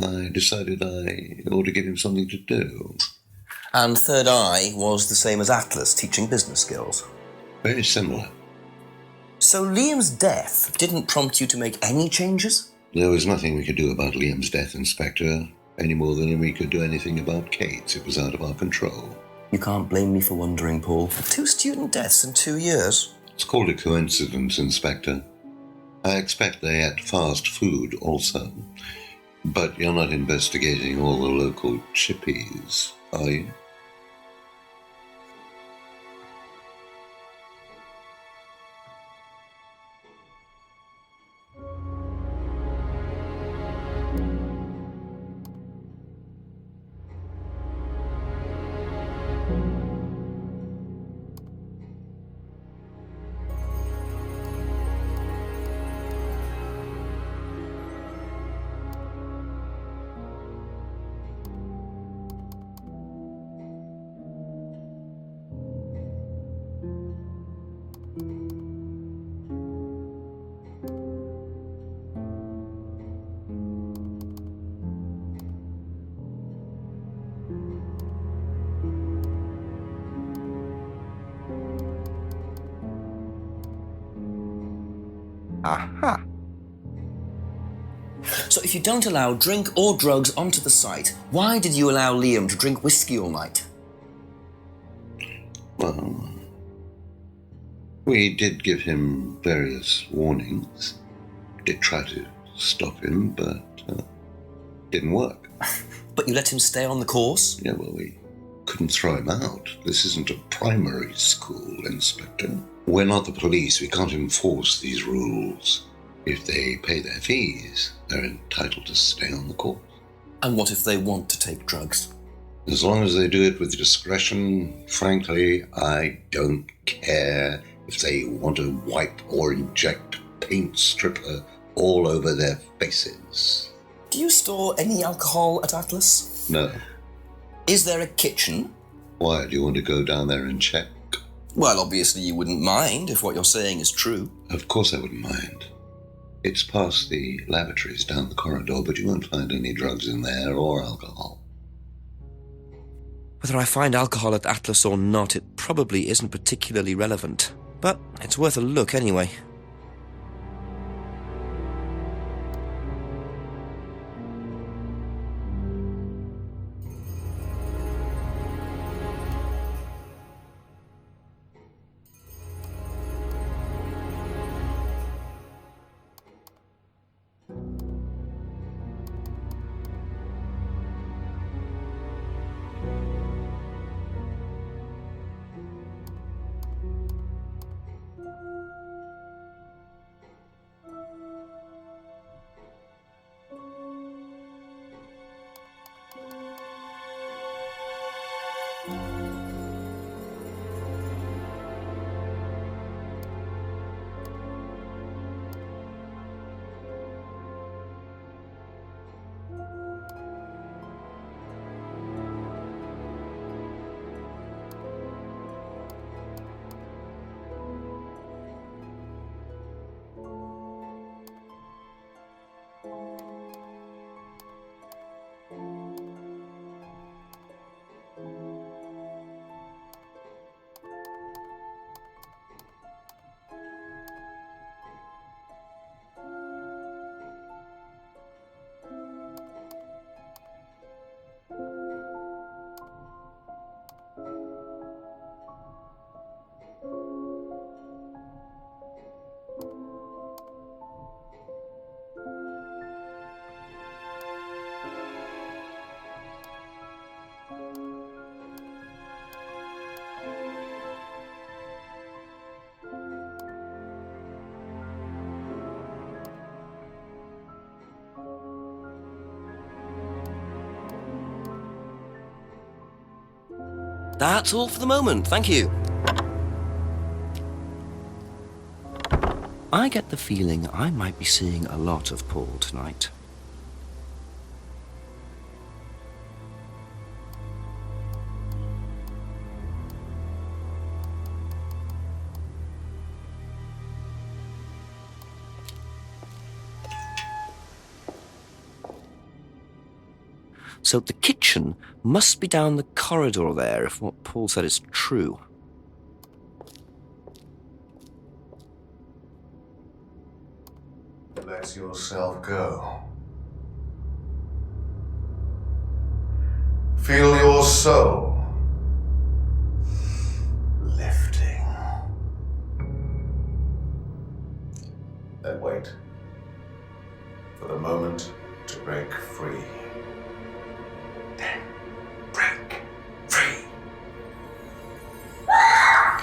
M: I decided I ought to give him something to do.
H: And Third Eye was the same as Atlas, teaching business skills.
M: Very similar.
H: So Liam's death didn't prompt you to make any changes?
M: There was nothing we could do about Liam's death, Inspector, any more than we could do anything about Kate's. It was out of our control.
H: You can't blame me for wondering, Paul. 2 student deaths in 2 years.
M: It's called a coincidence, Inspector. I expect they ate fast food also. But you're not investigating all the local chippies, are you?
H: Aha. So if you don't allow drink or drugs onto the site, why did you allow Liam to drink whiskey all night?
M: Well, we did give him various warnings. Did try to stop him, but didn't work.
H: But you let him stay on the course?
M: Yeah, well, we couldn't throw him out. This isn't a primary school, Inspector. We're not the police. We can't enforce these rules. If they pay their fees, they're entitled to stay on the course.
H: And what if they want to take drugs?
M: As long as they do it with discretion, frankly, I don't care if they want to wipe or inject paint stripper all over their faces.
H: Do you store any alcohol at Atlas?
M: No.
H: Is there a kitchen?
M: Why, do you want to go down there and check?
H: Well, obviously you wouldn't mind if what you're saying is true.
M: Of course I wouldn't mind. It's past the lavatories down the corridor, but you won't find any drugs in there or alcohol.
H: Whether I find alcohol at Atlas or not, it probably isn't particularly relevant. But it's worth a look anyway. That's all for the moment, thank you. I get the feeling I might be seeing a lot of Paul tonight. So the kitchen must be down the corridor there, if what Paul said is true.
J: Let yourself go. Feel your soul lifting. Then wait for the moment to break free. Break free.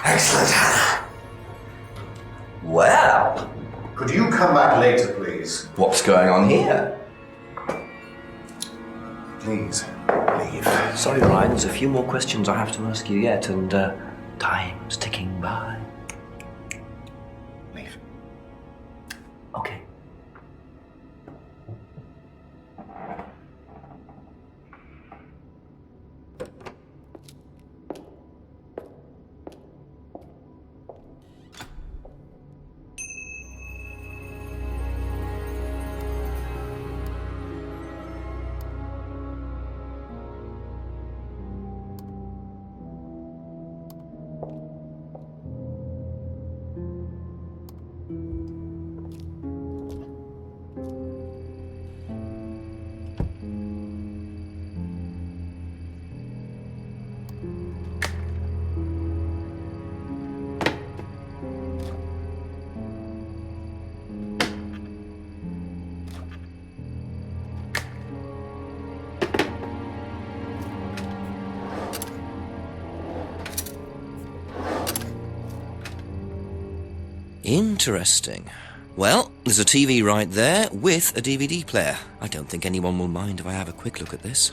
J: Excellent, Hannah.
A: Well,
J: Could you come back later, please?
A: what's going on here?
J: Please, leave.
A: Sorry, Ryan, there's a few more questions I have to ask you yet, and time's ticking by.
J: Leave.
A: Okay.
H: Interesting. Well, there's a TV right there with a DVD player. I don't think anyone will mind if I have a quick look at this.